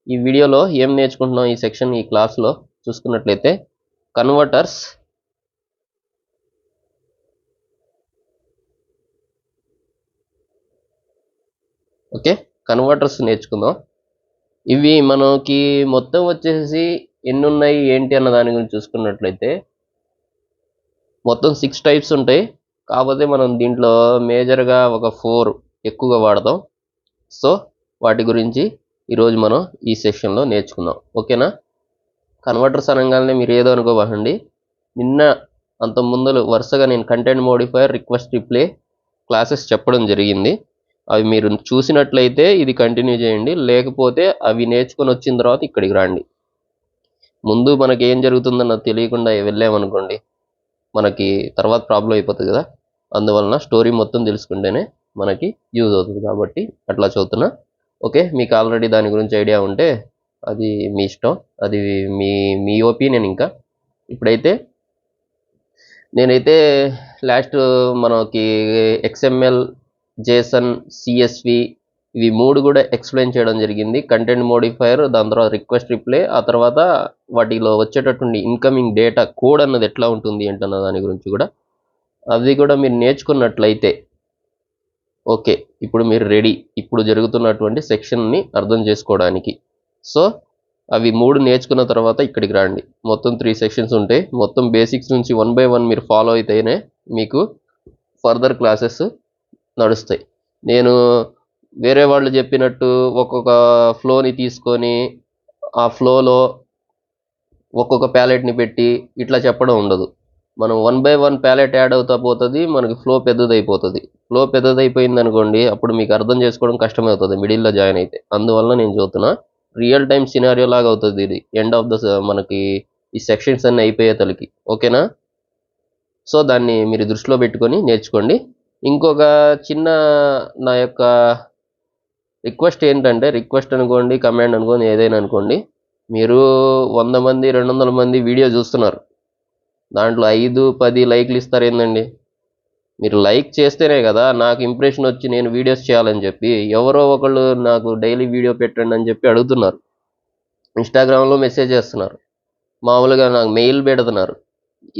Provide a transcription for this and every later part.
ఈ వీడియోలో ఏం నేర్చుకుంటున్నాం ఈ సెక్షన్ ఈ క్లాస్లో చూసుకున్నట్లయితే కన్వర్టర్స్ ఓకే కన్వర్టర్స్ నేర్చుకుందాం. ఇవి మనకి మొత్తం వచ్చేసి ఎన్ని ఉన్నాయి ఏంటి అన్న దాని గురించి చూసుకున్నట్లయితే మొత్తం 6 టైప్స్ ఉంటాయి. కాకపోతే మనం దీంట్లో మేజర్గా ఒక 4 ఎక్కువగా వాడతాం. సో వాటి గురించి ఈరోజు మనం ఈ సెషన్లో నేర్చుకుందాం. ఓకేనా? కన్వర్టర్స్ అనగానే మీరు ఏదో అనుకోబాకండి. నిన్న అంత ముందు వరుసగా నేను content modifier, request reply classes చెప్పడం జరిగింది. అవి మీరు చూసినట్లయితే ఇది కంటిన్యూ చేయండి, లేకపోతే అవి నేర్చుకొని వచ్చిన తర్వాత ఇక్కడికి రండి. ముందు మనకి ఏం జరుగుతుందన్నది తెలియకుండా వెళ్ళామనుకోండి, మనకి తర్వాత ప్రాబ్లం అయిపోతుంది కదా. అందువలన స్టోరీ మొత్తం తెలుసుకుంటేనే మనకి యూజ్ అవుతుంది కాబట్టి అట్లా చదువుతున్నా. ఓకే, మీకు ఆల్రెడీ దాని గురించి ఐడియా ఉంటే అది మీ ఇష్టం, అది మీ మీ ఒపీనియన్. ఇంకా ఇప్పుడైతే నేనైతే లాస్ట్ మనకి XML, JSON, CSV ఇవి 3 కూడా ఎక్స్ప్లెయిన్ చేయడం జరిగింది. కంటెంట్ మోడిఫైయర్, దాని తర్వాత రిక్వెస్ట్ రిప్లే, ఆ తర్వాత వాటిలో వచ్చేటటువంటి ఇన్కమింగ్ డేటా కోడ్ అన్నది ఎట్లా ఉంటుంది ఏంటన్న దాని గురించి కూడా అవి కూడా మీరు నేర్చుకున్నట్లయితే ఓకే, ఇప్పుడు మీరు రెడీ ఇప్పుడు జరుగుతున్నటువంటి సెక్షన్ని అర్థం చేసుకోవడానికి. సో అవి 3 నేర్చుకున్న తర్వాత ఇక్కడికి రండి. మొత్తం 3 సెక్షన్స్ ఉంటాయి. మొత్తం బేసిక్స్ నుంచి 1 by 1 మీరు ఫాలో అయితేనే మీకు ఫర్దర్ క్లాసెస్ నడుస్తాయి. నేను వేరే వాళ్ళు చెప్పినట్టు ఒక్కొక్క ఫ్లోని తీసుకొని ఆ ఫ్లోలో ఒక్కొక్క ప్యాలెట్ని పెట్టి ఇట్లా చెప్పడం ఉండదు. మనం 1 by 1 ప్యాలెట్ యాడ్ అవుతా పోతుంది, మనకి ఫ్లో పెద్దదైపోతుంది. ఫ్లో పెద్దదైపోయింది అనుకోండి, అప్పుడు మీకు అర్థం చేసుకోవడం కష్టమవుతుంది మిడిల్లో జాయిన్ అయితే. అందువల్ల నేను చూస్తున్నా రియల్ టైం సినారియో లాగా అవుతుంది ఇది ఎండ్ ఆఫ్ ద మనకి ఈ సెక్షన్స్ అన్ని అయిపోయే తలకి. ఓకేనా? సో దాన్ని మీరు దృష్టిలో పెట్టుకొని నేర్చుకోండి. ఇంకొక చిన్న నా యొక్క రిక్వెస్ట్ ఏంటంటే, రిక్వెస్ట్ అనుకోండి, కమాండ్ అనుకోండి, ఏదైనా అనుకోండి, మీరు 100 మంది 200 మంది వీడియో చూస్తున్నారు, దాంట్లో 5-10 లైక్లు ఇస్తారు ఏందండి? మీరు లైక్ చేస్తేనే కదా నాకు ఇంప్రెషన్ వచ్చి నేను వీడియోస్ చేయాలని చెప్పి. ఎవరో ఒకళ్ళు నాకు డైలీ వీడియో పెట్టండి అని చెప్పి అడుగుతున్నారు, ఇన్స్టాగ్రామ్లో మెసేజ్ చేస్తున్నారు, మామూలుగా నాకు మెయిల్ పెడుతున్నారు.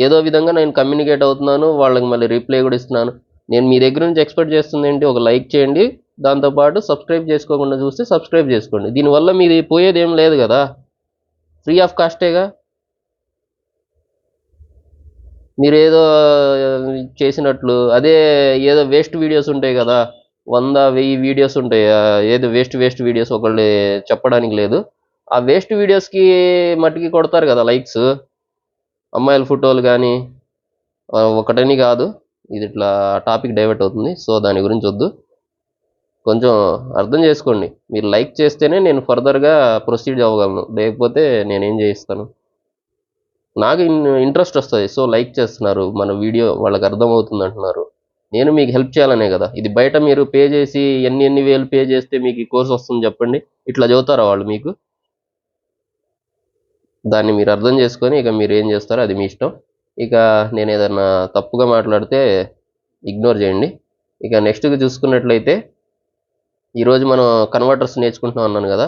ఏదో విధంగా నేను కమ్యూనికేట్ అవుతున్నాను, వాళ్ళకి మళ్ళీ రిప్లై కూడా ఇస్తున్నాను. నేను మీ దగ్గర నుంచి ఎక్స్పెక్ట్ చేస్తుంది ఏంటి? ఒక లైక్ చేయండి, దాంతోపాటు సబ్స్క్రైబ్ చేసుకోకుండా చూస్తే సబ్స్క్రైబ్ చేసుకోండి. దీనివల్ల మీది పోయేది ఏం లేదు కదా, ఫ్రీ ఆఫ్ కాస్టేగా. మీరు ఏదో చేసినట్లు అదే ఏదో వేస్ట్ వీడియోస్ ఉంటాయి కదా, 100-1000 వీడియోస్ ఉంటాయి, ఏదో వేస్ట్ వీడియోస్ ఒకళ్ళు చెప్పడానికి లేదు. ఆ వేస్ట్ వీడియోస్కి మట్టికి కొడతారు కదా లైక్స్, అమ్మాయిల ఫోటోలు కానీ. ఒకటని కాదు, ఇది ఇట్లా టాపిక్ డైవర్ట్ అవుతుంది. సో దాని గురించి వద్దు, కొంచెం అర్థం చేసుకోండి. మీరు లైక్ చేస్తేనే నేను ఫర్దర్గా ప్రొసీడ్ అవ్వగలను, లేకపోతే నేనేం చేయిస్తాను? నాకు ఇంట్రెస్ట్ వస్తుంది. సో లైక్ చేస్తున్నారు, మన వీడియో వాళ్ళకి అర్థమవుతుంది అంటున్నారు, నేను మీకు హెల్ప్ చేయాలనే కదా. ఇది బయట మీరు పే చేసి ఎన్ని వేలు పే చేస్తే మీకు ఈ కోర్స్ వస్తుంది చెప్పండి? ఇట్లా చదువుతారా వాళ్ళు మీకు? దాన్ని మీరు అర్థం చేసుకొని ఇక మీరు ఏం చేస్తారో అది మీ ఇష్టం. ఇక నేను ఏదన్నా తప్పుగా మాట్లాడితే ఇగ్నోర్ చేయండి. ఇక నెక్స్ట్గా చూసుకున్నట్లయితే ఈరోజు మనం కన్వర్టర్స్ నేర్చుకుంటున్నాం అన్నాను కదా.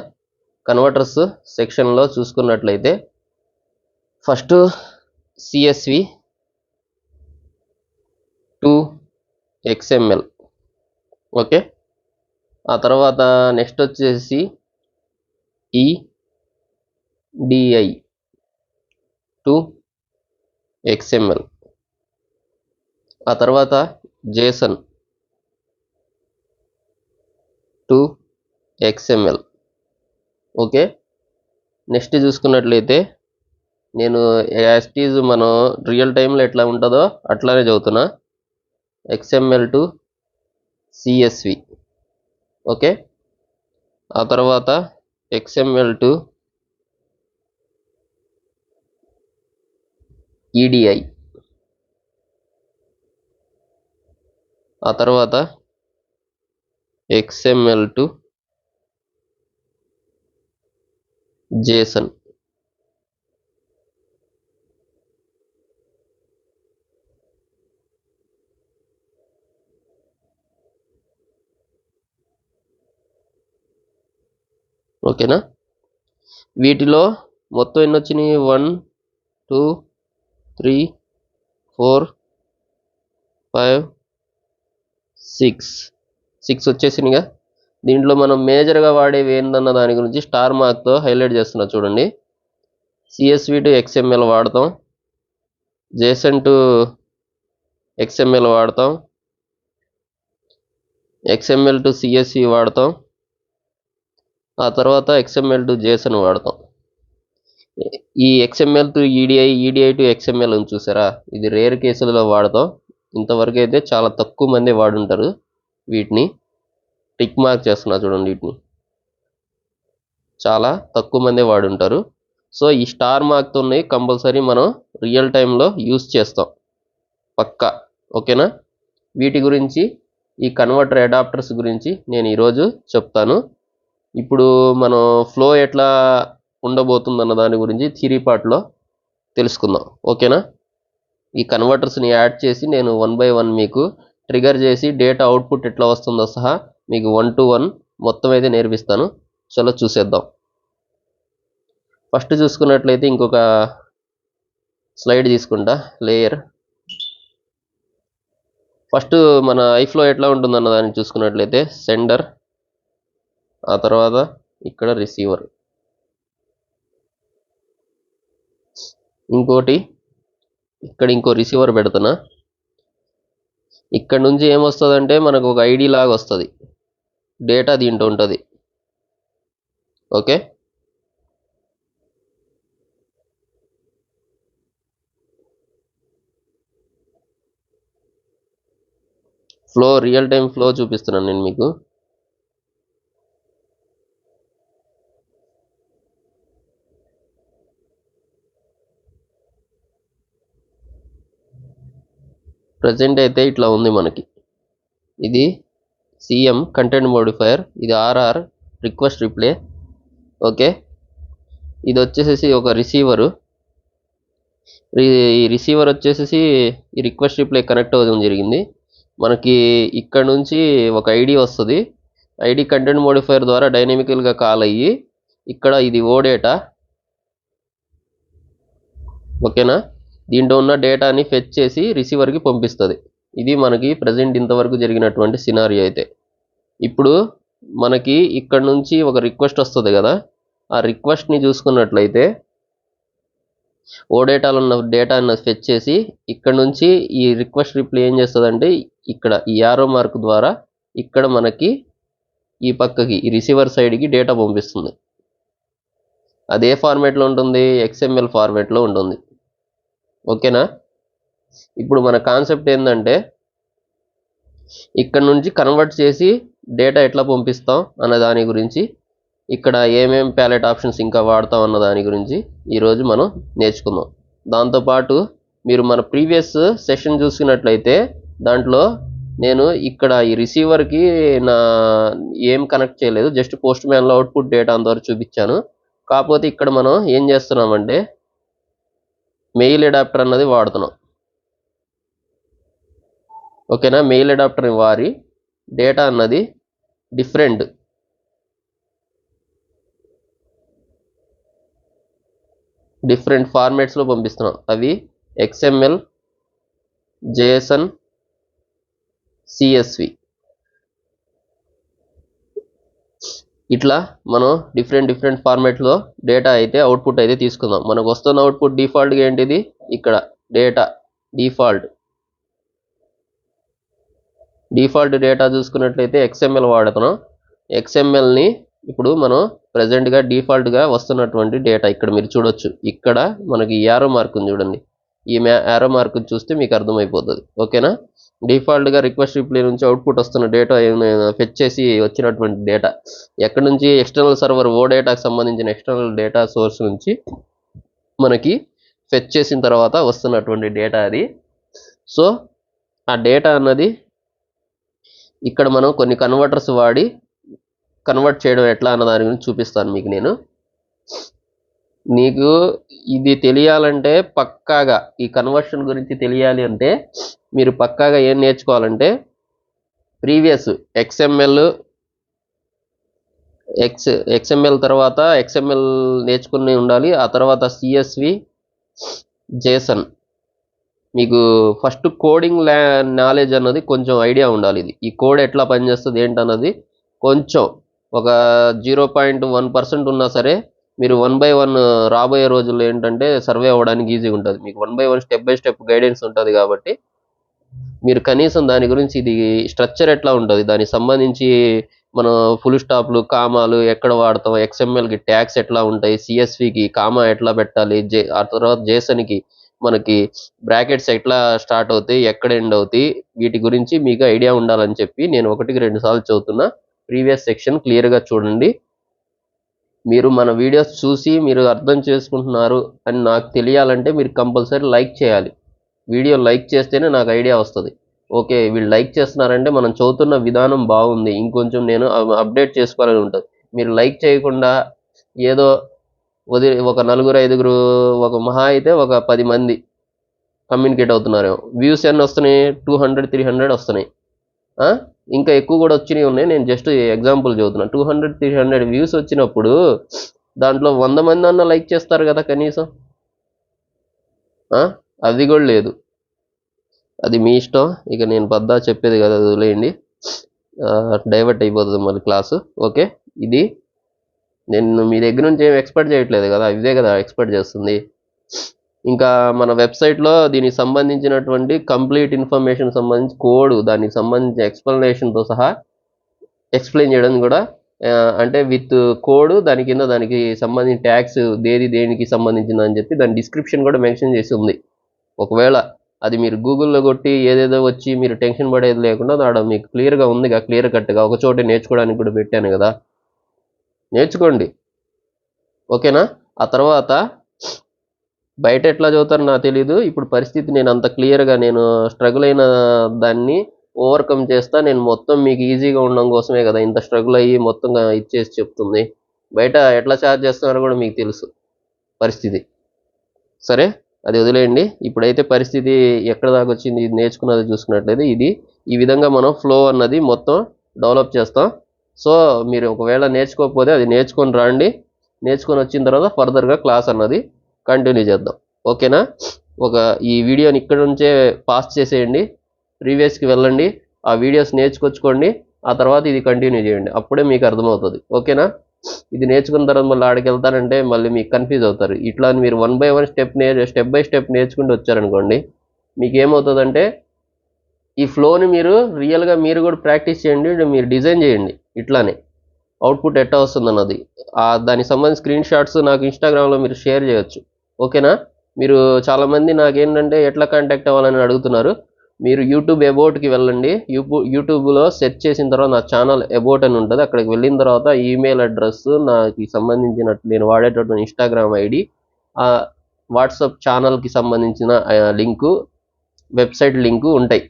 కన్వర్టర్స్ సెక్షన్లో చూసుకున్నట్లయితే first CSV to XML. Okay, ఆ తర్వాత నెక్స్ట్ వచ్చేసి EDI టు XML. ఆ తర్వాత JSON to XML. Okay, next చూసుకున్నట్లయితే నేను యాజ్ ఇట్ ఈజ్ మనం రియల్ టైంలో ఎట్లా ఉంటుందో అట్లానే చదువుతున్నా, XML టు CSV. ఓకే, ఆ తర్వాత XML టు EDI. ఆ తర్వాత XML టు JSON. ఓకేనా? వీటిలో మొత్తం ఎన్ని వచ్చినాయి? 1 2 3 4 5 6 వచ్చేసినాయిగా. దీంట్లో మనం మేజర్గా వాడేవి ఏందన్న దాని గురించి స్టార్ మార్క్తో హైలైట్ చేస్తున్నా చూడండి. CSV టు XML వాడతాం, JSON టు XML వాడతాం, XML టు CSV వాడతాం, ఆ తర్వాత XML టు JSON వాడతాం. ఈ XML to EDI, EDI to XML అని చూసారా, ఇది రేర్ కేసులలో వాడతాం. ఇంతవరకు అయితే చాలా తక్కువ మంది వాడుంటారు వీటిని. టిక్ మార్క్ చేస్తున్నా చూడండి, వీటిని చాలా తక్కువ మంది వాడుంటారు. సో ఈ స్టార్ మార్క్తో ఉన్నాయి కంపల్సరీ మనం రియల్ టైంలో యూస్ చేస్తాం పక్కా. ఓకేనా? వీటి గురించి, ఈ కన్వర్టర్ అడాప్టర్స్ గురించి నేను ఈరోజు చెప్తాను. ఇప్పుడు మనం ఫ్లో ఎట్లా ఉండబోతుందన్న దాని గురించి థియరీ పార్ట్లో తెలుసుకుందాం. ఓకేనా? ఈ కన్వర్టర్స్ని యాడ్ చేసి నేను 1 by 1 మీకు ట్రిగర్ చేసి డేటా అవుట్పుట్ ఎట్లా వస్తుందో సహా మీకు 1 to 1 మొత్తం అయితే నేర్పిస్తాను. చలో చూసేద్దాం. ఫస్ట్ చూసుకున్నట్లయితే ఇంకొక స్లైడ్ తీసుకుంటా, లేయర్. ఫస్ట్ మన ఐఫ్లో ఎట్లా ఉంటుందన్న దాన్ని చూసుకున్నట్లయితే సెండర్, ఆ తర్వాత ఇక్కడ రిసీవర్, ఇంకోటి ఇక్కడ ఇంకో రిసీవర్ పెడుతున్నా. ఇక్కడ నుంచి ఏమొస్తుందంటే మనకు ఒక ఐడి లాగా వస్తుంది, డేటా దీంట్లో ఉంటుంది. Okay, flow real time flow చూపిస్తున్నాను నేను మీకు. ప్రజెంట్ అయితే ఇట్లా ఉంది మనకి. ఇది CM కంటెంట్ మోడిఫైయర్, ఇది RR రిక్వెస్ట్ రిప్లే. ఓకే, ఇది వచ్చేసేసి ఒక రిసీవరు. ఈ రిసీవర్ వచ్చేసేసి ఈ రిక్వెస్ట్ రిప్లే కనెక్ట్ అవ్వడం జరిగింది. మనకి ఇక్కడ నుంచి ఒక ఐడి వస్తుంది. ఐడి కంటెంట్ మోడిఫైయర్ ద్వారా డైనమికల్గా కాల్ అయ్యి ఇక్కడ ఇది ఓ డేటా. ఓకేనా? దీంట్లో ఉన్న డేటాని ఫెచ్ చేసి రిసీవర్కి పంపిస్తుంది. ఇది మనకి ప్రజెంట్ ఇంతవరకు జరిగినటువంటి సినారియో అయితే. ఇప్పుడు మనకి ఇక్కడ నుంచి ఒక రిక్వెస్ట్ వస్తుంది కదా, ఆ రిక్వెస్ట్ని చూసుకున్నట్లయితే ఓ డేటాలో ఉన్న డేటాను ఫెచ్ చేసి ఇక్కడ నుంచి ఈ రిక్వెస్ట్ రిప్లై ఏం చేస్తుందంటే ఇక్కడ ఈ యారో మార్క్ ద్వారా ఇక్కడ మనకి ఈ పక్కకి ఈ రిసీవర్ సైడ్కి డేటా పంపిస్తుంది. అదే ఫార్మేట్లో ఉంటుంది, XML ఫార్మేట్లో ఉంటుంది. ఓకేనా? ఇప్పుడు మన కాన్సెప్ట్ ఏంటంటే ఇక్కడ నుంచి కన్వర్ట్ చేసి డేటా ఎట్లా పంపిస్తాం అన్న దాని గురించి, ఇక్కడ ఏమేం ప్యాలెట్ ఆప్షన్స్ ఇంకా వాడతాం అన్న దాని గురించి ఈరోజు మనం నేర్చుకుందాం. దాంతోపాటు మీరు మన ప్రీవియస్ సెషన్ చూసినట్లయితే దాంట్లో నేను ఇక్కడ ఈ రిసీవర్కి నా ఏం కనెక్ట్ చేయలేదు, జస్ట్ పోస్ట్ మ్యాన్లో అవుట్పుట్ డేటా అంతవరకు చూపించాను. కాకపోతే ఇక్కడ మనం ఏం చేస్తున్నామంటే మెయిల్ అడాప్టర్ అన్నది వాడుతున్నాం. ఓకేనా? మెయిల్ అడాప్టర్ని వారి డేటా అన్నది డిఫరెంట్ ఫార్మాట్స్లో పంపిస్తున్నాం. అవి XML, JSON, CSV. ఇట్లా మనం డిఫరెంట్ ఫార్మాట్లో డేటా అయితే అవుట్పుట్ అయితే తీసుకుందాం. మనకు వస్తున్న అవుట్పుట్ డిఫాల్ట్గా ఏంటిది, ఇక్కడ డేటా డిఫాల్ట్ డేటా చూసుకున్నట్లయితే XML వాడుతున్నాం. XMLని ఇప్పుడు మనం ప్రజెంట్గా డిఫాల్ట్గా వస్తున్నటువంటి డేటా ఇక్కడ మీరు చూడొచ్చు. ఇక్కడ మనకి యారో మార్క్ ఉంది చూడండి, ఈ యారో మార్క్ చూస్తే మీకు అర్థమైపోతుంది. ఓకేనా? డిఫాల్ట్గా రిక్వెస్ట్ రిప్లై నుంచి అవుట్పుట్ వస్తున్న డేటా ఫెచ్ చేసి వచ్చినటువంటి డేటా ఎక్కడి నుంచి, ఎక్స్టర్నల్ సర్వర్ ఓ డేటాకి సంబంధించిన ఎక్స్టర్నల్ డేటా సోర్స్ నుంచి మనకి ఫెచ్ చేసిన తర్వాత వస్తున్నటువంటి డేటా అది. సో ఆ డేటా అన్నది ఇక్కడ మనం కొన్ని కన్వర్టర్స్ వాడి కన్వర్ట్ చేయడం ఎట్లా అన్న దాని గురించి చూపిస్తాను మీకు నేను. నీకు ఇది తెలియాలంటే పక్కాగా ఈ కన్వర్షన్ గురించి తెలియాలి అంటే మీరు పక్కాగా ఏం నేర్చుకోవాలంటే ప్రీవియస్ XML ఎక్స్ఎంఎల్ తర్వాత ఎక్స్ఎంఎల్ నేర్చుకుని ఉండాలి. ఆ తర్వాత సిఎస్వి, జేసన్. మీకు ఫస్ట్ కోడింగ్ నాలెడ్జ్ అన్నది కొంచెం ఐడియా ఉండాలి. ఈ కోడ్ ఎట్లా పనిచేస్తుంది ఏంటన్నది కొంచెం ఒక 0.1% ఉన్నా సరే మీరు 1/1 రాబోయే రోజుల్లో ఏంటంటే సర్వే అవ్వడానికి ఈజీగా ఉంటుంది. మీకు 1/1 స్టెప్ బై స్టెప్ గైడెన్స్ ఉంటుంది కాబట్టి మీరు కనీసం దాని గురించి ఇది స్ట్రక్చర్ ఎట్లా ఉంటుంది, దానికి సంబంధించి మనం ఫుల్ స్టాప్లు, కామాలు ఎక్కడ వాడతాం, ఎక్స్ఎంఎల్కి ట్యాగ్స్ ఎట్లా ఉంటాయి, సిఎస్వికి కామా ఎట్లా పెట్టాలి, ఆ తర్వాత జేసన్కి మనకి బ్రాకెట్స్ ఎట్లా స్టార్ట్ అవుతాయి, ఎక్కడ ఎండ్ అవుతాయి, వీటి గురించి మీకు ఐడియా ఉండాలని చెప్పి నేను 1-2 సార్లు చదువుతున్నా. ప్రీవియస్ సెక్షన్ క్లియర్గా చూడండి. మీరు మన వీడియోస్ చూసి మీరు అర్థం చేసుకుంటున్నారు అని నాకు తెలియాలంటే మీరు కంపల్సరీ లైక్ చేయాలి. వీడియో లైక్ చేస్తేనే నాకు ఐడియా వస్తుంది. ఓకే, వీళ్ళు లైక్ చేస్తున్నారంటే మనం చదువుతున్న విధానం బాగుంది, ఇంకొంచెం నేను అప్డేట్ చేసుకోవాలని ఉంటుంది. మీరు లైక్ చేయకుండా ఏదో ఒక 4-5 ఒక మహా అయితే ఒక 10 మంది కమ్యూనికేట్ అవుతున్నారు. వ్యూస్ ఎన్ని వస్తున్నాయి? 200-300 వస్తున్నాయి. ఇంకా ఎక్కువ కూడా వచ్చినవి ఉన్నాయి. నేను జస్ట్ ఎగ్జాంపుల్ చదువుతున్నాను. 200-300 వ్యూస్ వచ్చినప్పుడు దాంట్లో 100 మంది అన్న లైక్ చేస్తారు కదా కనీసం. అది కూడా లేదు. అది మీ ఇష్టం. ఇక నేను పద్దా చెప్పేది కదా, వదిలేయండి. డైవర్ట్ అయిపోతుంది మళ్ళీ క్లాసు. ఓకే, ఇది నేను మీ దగ్గర నుంచి ఏం ఎక్స్పెక్ట్ చేయట్లేదు కదా, ఇదే కదా ఎక్స్పెక్ట్ చేస్తుంది. ఇంకా మన వెబ్సైట్లో దీనికి సంబంధించినటువంటి కంప్లీట్ ఇన్ఫర్మేషన్ సంబంధించి కోడ్, దానికి సంబంధించిన ఎక్స్ప్లెనేషన్తో సహా ఎక్స్ప్లెయిన్ చేయడం కూడా, అంటే విత్ కోడ్ దాని కింద దానికి సంబంధించిన ట్యాగ్స్ దేనికి సంబంధించింది అని చెప్పి దాని డిస్క్రిప్షన్ కూడా మెన్షన్ చేసి ఉంది. ఒకవేళ అది మీరు గూగుల్లో కొట్టి ఏదేదో వచ్చి మీరు టెన్షన్ పడేది లేకుండా ఆడ మీకు క్లియర్గా ఉందిగా, క్లియర్ కట్గా ఒక చోటే నేర్చుకోవడానికి కూడా పెట్టాను కదా, నేర్చుకోండి. ఓకేనా? ఆ తర్వాత బయట ఎట్లా చదువుతారో నాకు తెలీదు. ఇప్పుడు పరిస్థితి నేను అంత క్లియర్గా నేను స్ట్రగుల్ అయిన దాన్ని ఓవర్కమ్ చేస్తా. నేను మొత్తం మీకు ఈజీగా ఉండడం కోసమే కదా ఇంత స్ట్రగుల్ అయ్యి మొత్తంగా ఇచ్చేసి చెప్తుంది. బయట ఎట్లా ఛార్జ్ చేస్తున్నారో కూడా మీకు తెలుసు పరిస్థితి. సరే, అది వదిలేయండి. ఇప్పుడైతే పరిస్థితి ఎక్కడ దాకా వచ్చింది, ఇది నేర్చుకున్నది చూసుకున్నట్లయితే ఇది ఈ విధంగా మనం ఫ్లో అన్నది మొత్తం డెవలప్ చేస్తాం. సో మీరు ఒకవేళ నేర్చుకోకపోతే అది నేర్చుకొని రండి. నేర్చుకొని వచ్చిన తర్వాత ఫర్దర్గా క్లాస్ అన్నది కంటిన్యూ చేద్దాం. ఓకేనా? ఈ వీడియోని ఇక్కడ నుంచే పాస్ చేసేయండి, ప్రీవియస్కి వెళ్ళండి, ఆ వీడియోస్ నేర్చుకొచ్చుకోండి, ఆ తర్వాత ఇది కంటిన్యూ చేయండి. అప్పుడే మీకు అర్థమవుతుంది. ఓకేనా? ఇది నేర్చుకున్న తర్వాత మళ్ళీ ఆడికి వెళ్తారంటే మళ్ళీ మీకు కన్ఫ్యూజ్ అవుతారు. ఇట్లా మీరు 1/1 స్టెప్ బై స్టెప్ నేర్చుకుంటూ వచ్చారనుకోండి, మీకు ఏమవుతుందంటే ఈ ఫ్లోని మీరు రియల్గా మీరు కూడా ప్రాక్టీస్ చేయండి, మీరు డిజైన్ చేయండి. ఇట్లానే అవుట్పుట్ ఎట్లా వస్తుంది అన్నది దానికి సంబంధించిన స్క్రీన్ షాట్స్ నాకు ఇన్స్టాగ్రామ్లో మీరు షేర్ చేయొచ్చు. ఓకేనా? మీరు చాలామంది నాకేంటంటే ఎట్లా కాంటాక్ట్ అవ్వాలని అడుగుతున్నారు. మీరు యూట్యూబ్ అబౌట్కి వెళ్ళండి. యూట్యూబ్లో సెర్చ్ చేసిన తర్వాత నా ఛానల్ అబౌట్ అని ఉంటుంది. అక్కడికి వెళ్ళిన తర్వాత ఈమెయిల్ అడ్రస్, నాకు సంబంధించినట్టు నేను వాడేటటువంటి ఇన్స్టాగ్రామ్ ఐడి, వాట్సాప్ ఛానల్కి సంబంధించిన లింకు, వెబ్సైట్ లింకు ఉంటాయి.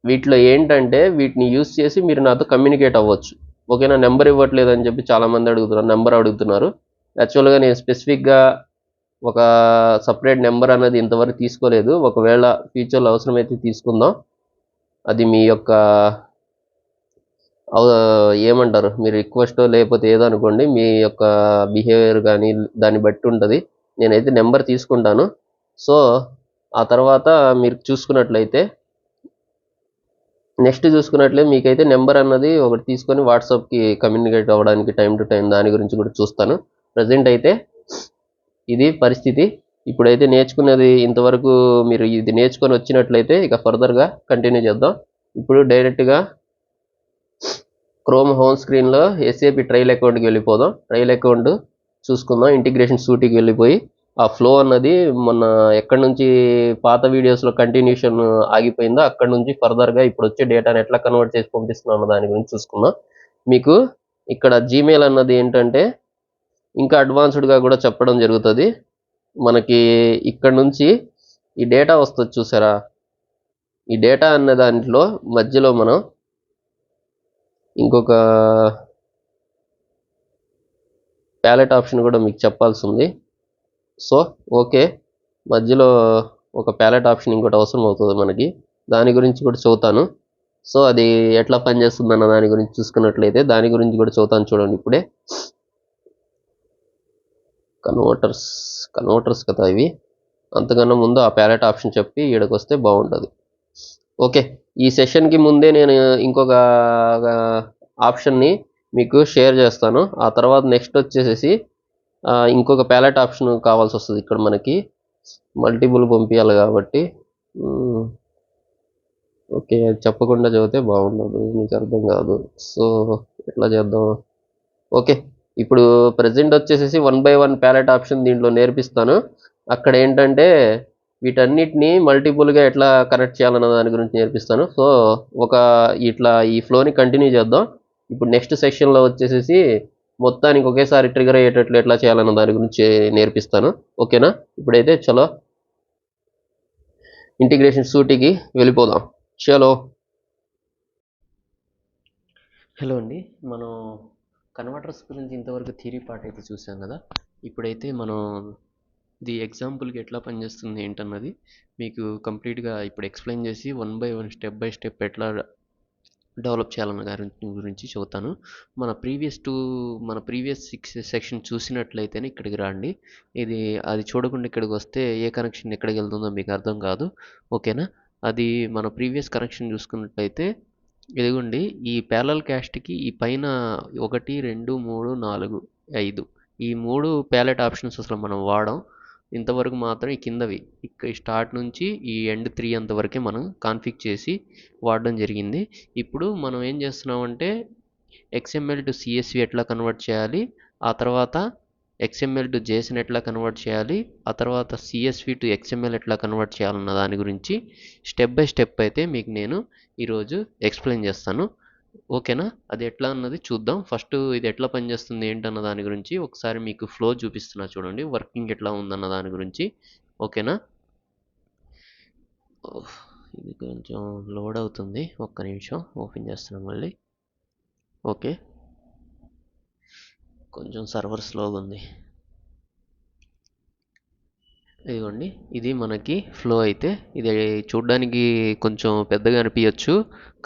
వీటిలో ఏంటంటే వీటిని యూస్ చేసి మీరు నాతో కమ్యూనికేట్ అవ్వచ్చు. ఓకేనా? నెంబర్ ఇవ్వట్లేదు అని చెప్పి చాలామంది అడుగుతున్నారు, నెంబర్ అడుగుతున్నారు. యాక్చువల్గా నేను స్పెసిఫిక్గా ఒక సపరేట్ నెంబర్ అనేది ఇంతవరకు తీసుకోలేదు. ఒకవేళ ఫ్యూచర్లో అవసరమైతే తీసుకుందాం. అది మీ యొక్క ఏమంటారు, మీరు రిక్వెస్ట్ లేకపోతే ఏదో అనుకోండి, మీ యొక్క బిహేవియర్ కానీ దాన్ని బట్టి ఉంటుంది. నేనైతే నెంబర్ తీసుకుంటాను. సో ఆ తర్వాత మీరు చూసుకున్నట్లయితే నెక్స్ట్ చూసుకున్నట్లయితే మీకైతే నెంబర్ అన్నది ఒకటి తీసుకొని వాట్సాప్కి కమ్యూనికేట్ అవ్వడానికి టైం టు టైం దాని గురించి కూడా చూస్తాను. ప్రజెంట్ అయితే ఇది పరిస్థితి. ఇప్పుడైతే నేర్చుకున్నది ఇంతవరకు మీరు ఇది నేర్చుకొని వచ్చినట్లయితే ఇక ఫర్దర్గా కంటిన్యూ చేద్దాం. ఇప్పుడు డైరెక్ట్గా క్రోమ్ హోమ్ స్క్రీన్లో SAP ట్రయల్ అకౌంట్కి వెళ్ళిపోదాం. ట్రయల్ అకౌంట్ చూసుకుందాం. ఇంటిగ్రేషన్ సూట్కి వెళ్ళిపోయి ఆ ఫ్లో అన్నది మొన్న ఎక్కడి నుంచి పాత వీడియోస్లో కంటిన్యూషన్ ఆగిపోయిందో అక్కడ నుంచి ఫర్దర్గా ఇప్పుడు వచ్చే డేటాని ఎట్లా కన్వర్ట్ చేసి పంపిస్తున్నామో దాని గురించి చూసుకుందాం. మీకు ఇక్కడ జీమెయిల్ అన్నది ఏంటంటే ఇంకా అడ్వాన్స్డ్గా కూడా చెప్పడం జరుగుతుంది. మనకి ఇక్కడ నుంచి ఈ డేటా వస్తుంది చూసారా, ఈ డేటా అన్న దాంట్లో మధ్యలో మనం ఇంకొక ప్యాలెట్ ఆప్షన్ కూడా మీకు చెప్పాల్సి ఉంది. సో ఓకే, మధ్యలో ఒక ప్యాలెట్ ఆప్షన్ ఇంకోటి అవసరం అవుతుంది మనకి, దాని గురించి కూడా చదువుతాను. సో అది ఎట్లా పనిచేస్తుంది అన్న దాని గురించి చూసుకున్నట్లయితే దాని గురించి కూడా చూద్దాం చూడండి ఇప్పుడే. కన్వర్టర్స్ కదా ఇవి. అంతకన్నా ముందు ఆ ప్యాలెట్ ఆప్షన్ చెప్పి ఈడకి వస్తే బాగుంటుంది. ఓకే, ఈ సెషన్కి ముందే నేను ఇంకొక ఆప్షన్ని మీకు షేర్ చేస్తాను. ఆ తర్వాత నెక్స్ట్ వచ్చేసేసి ఇంకొక ప్యాలెట్ ఆప్షన్ కావాల్సి వస్తుంది. ఇక్కడ మనకి మల్టిపుల్ పంపించాలి కాబట్టి ఓకే, చెప్పకుండా చదివితే బాగుండదు, మీకు అర్థం కాదు. సో ఎట్లా చేద్దాం? ఓకే, ఇప్పుడు ప్రజెంట్ వచ్చేసేసి 1 by 1 ప్యాలెట్ ఆప్షన్ దీంట్లో నేర్పిస్తాను. అక్కడ ఏంటంటే వీటన్నిటిని మల్టిపుల్గా ఎట్లా కనెక్ట్ చేయాలన్న దాని గురించి నేర్పిస్తాను. సో ఒక ఇట్లా ఈ ఫ్లోని కంటిన్యూ చేద్దాం. ఇప్పుడు నెక్స్ట్ సెక్షన్లో వచ్చేసేసి మొత్తానికి ఒకేసారి ట్రిగర్ అయ్యేటట్లు ఎట్లా చేయాలన్న దాని గురించి నేర్పిస్తాను. ఓకేనా? ఇప్పుడైతే చలో ఇంటిగ్రేషన్ సూటికి వెళ్ళిపోదాం. చలో. హలో అండి, మనం కన్వర్టర్స్ గురించి ఇంతవరకు థియరీ పార్ట్ అయితే చూసాం కదా. ఇప్పుడైతే మనం ఇది ఎగ్జాంపుల్కి ఎట్లా పనిచేస్తుంది ఏంటన్నది మీకు కంప్లీట్గా ఇప్పుడు ఎక్స్ప్లెయిన్ చేసి 1 by 1 స్టెప్ బై స్టెప్ ఎట్లా డెవలప్ చేయాలన్న గురించి చెబుతాను. మన ప్రీవియస్ 6 సెక్షన్ చూసినట్లయితేనే ఇక్కడికి రండి. అది చూడకుండా ఇక్కడికి వస్తే ఏ కనెక్షన్ ఎక్కడికి వెళ్తుందో మీకు అర్థం కాదు. ఓకేనా? అది మన ప్రీవియస్ కనెక్షన్ చూసుకున్నట్లయితే ఇదిగోండి, ఈ ప్యారలల్ క్యాస్ట్కి ఈ పైన 1 2 3 4 5 ఈ 3 ప్యాలెట్ ఆప్షన్స్ అసలు మనం వాడం. ఇంతవరకు మాత్రం ఈ కిందవి ఈ స్టార్ట్ నుంచి ఈ ఎండ్ 3 అంతవరకే మనం కాన్ఫిగ్ చేసి వాడడం జరిగింది. ఇప్పుడు మనం ఏం చేస్తున్నామంటే XML టు CSV ఎట్లా కన్వర్ట్ చేయాలి, ఆ తర్వాత XML టు JSON ఎట్లా కన్వర్ట్ చేయాలి, ఆ తర్వాత CSV టు XML ఎట్లా కన్వర్ట్ చేయాలన్న దాని గురించి స్టెప్ బై స్టెప్ అయితే మీకు నేను ఈరోజు ఎక్స్ప్లెయిన్ చేస్తాను. ఓకేనా? అది ఎట్లా అన్నది చూద్దాం. ఫస్ట్ ఇది ఎట్లా పనిచేస్తుంది ఏంటన్న దాని గురించి ఒకసారి మీకు ఫ్లో చూపిస్తున్నా చూడండి, వర్కింగ్ ఎట్లా ఉందన్న దాని గురించి. ఓకేనా? ఇది కొంచెం లోడ్ అవుతుంది, ఒక్క నిమిషం ఓపెన్ చేస్తున్నాం మళ్ళీ. ఓకే, కొంచెం సర్వర్ స్లోగా ఉంది. ఇదిగోండి, ఇది మనకి ఫ్లో అయితే ఇది చూడడానికి కొంచెం పెద్దగా అనిపించచ్చు,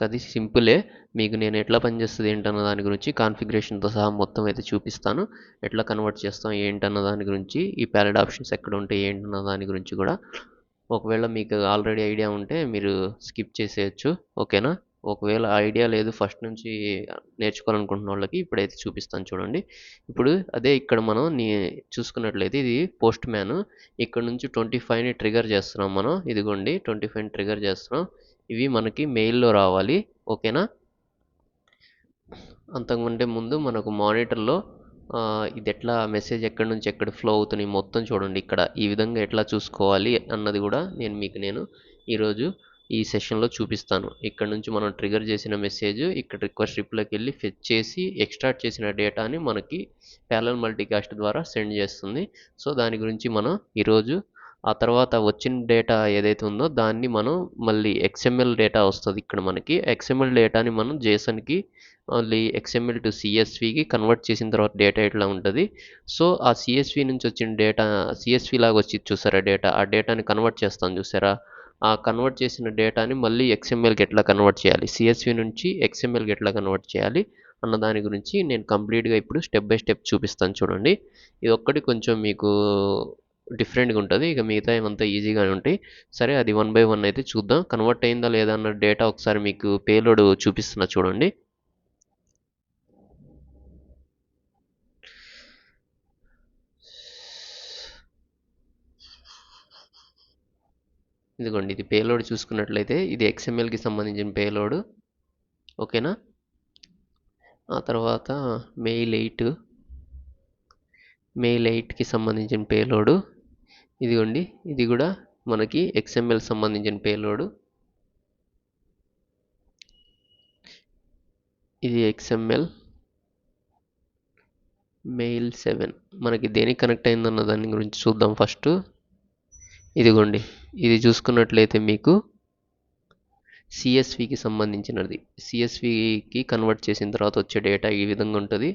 అది సింపులే. మీకు నేను ఎట్లా పనిచేస్తుంది ఏంటన్న దాని గురించి కాన్ఫిగరేషన్తో సహా మొత్తం అయితే చూపిస్తాను. ఎట్లా కన్వర్ట్ చేస్తాం ఏంటన్న దాని గురించి, ఈ ప్యాలెట్ ఆప్షన్స్ ఎక్కడ ఉంటాయి ఏంటన్న దాని గురించి కూడా. ఒకవేళ మీకు ఆల్రెడీ ఐడియా ఉంటే మీరు స్కిప్ చేసేయచ్చు. ఓకేనా? ఒకవేళ ఐడియా లేదు, ఫస్ట్ నుంచి నేర్చుకోవాలనుకుంటున్న వాళ్ళకి ఇప్పుడైతే చూపిస్తాను చూడండి. ఇప్పుడు అదే ఇక్కడ మనం చూసుకున్నట్లయితే ఇది పోస్ట్ మ్యాన్. ఇక్కడ నుంచి 25ని ట్రిగర్ చేస్తున్నాం మనం. ఇదిగోండి 25ని ట్రిగర్ చేస్తున్నాం. ఇవి మనకి మెయిల్లో రావాలి. ఓకేనా? అంతకంటే ముందు మనకు మానిటర్లో ఇది ఎట్లా మెసేజ్ ఎక్కడి నుంచి ఎక్కడ ఫ్లో అవుతున్నాయి మొత్తం చూడండి. ఇక్కడ ఈ విధంగా ఎట్లా చూసుకోవాలి అన్నది కూడా నేను ఈరోజు ఈ సెషన్లో చూపిస్తాను. ఇక్కడ నుంచి మనం ట్రిగర్ చేసిన మెసేజ్ ఇక్కడ రిక్వెస్ట్ రిప్లైకి వెళ్ళి ఫెచ్ చేసి ఎక్స్ట్రాక్ట్ చేసిన డేటాని మనకి ప్యారలల్ మల్టీకాస్ట్ ద్వారా సెండ్ చేస్తుంది. సో దాని గురించి మనం ఈరోజు, ఆ తర్వాత వచ్చిన డేటా ఏదైతే ఉందో దాన్ని మనం మళ్ళీ XML డేటా వస్తుంది ఇక్కడ మనకి. XML డేటాని మనం JSONకి మళ్ళీ XML టు CSVకి కన్వర్ట్ చేసిన తర్వాత డేటా ఇట్లా ఉంటుంది. సో ఆ CSV నుంచి వచ్చిన డేటా CSV లాగా వచ్చి చూసారా డేటా, ఆ డేటాని కన్వర్ట్ చేస్తాం చూసారా. ఆ కన్వర్ట్ చేసిన డేటాని మళ్ళీ XMLకి ఎట్లా కన్వర్ట్ చేయాలి, CSV నుంచి XMLకి ఎట్లా కన్వర్ట్ చేయాలి అన్న దాని గురించి నేను కంప్లీట్గా ఇప్పుడు స్టెప్ బై స్టెప్ చూపిస్తాను చూడండి. ఇది ఒక్కటి కొంచెం మీకు డిఫరెంట్గా ఉంటుంది, ఇక మిగతా ఏమంతా ఈజీగానే ఉంటాయి. సరే, అది 1 by 1 అయితే చూద్దాం. కన్వర్ట్ అయిందా లేదా అన్న డేటా ఒకసారి మీకు పేలోడ్ చూపిస్తున్నా చూడండి. ఇదిగోండి, ఇది పేలోడ్ చూసుకున్నట్లయితే ఇది XMLకి సంబంధించిన పేలోడ్. ఓకేనా? ఆ తర్వాత మెయిల్ 8కి సంబంధించిన పేలోడు. ఇదిగోండి, ఇది కూడా మనకి XML సంబంధించిన పేలోడు. ఇది XML మెయిల్ 7 మనకి దేనికి కనెక్ట్ అయిందన్న దాని గురించి చూద్దాం ఫస్ట్. ఇదిగోండి, ఇది చూసుకున్నట్లయితే మీకు CSVకి సంబంధించినది. CSVకి కన్వర్ట్ చేసిన తర్వాత వచ్చే డేటా ఈ విధంగా ఉంటుంది.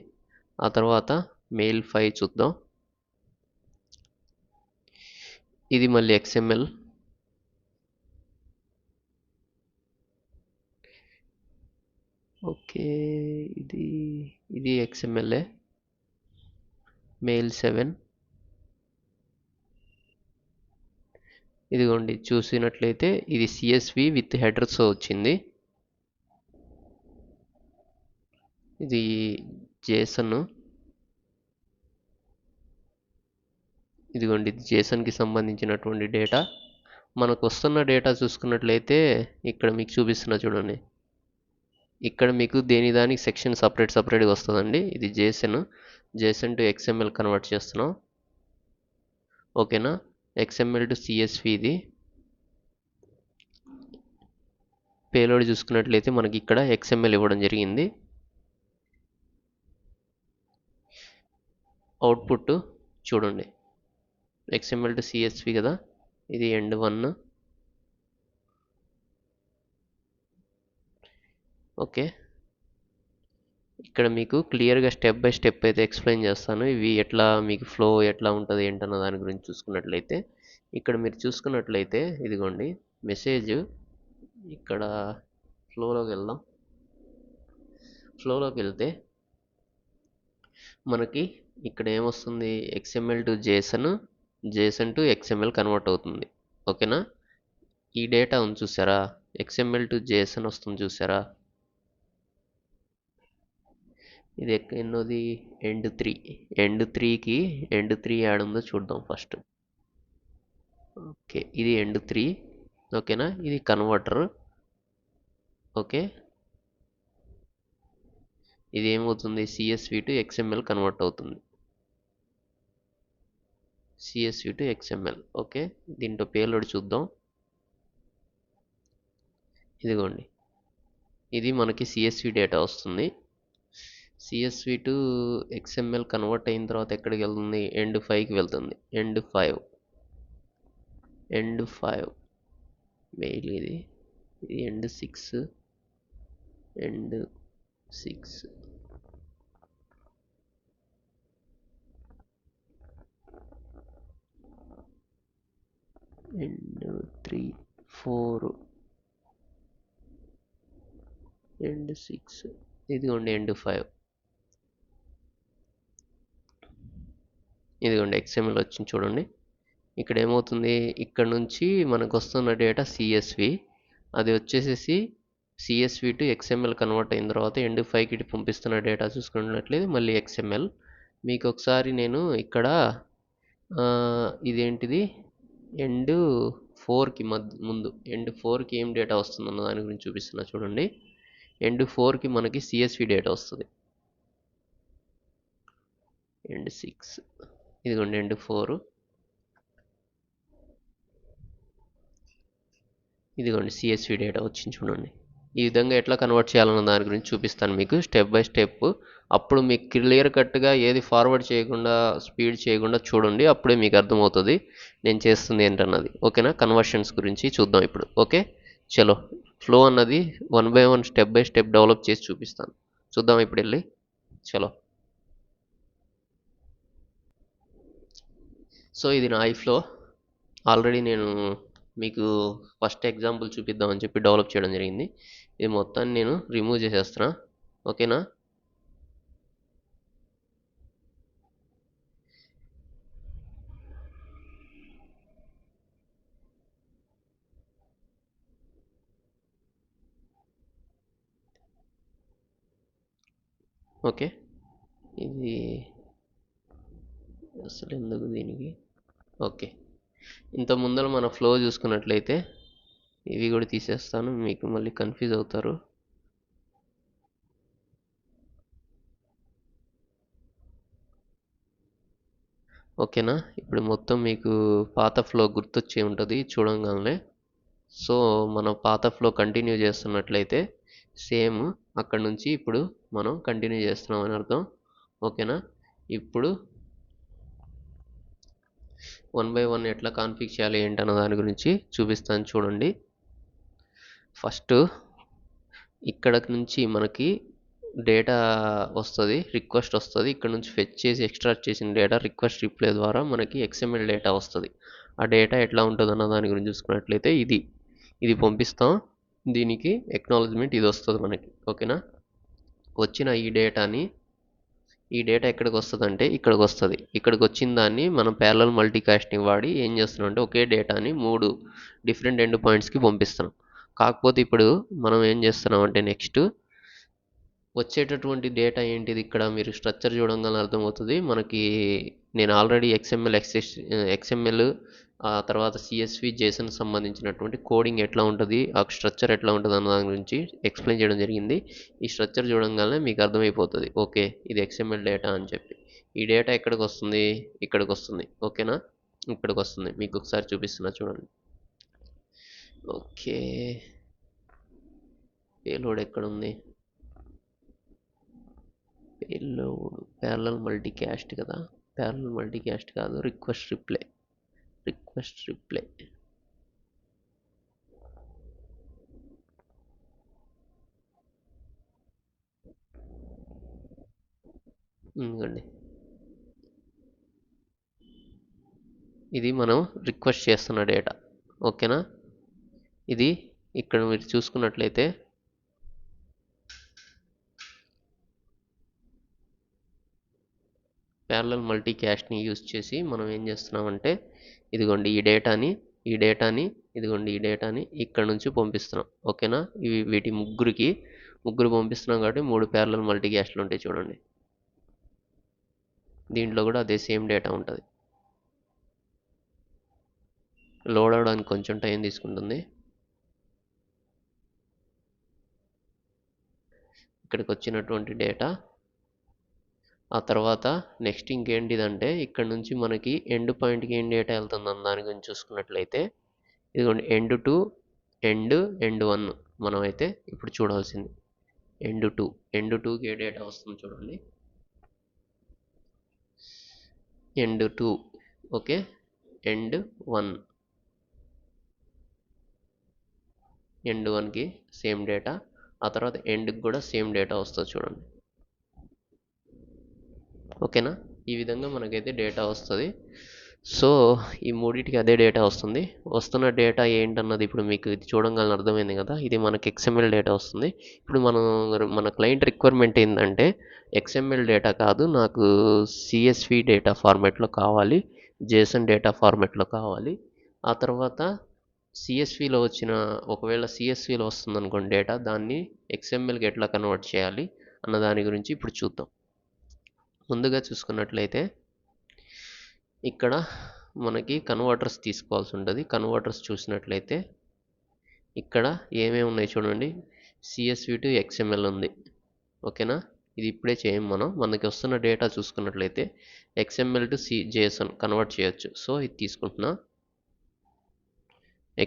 ఆ తర్వాత మెయిల్ 5 చూద్దాం. ఇది మళ్ళీ XML. ఓకే, ఇది ఇది XMLఏ మెయిల్ 7. ఇదిగోండి చూసినట్లయితే ఇది CSV విత్ హెడర్స్ వచ్చింది. ఇది జేసన్. ఇదిగోండి ఇది జేసన్కి సంబంధించినటువంటి డేటా. మనకు వస్తున్న డేటా చూసుకున్నట్లయితే ఇక్కడ మీకు చూపిస్తున్నా చూడండి. ఇక్కడ మీకు దానికి సెక్షన్ సపరేట్గా వస్తుందండి. ఇది జేసన్ టు XML కన్వర్ట్ చేస్తున్నాం. ఓకేనా, XML టు CSV. ఇది పేలోడ్ చూసుకున్నట్లయితే మనకి ఇక్కడ XML ఇవ్వడం జరిగింది. అవుట్పుట్ చూడండి, XML టు CSV కదా, ఇది ఎండ్ 1. ఓకే, ఇక్కడ మీకు క్లియర్గా స్టెప్ బై స్టెప్ అయితే ఎక్స్ప్లెయిన్ చేస్తాను. ఇవి ఎట్లా మీకు ఫ్లో ఎట్లా ఉంటుంది ఏంటన్న దాని గురించి చూసుకున్నట్లయితే, ఇక్కడ మీరు చూసుకున్నట్లయితే ఇదిగోండి మెసేజ్. ఇక్కడ ఫ్లోలోకి వెళ్దాం. ఫ్లోలోకి వెళ్తే మనకి ఇక్కడ ఏమొస్తుంది, XML to Jason to XML convert అవుతుంది. ఓకేనా, ఈ డేటా ఉంది చూసారా, XML టు జేసన్ వస్తుంది చూసారా, ఇది ఎన్నోది, ఎండ్ 3. ఎండ్ 3 యాడ్ ఉందో చూద్దాం ఫస్ట్. ఓకే, ఇది ఎండ్ 3. ఓకేనా, ఇది కన్వర్టర్. ఓకే, ఇది ఏమవుతుంది, CSV టు XML కన్వర్ట్ అవుతుంది. CSV to XML. ఓకే, దీంట్లో పేలోడ్ చూద్దాం. ఇదిగోండి ఇది మనకి CSV డేటా వస్తుంది. CSV టు XML కన్వర్ట్ అయిన తర్వాత ఎక్కడికి వెళ్తుంది, ఎండ్ 5కి వెళ్తుంది. End 5 mail. ఇది ఎండ్ 6. End 3, 4, end 6. ఇదిగోండి ఎండ్ 5. ఇదిగోండి XML వచ్చింది చూడండి. ఇక్కడ ఏమవుతుంది, ఇక్కడ నుంచి మనకు వస్తున్న డేటా CSV, అది వచ్చేసేసి CSV టు XML కన్వర్ట్ అయిన తర్వాత ఎండ్ 5కి పంపిస్తున్న డేటా చూసుకున్నట్లయితే మళ్ళీ XML. మీకు ఒకసారి నేను ఇక్కడ ఇదేంటిది ఎండ్ 4కి ముందు ఎండ్ 4కి ఏం డేటా వస్తుందన్న దాని గురించి చూపిస్తున్నా చూడండి. ఎండ్ 4కి మనకి CSV డేటా వస్తుంది. ఎండ్ 6. ఇదిగోండి ఎండ్ 4. ఇదిగోండి CSV డేటా వచ్చింది చూడండి. ఈ విధంగా ఎట్లా కన్వర్ట్ చేయాలన్న దాని గురించి చూపిస్తాను మీకు స్టెప్ బై స్టెప్. అప్పుడు మీకు క్లియర్ కట్గా ఏది ఫార్వర్డ్ చేయకుండా స్పీడ్ చేయకుండా చూడండి, అప్పుడే మీకు అర్థమవుతుంది నేను చేస్తుంది ఏంటన్నది. ఓకేనా, కన్వర్షన్స్ గురించి చూద్దాం ఇప్పుడు. ఓకే, చలో ఫ్లో అన్నది 1 by 1 step by step develop చేసి చూపిస్తాను. చూద్దాం ఇప్పుడు వెళ్ళి. చలో. సో ఇది నా iFlow. ఆల్రెడీ నేను మీకు ఫస్ట్ ఎగ్జాంపుల్ చూపిద్దామని చెప్పి డెవలప్ చేయడం జరిగింది. ఇది మొత్తాన్ని నేను రిమూవ్ చేసేస్తున్నా. ఓకేనా, ఓకే. ఇది అసలు ఎందుకు దీనికి. ఓకే, ఇంత ముందర మన ఫ్లో చూసుకున్నట్లయితే ఇవి కూడా తీసేస్తాను, మీకు మళ్ళీ కన్ఫ్యూజ్ అవుతారు. ఓకేనా, ఇప్పుడు మొత్తం మీకు పాత ఫ్లో గుర్తొచ్చే ఉంటుంది చూడంగానే. సో మనం పాత ఫ్లో కంటిన్యూ చేస్తున్నట్లయితే సేమ్ అక్కడ నుంచి ఇప్పుడు మనం కంటిన్యూ చేస్తున్నాం అని అర్థం. ఓకేనా, ఇప్పుడు 1 by 1 ఎట్లా కాన్ఫిగ్ చేయాలి ఏంటన్న దాని గురించి చూపిస్తాను చూడండి. ఫస్ట్ ఇక్కడ నుంచి మనకి డేటా వస్తుంది, రిక్వెస్ట్ వస్తుంది. ఇక్కడ నుంచి ఫెచ్ చేసి ఎక్స్ట్రాక్ట్ చేసిన డేటా రిక్వెస్ట్ రిప్లై ద్వారా మనకి XML డేటా వస్తుంది. ఆ డేటా ఎట్లా ఉంటుంది అన్న దాని గురించి చూసుకున్నట్లయితే ఇది పంపిస్తాం. దీనికి ఎక్నాలజ్మెంట్ ఇది వస్తుంది మనకి. ఓకేనా, వచ్చిన ఈ డేటా ఎక్కడికి వస్తుందంటే ఇక్కడికి వస్తుంది. ఇక్కడికి వచ్చిన దాన్ని మనం ప్యారలల్ మల్టీకాస్టింగ్ వాడి ఏం చేస్తున్నాం అంటే ఒకే డేటాని 3 డిఫరెంట్ ఎండ్ పాయింట్స్కి పంపిస్తున్నాం. కాకపోతే ఇప్పుడు మనం ఏం చేస్తున్నాం అంటే నెక్స్ట్ వచ్చేటటువంటి డేటా ఏంటిది, ఇక్కడ మీరు స్ట్రక్చర్ చూడంగానే అర్థమవుతుంది మనకి. నేను ఆల్రెడీ ఎక్స్ఎంఎల్ ఆ తర్వాత సిఎస్వి జేసన్ సంబంధించినటువంటి కోడింగ్ ఎట్లా ఉంటుంది, ఆ స్ట్రక్చర్ ఎట్లా ఉంటుంది అన్న దాని గురించి ఎక్స్ప్లెయిన్ చేయడం జరిగింది. ఈ స్ట్రక్చర్ చూడంగానే మీకు అర్థమైపోతుంది, ఓకే ఇది ఎక్స్ఎంఎల్ డేటా అని చెప్పి. ఈ డేటా ఎక్కడికి వస్తుంది, ఇక్కడికి వస్తుంది. ఓకేనా, ఇక్కడికి వస్తుంది. మీకు ఒకసారి చూపిస్తున్నా చూడండి. ఓకే, పేలోడ్ ఎక్కడ ఉంది, పేలోడ్ ప్యారలల్ మల్టీకాస్ట్ కదా, ప్యారలల్ మల్టీకాస్ట్ కాదు, రిక్వెస్ట్ రిప్లై ఇంకోండి. ఇది మనం రిక్వెస్ట్ చేస్తున్న డేటా. ఓకేనా, ఇది ఇక్కడ మీరు చూసుకున్నట్లయితే ప్యారలల్ మల్టీకాస్ట్ని యూజ్ చేసి మనం ఏం చేస్తున్నామంటే ఇదిగోండి ఈ డేటాని ఇదిగోండి ఈ డేటాని ఇక్కడ నుంచి పంపిస్తున్నాం. ఓకేనా, వీటి ముగ్గురు పంపిస్తున్నాం కాబట్టి 3 ప్యారలల్ మల్టీకాస్ట్లు ఉంటాయి చూడండి. దీంట్లో కూడా అదే సేమ్ డేటా ఉంటుంది. లోడ్ అవడానికి కొంచెం టైం తీసుకుంటుంది. ఇక్కడికి వచ్చినటువంటి డేటా, ఆ తర్వాత నెక్స్ట్ ఇంకేంటిదంటే ఇక్కడ నుంచి మనకి ఎండ్ పాయింట్కి ఏం డేటా వెళ్తుందని దాని గురించి చూసుకున్నట్లయితే ఇదిగోండి ఎండ్ 2 ఎండ్ 1 మనం అయితే ఇప్పుడు చూడాల్సింది. ఎండ్ 2కి ఏ డేటా వస్తుంది చూడండి. ఎండ్ 2 ఓకే, ఎండ్ 1కి సేమ్ డేటా, ఆ తర్వాత ఎండ్కి కూడా సేమ్ డేటా వస్తుంది చూడండి. ఓకేనా, ఈ విధంగా మనకైతే డేటా వస్తుంది. సో ఈ మూడింటికి అదే డేటా వస్తుంది. వస్తున్న డేటా ఏంటన్నది ఇప్పుడు మీకు ఇది చూడంగానే అర్థమైంది కదా, ఇది మనకి ఎక్స్ఎంఎల్ డేటా వస్తుంది. ఇప్పుడు మన క్లయింట్ రిక్వైర్మెంట్ ఏంటంటే ఎక్స్ఎంఎల్ డేటా కాదు, నాకు సిఎస్వి డేటా ఫార్మాట్లో కావాలి, జేసన్ డేటా ఫార్మాట్లో కావాలి. ఆ తర్వాత ఒకవేళ సిఎస్విలో వస్తుంది అనుకోండి డేటా, దాన్ని ఎక్స్ఎంఎల్కి ఎట్లా కన్వర్ట్ చేయాలి అన్న దాని గురించి ఇప్పుడు చూద్దాం. ముందుగా చూసుకున్నట్లయితే ఇక్కడ మనకి కన్వర్టర్స్ తీసుకోవాల్సి ఉంటుంది. కన్వర్టర్స్ చూసినట్లయితే ఇక్కడ ఏమేమి ఉన్నాయి చూడండి. సిఎస్వి టు ఎక్స్ఎంఎల్ ఉంది. ఓకేనా, ఇది ఇప్పుడే చేయం మనకి వస్తున్న డేటా చూసుకున్నట్లయితే ఎక్స్ఎంఎల్ టు జేసన్ కన్వర్ట్ చేయొచ్చు. సో ఇది తీసుకుంటున్నా,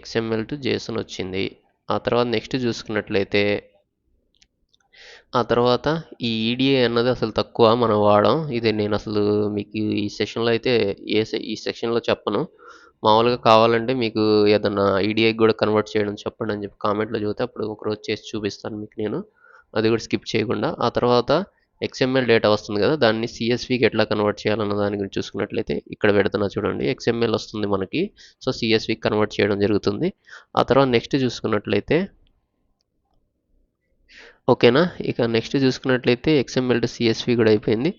ఎక్స్ఎంఎల్ టు జేసన్ వచ్చింది. ఆ తర్వాత నెక్స్ట్ చూసుకున్నట్లయితే ఆ తర్వాత ఈ ఈడిఏ అన్నది అసలు తక్కువ మనం వాడాం. ఇది నేను అసలు మీకు ఈ సెషన్లో అయితే ఈ సెక్షన్లో చెప్పను. మామూలుగా కావాలంటే మీకు ఏదన్నా ఈడిఐకి కూడా కన్వర్ట్ చేయడం చెప్పండి అని చెప్పి కామెంట్లో చెబితే అప్పుడు ఒకరోజు చేసి చూపిస్తాను మీకు నేను, అది కూడా స్కిప్ చేయకుండా. ఆ తర్వాత ఎక్స్ఎంఎల్ డేటా వస్తుంది కదా, దాన్ని సిఎస్వికి ఎట్లా కన్వర్ట్ చేయాలన్న దాని గురించి చూసుకున్నట్లయితే ఇక్కడ పెడుతున్నా చూడండి. ఎక్స్ఎంఎల్ వస్తుంది మనకి, సో సిఎస్వికి కన్వర్ట్ చేయడం జరుగుతుంది. ఆ తర్వాత నెక్స్ట్ చూసుకున్నట్లయితే ఓకేనా, ఇక నెక్స్ట్ చూసుకున్నట్లయితే ఎక్స్ఎంఎల్ టు సిఎస్వి కూడా అయిపోయింది.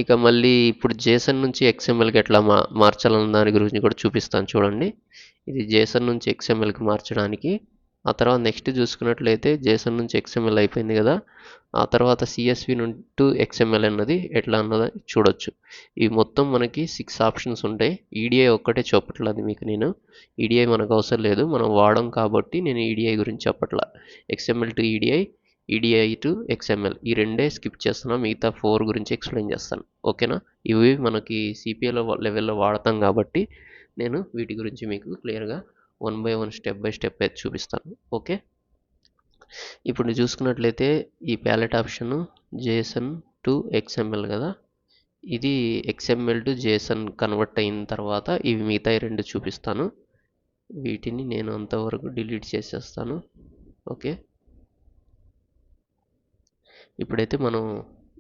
ఇక మళ్ళీ ఇప్పుడు జేసన్ నుంచి ఎక్స్ఎంఎల్కి ఎట్లా మార్చాలన్న దాని గురించి కూడా చూపిస్తాను చూడండి. ఇది జేసన్ నుంచి ఎక్స్ఎంఎల్కి మార్చడానికి. ఆ తర్వాత నెక్స్ట్ చూసుకున్నట్లయితే జేసన్ నుంచి ఎక్స్ఎంఎల్ అయిపోయింది కదా, ఆ తర్వాత సిఎస్వి టు ఎక్స్ఎంఎల్ అన్నది ఎట్లా అన్నది చూడొచ్చు. ఇవి మొత్తం మనకి 6 ఆప్షన్స్ ఉంటాయి. ఈడిఐ ఒక్కటే చెప్పట్లేదు మీకు నేను, ఈడిఐ మనకు అవసరం లేదు, మనం వాడం కాబట్టి నేను ఈడిఐ గురించి చెప్పట్లా. XML to EDI to XML ఈ రెండే స్కిప్ చేస్తున్నా, మిగతా 4 గురించి ఎక్స్ప్లెయిన్ చేస్తాను. ఓకేనా, ఇవి మనకి సిపిఐలో లెవెల్లో వాడతాం కాబట్టి నేను వీటి గురించి మీకు క్లియర్గా 1 బై 1 స్టెప్ బై స్టెప్ అయితే చూపిస్తాను. ఓకే, ఇప్పుడు చూసుకున్నట్లయితే ఈ palette option JSON to XML కదా, ఇది ఎక్స్ఎంఎల్ టు జేసన్ కన్వర్ట్ అయిన తర్వాత ఇవి మిగతా 2 చూపిస్తాను. వీటిని నేను అంతవరకు డిలీట్ చేసేస్తాను. ఓకే, ఇప్పుడైతే మనం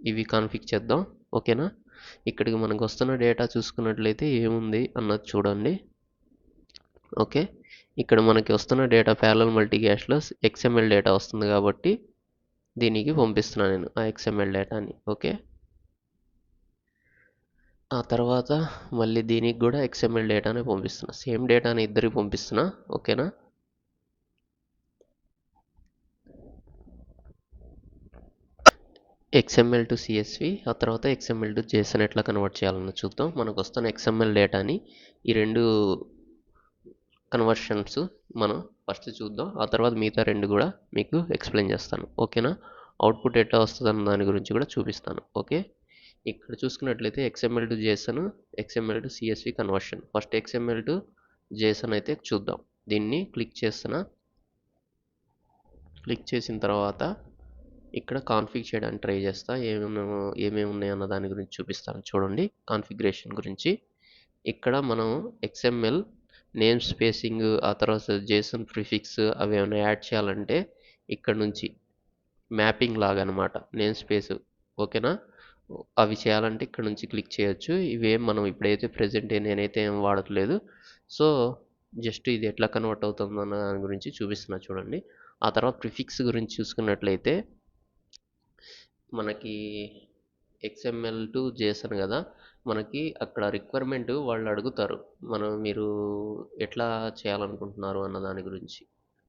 ఇవి కాన్ఫిగ్ చేద్దాం. ఓకేనా, ఇక్కడికి మనకు వస్తున్న డేటా చూసుకున్నట్లయితే ఏముంది అన్నది చూడండి. ఓకే, ఇక్కడ మనకి వస్తున్న డేటా ప్యారలల్ మల్టీకాస్ట్లో ఎక్స్ఎంఎల్ డేటా వస్తుంది కాబట్టి దీనికి పంపిస్తున్నాను నేను ఆ XML డేటాని. ఓకే, ఆ తర్వాత మళ్ళీ దీనికి కూడా XML డేటానే పంపిస్తున్నా, సేమ్ డేటాని ఇద్దరికి పంపిస్తున్నా. ఓకేనా, XML టు CSV, ఆ తర్వాత XML టు JSON ఎట్లా కన్వర్ట్ చేయాలన్న చూద్దాం. మనకు వస్తున్న XML డేటాని ఈ రెండు కన్వర్షన్స్ మనం ఫస్ట్ చూద్దాం, ఆ తర్వాత మిగతా రెండు కూడా మీకు ఎక్స్ప్లెయిన్ చేస్తాను. ఓకేనా, అవుట్పుట్ ఎట్లా వస్తుంది అన్న దాని గురించి కూడా చూపిస్తాను. ఓకే, ఇక్కడ చూసుకున్నట్లయితే XML to JSON, XML to CSV conversion. First XML to JSON అయితే చూద్దాం. దీన్ని క్లిక్ చేస్తున్నా. క్లిక్ చేసిన తర్వాత ఇక్కడ కాన్ఫిగ్ చేయడానికి ట్రై చేస్తా. ఏమేమి ఉన్నాయి అన్న దాని గురించి చూపిస్తాను చూడండి. కాన్ఫిగరేషన్ గురించి ఇక్కడ మనం XML నేమ్ స్పేసింగ్, ఆ తర్వాత JSON ప్రిఫిక్స్ అవి ఏమైనా యాడ్ చేయాలంటే ఇక్కడ నుంచి మ్యాపింగ్ లాగా అనమాట నేమ్ స్పేస్. ఓకేనా, అవి చేయాలంటే ఇక్కడ నుంచి క్లిక్ చేయొచ్చు. ఇవేం మనం ఇప్పుడైతే ప్రెజెంట్ నేనైతే ఏం వాడట్లేదు. సో జస్ట్ ఇది ఎట్లా కన్వర్ట్ అవుతుంది అన్న దాని గురించి చూపిస్తున్నా చూడండి. ఆ తర్వాత ప్రిఫిక్స్ గురించి చూసుకున్నట్లయితే మనకి XML టు JSON కదా, మనకి అక్కడ రిక్వైర్మెంట్ వాళ్ళు అడుగుతారు, మీరు ఎట్లా చేయాలనుకుంటున్నారు అన్న దాని గురించి.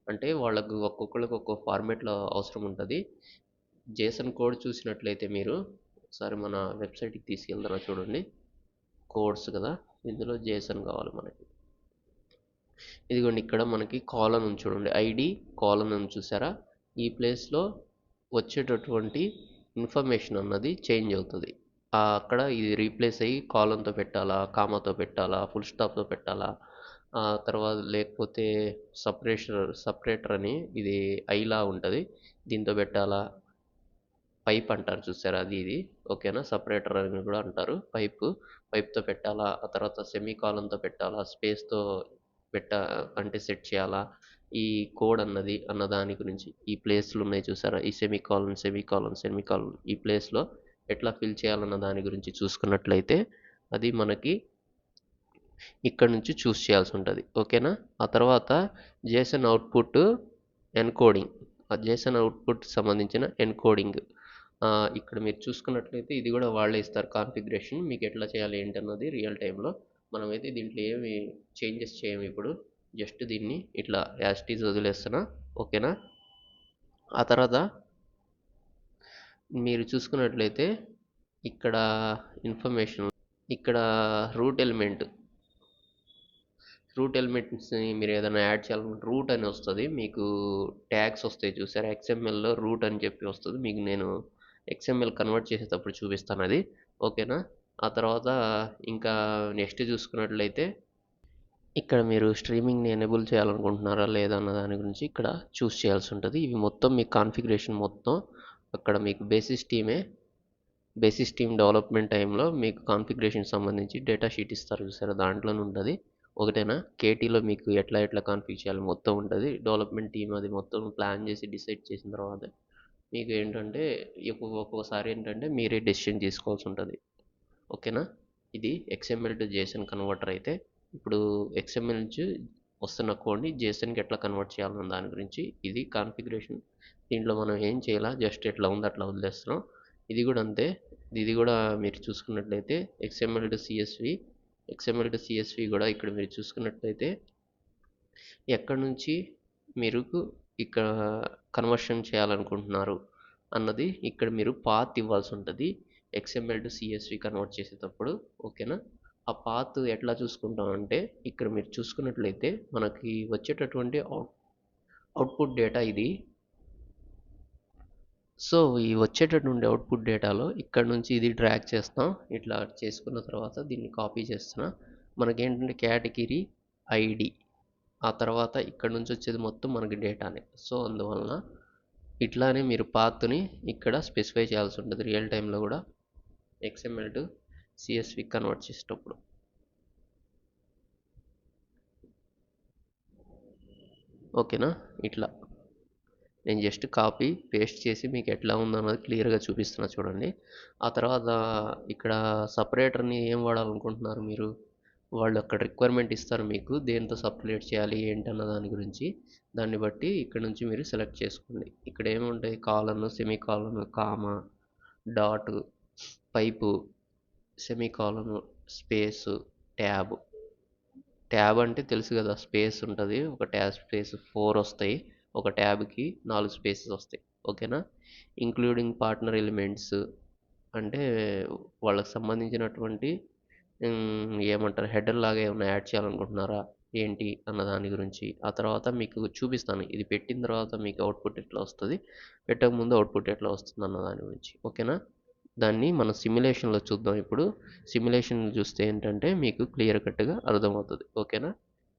అంటే వాళ్ళకు ఒక్కొక్కరికి ఒక్కొక్క ఫార్మేట్లో అవసరం ఉంటుంది. JSON కోడ్ చూసినట్లయితే మీరు ఒకసారి మన వెబ్సైట్కి తీసుకెళ్తారా చూడండి. కోడ్స్ కదా, ఇందులో JSON కావాలి మనకి. ఇదిగోండి, ఇక్కడ మనకి కాలన్ ఉంది చూడండి, ఐడి కాలన్ అని చూసారా. ఈ ప్లేస్లో వచ్చేటటువంటి ఇన్ఫర్మేషన్ అన్నది చేంజ్ అవుతుంది. అక్కడ ఇది రీప్లేస్ అయ్యి కాలన్తో పెట్టాలా, కామాతో పెట్టాలా, ఫుల్ స్టాప్తో పెట్టాలా, తర్వాత లేకపోతే సపరేటర్ అని ఇది ఐలా ఉంటుంది, దీంతో పెట్టాలా. పైప్ అంటారు చూసారా, అది ఇది. ఓకేనా, సపరేటర్ అని కూడా అంటారు. పైప్తో పెట్టాలా, ఆ తర్వాత సెమీ కాలన్తో పెట్టాలా, స్పేస్తో అంటే సెట్ చేయాలా, ఈ కోడ్ అన్న దాని గురించి ఈ ప్లేస్లు ఉన్నాయి చూసారా, ఈ సెమీ కాలన్ ఈ ప్లేస్లో ఎట్లా ఫిల్ చేయాలన్న దాని గురించి చూసుకున్నట్లయితే అది మనకి ఇక్కడ నుంచి చూస్ చేయాల్సి ఉంటుంది. ఓకేనా, ఆ తర్వాత జేసన్ అవుట్పుట్ ఎన్కోడింగ్, ఆ జేసన్ అవుట్పుట్ సంబంధించిన ఎన్కోడింగ్ ఇక్కడ మీరు చూసుకున్నట్లయితే ఇది కూడా వాళ్ళే ఇస్తారు కాన్ఫిగరేషన్, మీకు ఎట్లా చేయాలి ఏంటి అన్నది రియల్ టైంలో. మనమైతే దీంట్లో ఏమి చేంజెస్ చేయము ఇప్పుడు, జస్ట్ దీన్ని ఇట్లా యాజ్ ఇట్ ఈజ్ వదిలేస్తున్నా. ఓకేనా, ఆ తర్వాత మీరు చూసుకున్నట్లయితే ఇక్కడ ఇన్ఫర్మేషన్, ఇక్కడ రూట్ ఎలిమెంట్స్ని మీరు ఏదైనా యాడ్ చేయాలనుకుంటే రూట్ అని వస్తుంది మీకు, ట్యాగ్స్ వస్తాయి చూసారా, XMLలో రూట్ అని చెప్పి వస్తుంది మీకు. నేను XML కన్వర్ట్ చేసేటప్పుడు చూపిస్తాను అది. ఓకేనా, ఆ తర్వాత ఇంకా నెక్స్ట్ చూసుకున్నట్లయితే ఇక్కడ మీరు స్ట్రీమింగ్ని ఎనేబుల్ చేయాలనుకుంటున్నారా లేదా అన్న దాని గురించి ఇక్కడ చూస్ చేయాల్సి ఉంటుంది. ఇవి మొత్తం మీ కాన్ఫిగరేషన్ మొత్తం అక్కడ మీకు బేసిస్ టీమ్ డెవలప్మెంట్ టైంలో మీకు కాన్ఫిగరేషన్ సంబంధించి డేటా షీట్ ఇస్తారు చూసారా, దాంట్లోనే ఉంటుంది. ఒకటేనా, కేటీలో మీకు ఎట్లా కాన్ఫిగ్ చేయాలి మొత్తం ఉంటుంది. డెవలప్మెంట్ టీమ్ అది మొత్తం ప్లాన్ చేసి డిసైడ్ చేసిన తర్వాత మీకు ఏంటంటే ఒక్కొక్కసారి ఏంటంటే మీరే డెసిషన్ తీసుకోవాల్సి ఉంటుంది. ఓకేనా, ఇది XML టు JSON కన్వర్టర్ అయితే. ఇప్పుడు XML నుంచి వస్తున్న కోడ్ని JSONకి ఎట్లా కన్వర్ట్ చేయాలన్న దాని గురించి ఇది కాన్ఫిగరేషన్. దీంట్లో మనం ఏం చేయాలా, జస్ట్ ఎట్లా ఉంది అట్లా వదిలేస్తున్నాం. ఇది కూడా అంతే, ఇది కూడా మీరు చూసుకున్నట్లయితే XML టు CSV కూడా ఇక్కడ మీరు చూసుకున్నట్లయితే ఎక్కడి నుంచి మీరు ఇక్కడ కన్వర్షన్ చేయాలనుకుంటున్నారు అన్నది ఇక్కడ మీరు పాత్ ఇవ్వాల్సి ఉంటుంది XML టు CSV కన్వర్ట్ చేసేటప్పుడు. ఓకేనా, ఆ పాత్ ఎట్లా చూసుకుంటామంటే ఇక్కడ మీరు చూసుకున్నట్లయితే మనకి వచ్చేటటువంటి అవుట్పుట్ డేటా ఇది. సో ఈ వచ్చేటటువంటి అవుట్పుట్ డేటాలో ఇక్కడ నుంచి ఇది డ్రాగ్ చేస్తాం. ఇట్లా చేసుకున్న తర్వాత దీన్ని కాపీ చేస్తున్నా. మనకేంటంటే కేటగిరీ ఐడి, ఆ తర్వాత ఇక్కడ నుంచి వచ్చేది మొత్తం మనకి డేటానే. సో అందువలన ఇట్లానే మీరు పాత్ని ఇక్కడ స్పెసిఫై చేయాల్సి ఉంటుంది రియల్ టైంలో కూడా XML టు CSV కన్వర్ట్ చేసేటప్పుడు. ఓకేనా, ఇట్లా నేను జస్ట్ కాపీ పేస్ట్ చేసి మీకు ఎట్లా ఉందన్నది క్లియర్గా చూపిస్తున్నా చూడండి. ఆ తర్వాత ఇక్కడ సపరేటర్ని ఏం వాడాలనుకుంటున్నారు మీరు, వాళ్ళు అక్కడ రిక్వైర్మెంట్ ఇస్తారు మీకు దేంతో సబ్మిట్ చేయాలి ఏంటన్న దాని గురించి. దాన్ని బట్టి ఇక్కడ నుంచి మీరు సెలెక్ట్ చేసుకోండి. ఇక్కడ ఏముంటాయి colon, semi colon, comma, dot, pipe, semi colon, space, tab. Tab అంటే తెలుసు కదా, స్పేస్ ఉంటుంది, ఒక ట్యాబ్ స్పేస్ 4 వస్తాయి, ఒక ట్యాబ్కి 4 స్పేసెస్ వస్తాయి. ఓకేనా. ఇంక్లూడింగ్ పార్ట్నర్ ఎలిమెంట్స్ అంటే వాళ్ళకి సంబంధించినటువంటి ఏమంటారు హెడర్ లాగా ఏమైనా యాడ్ చేయాలనుకుంటున్నారా ఏంటి అన్న దాని గురించి. ఆ తర్వాత మీకు చూపిస్తాను ఇది పెట్టిన తర్వాత మీకు అవుట్పుట్ ఎట్లా వస్తుంది, పెట్టక ముందు అవుట్పుట్ ఎట్లా వస్తుంది అన్న దాని గురించి. ఓకేనా. దాన్ని మనం సిమ్యులేషన్లో చూద్దాం. ఇప్పుడు సిమ్యులేషన్ చూస్తే ఏంటంటే మీకు క్లియర్ కట్గా అర్థమవుతుంది. ఓకేనా.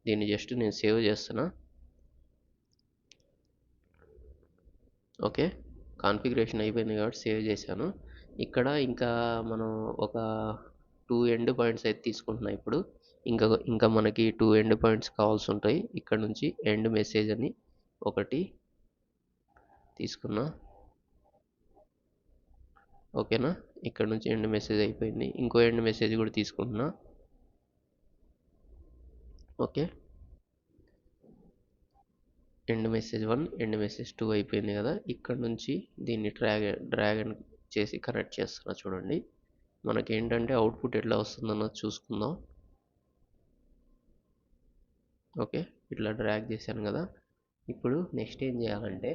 దీన్ని జస్ట్ నేను సేవ్ చేస్తున్నా. ఓకే, కాన్ఫిగరేషన్ అయిపోయింది కాబట్టి సేవ్ చేశాను. ఇక్కడ ఇంకా మనం ఒక 2 ఎండ్ పాయింట్స్ అయితే తీసుకుంటున్నాం ఇప్పుడు. ఇంకా మనకి 2 ఎండ్ పాయింట్స్ కావాల్సి ఉంటాయి. ఇక్కడ నుంచి ఎండ్ మెసేజ్ అని ఒకటి తీసుకున్నా. ఓకేనా. ఇక్కడ నుంచి ఎండ్ మెసేజ్ అయిపోయింది. ఇంకో ఎండ్ మెసేజ్ కూడా తీసుకుంటున్నా. Okay, end message 1 end message 2 అయిపోయింది కదా. ఇక్కడ నుంచి దీన్ని డ్రాగ్ అండ్ చేసి కనెక్ట్ చేస్తున్నా. చూడండి మనకి ఏంటంటే అవుట్పుట్ ఎట్లా వస్తుందన్నది చూసుకుందాం. ఓకే, ఇట్లా డ్రాగ్ చేశాను కదా. ఇప్పుడు నెక్స్ట్ ఏం చేయాలంటే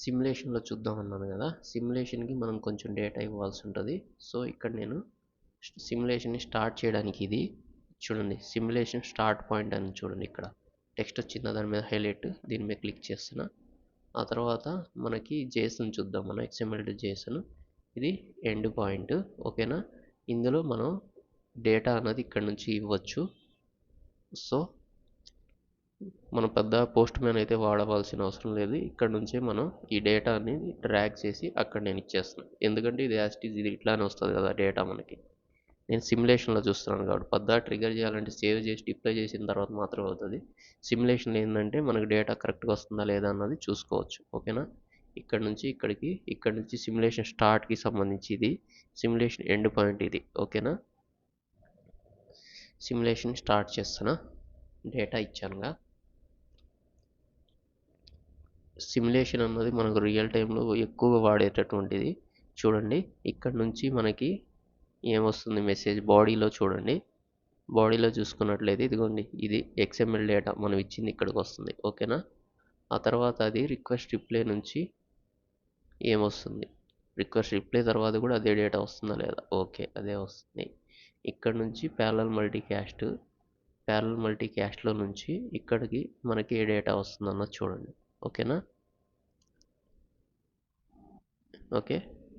సిమ్యులేషన్లో చూద్దాం అన్నాను కదా, సిమ్యులేషన్కి మనం కొంచెం డేటా ఇవ్వాల్సి ఉంటుంది. సో ఇక్కడ నేను సిమ్యులేషన్ని స్టార్ట్ చేయడానికి ఇది చూడండి, సిమ్యులేషన్ స్టార్ట్ పాయింట్ అని చూడండి, ఇక్కడ టెక్స్ట్ వచ్చిందా దాని మీద హైలైట్, దీని మీద క్లిక్ చేస్తున్నా. ఆ తర్వాత మనకి జేసన్ చూద్దాం, మనం XML టు జేసన్, ఇది ఎండ్ పాయింట్. ఓకేనా. ఇందులో మనం డేటా అన్నది ఇక్కడ నుంచి ఇవ్వచ్చు. సో మనం పెద్ద పోస్ట్ మ్యాన్ అయితే వాడవలసిన అవసరం లేదు. ఇక్కడ నుంచే మనం ఈ డేటాని డ్రాగ్ చేసి అక్కడ నేను ఇచ్చేస్తున్నాను. ఎందుకంటే ఇది యాస్టీజ్ ఇది ఇట్లానే వస్తుంది కదా డేటా మనకి. నేను సిమ్యులేషన్లో చూస్తున్నాను కాబట్టి పెద్ద ట్రిగర్ చేయాలంటే సేవ్ చేసి డిప్లై చేసిన తర్వాత మాత్రమే అవుతుంది. సిమ్యులేషన్ ఏంటంటే మనకు డేటా కరెక్ట్గా వస్తుందా లేదా అన్నది చూసుకోవచ్చు. ఓకేనా. ఇక్కడ నుంచి ఇక్కడికి, ఇక్కడ నుంచి సిమ్యులేషన్ స్టార్ట్కి సంబంధించి ఇది, సిమ్యులేషన్ ఎండ్ పాయింట్ ఇది. ఓకేనా. సిమ్యులేషన్ స్టార్ట్ చేస్తున్నా, డేటా ఇచ్చానుగా. సిమ్యులేషన్ అన్నది మనకు రియల్ టైంలో ఎక్కువగా వాడేటటువంటిది. చూడండి ఇక్కడ నుంచి మనకి ఏమొస్తుంది మెసేజ్ బాడీలో చూడండి, బాడీలో చూసుకున్నట్లయితే ఇదిగోండి ఇది XML డేటా మనం ఇచ్చింది ఇక్కడికి వస్తుంది. ఓకేనా. ఆ తర్వాత అది రిక్వెస్ట్ రిప్లై నుంచి ఏమొస్తుంది, రిక్వెస్ట్ రిప్లై తర్వాత కూడా అదే డేటా వస్తుందా లేదా, ఓకే అదే వస్తుంది. ఇక్కడ నుంచి ప్యారలల్ మల్టీకాస్ట్లో నుంచి ఇక్కడికి మనకి ఏ డేటా వస్తుందన్నది చూడండి. ఓకేనా. ఓకే,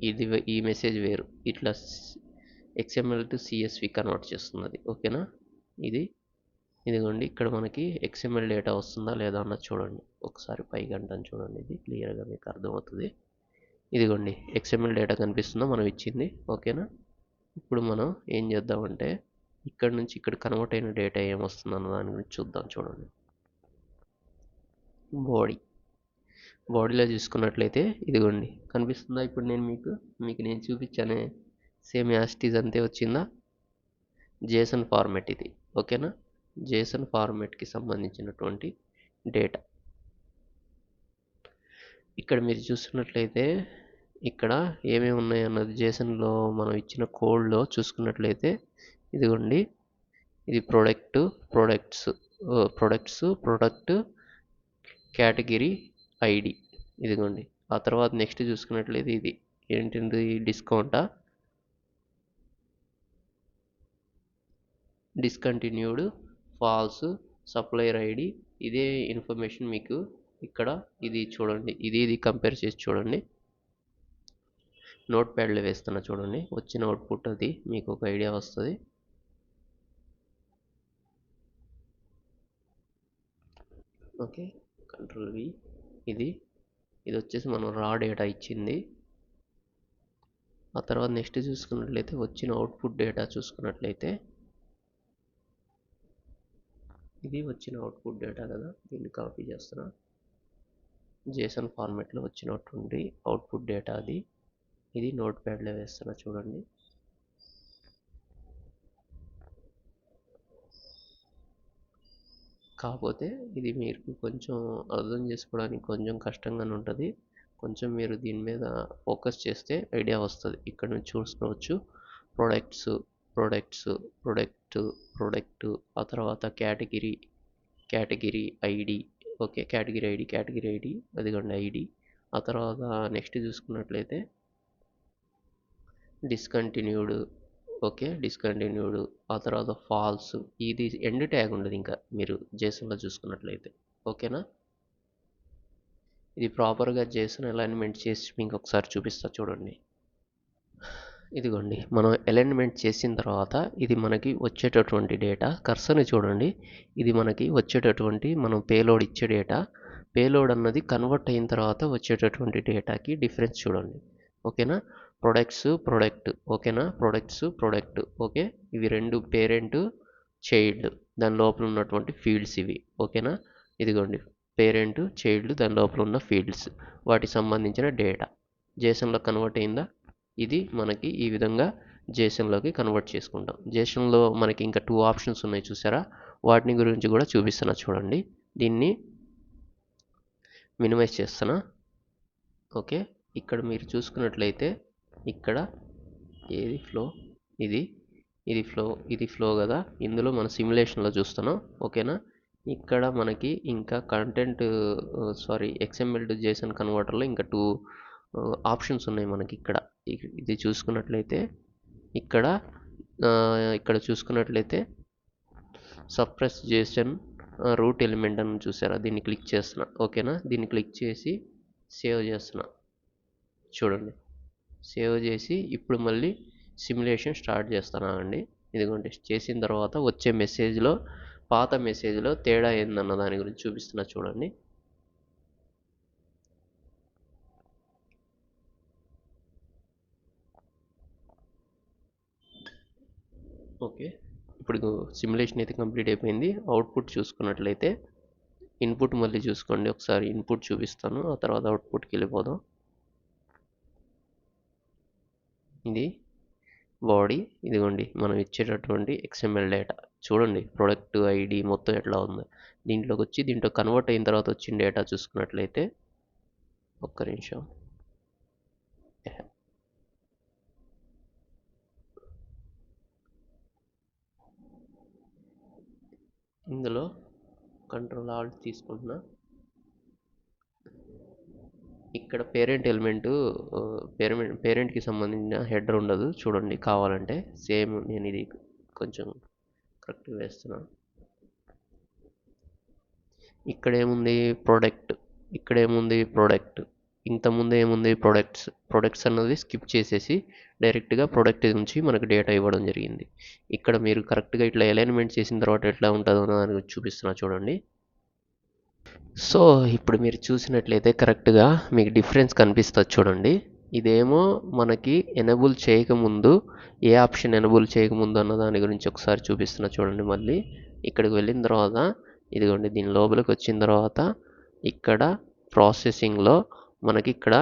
ఇది ఈ మెసేజ్ వేరు, ఇట్లా XML టు CSV కన్వర్ట్ చేస్తున్నది. ఓకేనా. ఇదిగోండి ఇక్కడ మనకి XML డేటా వస్తుందా లేదా అన్నది చూడండి. ఒకసారి పైకి అంటాను చూడండి, ఇది క్లియర్గా మీకు అర్థమవుతుంది. ఇదిగోండి XML డేటా కనిపిస్తుందా మనం ఇచ్చింది. ఓకేనా. ఇప్పుడు మనం ఏం చేద్దామంటే ఇక్కడ నుంచి ఇక్కడ కన్వర్ట్ అయిన డేటా ఏమొస్తుంది అన్న దాని గురించి చూద్దాం. చూడండి బాడీలో చూసుకున్నట్లయితే ఇదిగోండి కనిపిస్తుందా. ఇప్పుడు నేను మీకు నేను చూపించానే సేమ్ యాస్టీజ్ అంతే వచ్చిందా. జేసన్ ఫార్మాట్ ఇది. ఓకేనా. జేసన్ ఫార్మాట్కి సంబంధించినటువంటి డేటా ఇక్కడ మీరు చూస్తున్నట్లయితే ఇక్కడ ఏమేమి ఉన్నాయి అన్నది జేసన్లో మనం ఇచ్చిన కోడ్లో చూసుకున్నట్లయితే ఇదిగోండి ఇది ప్రొడక్ట్ కేటగిరీ ఐడి. ఇదిగోండి. ఆ తర్వాత నెక్స్ట్ చూసుకున్నట్లయితే ఇది ఏంటిది డిస్కౌంటా, డిస్కంటిన్యూడ్, ఫాల్స్, సప్లయర్ ఐడి. ఇదే ఇన్ఫర్మేషన్ మీకు ఇక్కడ ఇది చూడండి, ఇది కంపేర్ చేసి చూడండి. నోట్ ప్యాడ్లో వేస్తున్నా చూడండి, వచ్చిన అవుట్పుట్ అది మీకు ఒక ఐడియా వస్తుంది. Okay, control V. ఇది వచ్చేసి మనం రా డేటా ఇచ్చింది. ఆ తర్వాత నెక్స్ట్ చూసుకున్నట్లయితే వచ్చిన అవుట్పుట్ డేటా చూసుకున్నట్లయితే ఇది వచ్చిన అవుట్పుట్ డేటా కదా, దీన్ని కాపీ చేస్తున్నా. జేసన్ ఫార్మాట్లో వచ్చినటువంటి అవుట్పుట్ డేటా అది, ఇది నోట్ ప్యాడ్లో వేస్తున్నా చూడండి. కాకపోతే ఇది మీకు కొంచెం అర్థం చేసుకోవడానికి కొంచెం కష్టంగానే ఉంటుంది. కొంచెం మీరు దీని మీద ఫోకస్ చేస్తే ఐడియా వస్తుంది. ఇక్కడ నుంచి చూసుకోవచ్చు ప్రొడక్ట్స్, ప్రొడక్ట్స్, ప్రొడక్ట్, ఆ తర్వాత category ID. Okay, category ID, అదిగోండి ఐడి. ఆ తర్వాత నెక్స్ట్ చూసుకున్నట్లయితే డిస్కంటిన్యూడ్. Okay, discontinued. ఆ తర్వాత ఫాల్స్. ఇది ఎండ్ ట్యాగ్ ఉండదు ఇంకా మీరు జేసన్లో చూసుకున్నట్లయితే. ఓకేనా, ఇది ప్రాపర్గా జేసన్ అలైన్మెంట్ చేసి మీకు ఒకసారి చూపిస్తా చూడండి. ఇదిగోండి, మనం అలైన్మెంట్ చేసిన తర్వాత ఇది మనకి వచ్చేటటువంటి డేటా కర్సర్ని చూడండి. ఇది మనకి వచ్చేటటువంటి మనం పేలోడ్ ఇచ్చే డేటా. పేలోడ్ అన్నది కన్వర్ట్ అయిన తర్వాత వచ్చేటటువంటి డేటాకి డిఫరెన్స్ చూడండి. ఓకేనా, ప్రొడక్ట్. ఓకేనా, ప్రొడక్ట్. ఓకే, ఇవి రెండు పేరెంట్ చైల్డ్, దాని లోపల ఉన్నటువంటి ఫీల్డ్స్ ఇవి. ఓకేనా, ఇదిగోండి పేరెంట్ చైల్డ్, దాని లోపల ఉన్న ఫీల్డ్స్, వాటికి సంబంధించిన డేటా జేసన్లో కన్వర్ట్ అయిందా. ఇది మనకి ఈ విధంగా జేసన్లోకి కన్వర్ట్ చేసుకుంటాం. జేసన్లో మనకి ఇంకా 2 ఆప్షన్స్ ఉన్నాయి చూసారా, వాటిని గురించి కూడా చూపిస్తున్నా చూడండి. దీన్ని మినిమైజ్ చేస్తున్నా. ఓకే, ఇక్కడ మీరు చూసుకున్నట్లయితే ఇక్కడ ఏది ఫ్లో, ఇది ఫ్లో కదా, ఇందులో మన సిమ్యులేషన్లో చూస్తున్నాం. ఓకేనా, ఇక్కడ మనకి ఇంకా కంటెంట్ XML టు జేసన్ కన్వర్టర్లో ఇంకా 2 ఆప్షన్స్ ఉన్నాయి మనకి. ఇక్కడ ఇది చూసుకున్నట్లయితే ఇక్కడ చూసుకున్నట్లయితే సప్రెస్ జేసన్ రూట్ ఎలిమెంట్ అని చూసారా, దీన్ని క్లిక్ చేస్తున్నా. ఓకేనా, దీన్ని క్లిక్ చేసి సేవ్ చేస్తున్నా చూడండి. సేవ్ చేసి ఇప్పుడు మళ్ళీ సిమ్యులేషన్ స్టార్ట్ చేస్తున్నా అండి. ఇదిగోండి, చేసిన తర్వాత వచ్చే మెసేజ్లో పాత మెసేజ్లో తేడా ఏందన్న దాని గురించి చూపిస్తున్నా చూడండి. ఓకే, ఇప్పుడు సిమ్యులేషన్ అయితే కంప్లీట్ అయిపోయింది. అవుట్పుట్ చూసుకున్నట్లయితే ఇన్పుట్ మళ్ళీ చూసుకోండి ఒకసారి. ఇన్పుట్ చూపిస్తాను, ఆ తర్వాత అవుట్పుట్కి వెళ్ళిపోదాం. ఇది బాడీ, ఇదిగోండి మనం ఇచ్చేటటువంటి XML డేటా చూడండి. ప్రొడక్ట్ ఐడి మొత్తం ఎట్లా ఉంది. దీంట్లోకి వచ్చి దీంట్లో కన్వర్ట్ అయిన తర్వాత వచ్చిన డేటా చూసుకున్నట్లయితే, ఒక్క నిమిషం, ఇందులో కంట్రోల్ ఆల్ట్ తీసుకుంటున్నా. ఇక్కడ పేరెంట్ ఎలిమెంటు పేరెంట్కి సంబంధించిన హెడర్ ఉండదు చూడండి. కావాలంటే సేమ్ నేను ఇది కొంచెం కరెక్ట్గా వేస్తున్నా. ఇక్కడేముంది ప్రొడక్ట్, ఇంతకుముందు ఏముంది ప్రొడక్ట్స్ అన్నది స్కిప్ చేసేసి డైరెక్ట్గా ప్రొడక్ట్ నుంచి మనకు డేటా ఇవ్వడం జరిగింది. ఇక్కడ మీరు కరెక్ట్గా ఇట్లా అలైన్మెంట్ చేసిన తర్వాత ఎట్లా ఉంటుందో దాని గురించి చూపిస్తున్నా చూడండి. సో ఇప్పుడు మీరు చూసినట్లయితే కరెక్ట్గా మీకు డిఫరెన్స్ కనిపిస్తుంది చూడండి. ఇదేమో మనకి ఎనేబుల్ చేయకముందు, ఏ ఆప్షన్ ఎనేబుల్ చేయకముందు అన్న దాని గురించి ఒకసారి చూపిస్తున్నా చూడండి. మళ్ళీ ఇక్కడికి వెళ్ళిన తర్వాత ఇదిగోండి, దీని లోపలికి వచ్చిన తర్వాత ఇక్కడ ప్రాసెసింగ్లో మనకి ఇక్కడ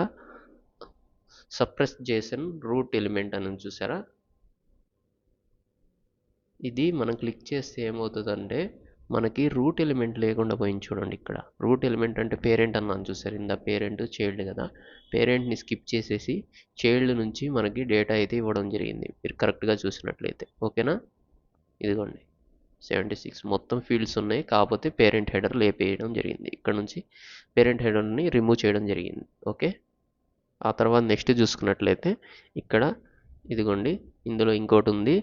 సప్రెస్ జేసన్ రూట్ ఎలిమెంట్ అని చూసారా. ఇది మనం క్లిక్ చేస్తే ఏమవుతుందంటే మనకి రూట్ ఎలిమెంట్ లేకుండా పోయింది చూడండి. ఇక్కడ రూట్ ఎలిమెంట్ అంటే పేరెంట్ అన్నాను చూసారు, ఇందా పేరెంట్ చైల్డ్ కదా. పేరెంట్ని స్కిప్ చేసేసి చైల్డ్ నుంచి మనకి డేటా అయితే ఇవ్వడం జరిగింది మీరు కరెక్ట్గా చూసినట్లయితే. ఓకేనా, ఇదిగోండి 76 మొత్తం ఫీల్డ్స్ ఉన్నాయి, కాకపోతే పేరెంట్ హెడర్ లేపేయడం జరిగింది. ఇక్కడ నుంచి పేరెంట్ హెడర్ని రిమూవ్ చేయడం జరిగింది. ఓకే, ఆ తర్వాత నెక్స్ట్ చూసుకున్నట్లయితే ఇక్కడ ఇదిగోండి, ఇందులో ఇంకోటి ఉంది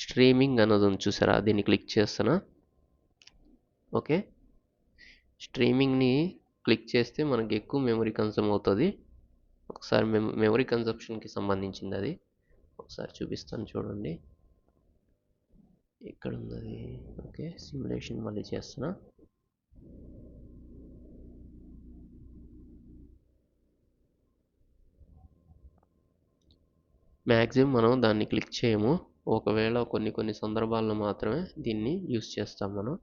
స్ట్రీమింగ్ అన్నది ఉంది చూసారా, దీన్ని క్లిక్ చేస్తున్నా. ఓకే, స్ట్రీమింగ్ని క్లిక్ చేస్తే మనకి ఎక్కువ మెమరీ కన్సూమ్ అవుతుంది. ఒకసారి మెమరీ కన్సంప్షన్కి సంబంధించింది అది ఒకసారి చూపిస్తాను చూడండి. ఇక్కడ ఉంది అది. ఓకే, సిమ్యులేషన్ మళ్ళీ చేస్తున్నా. మ్యాక్సిమం మనం దాన్ని క్లిక్ చేయము, ఒకవేళ కొన్ని సందర్భాల్లో మాత్రమే దీన్ని యూస్ చేస్తాం మనం.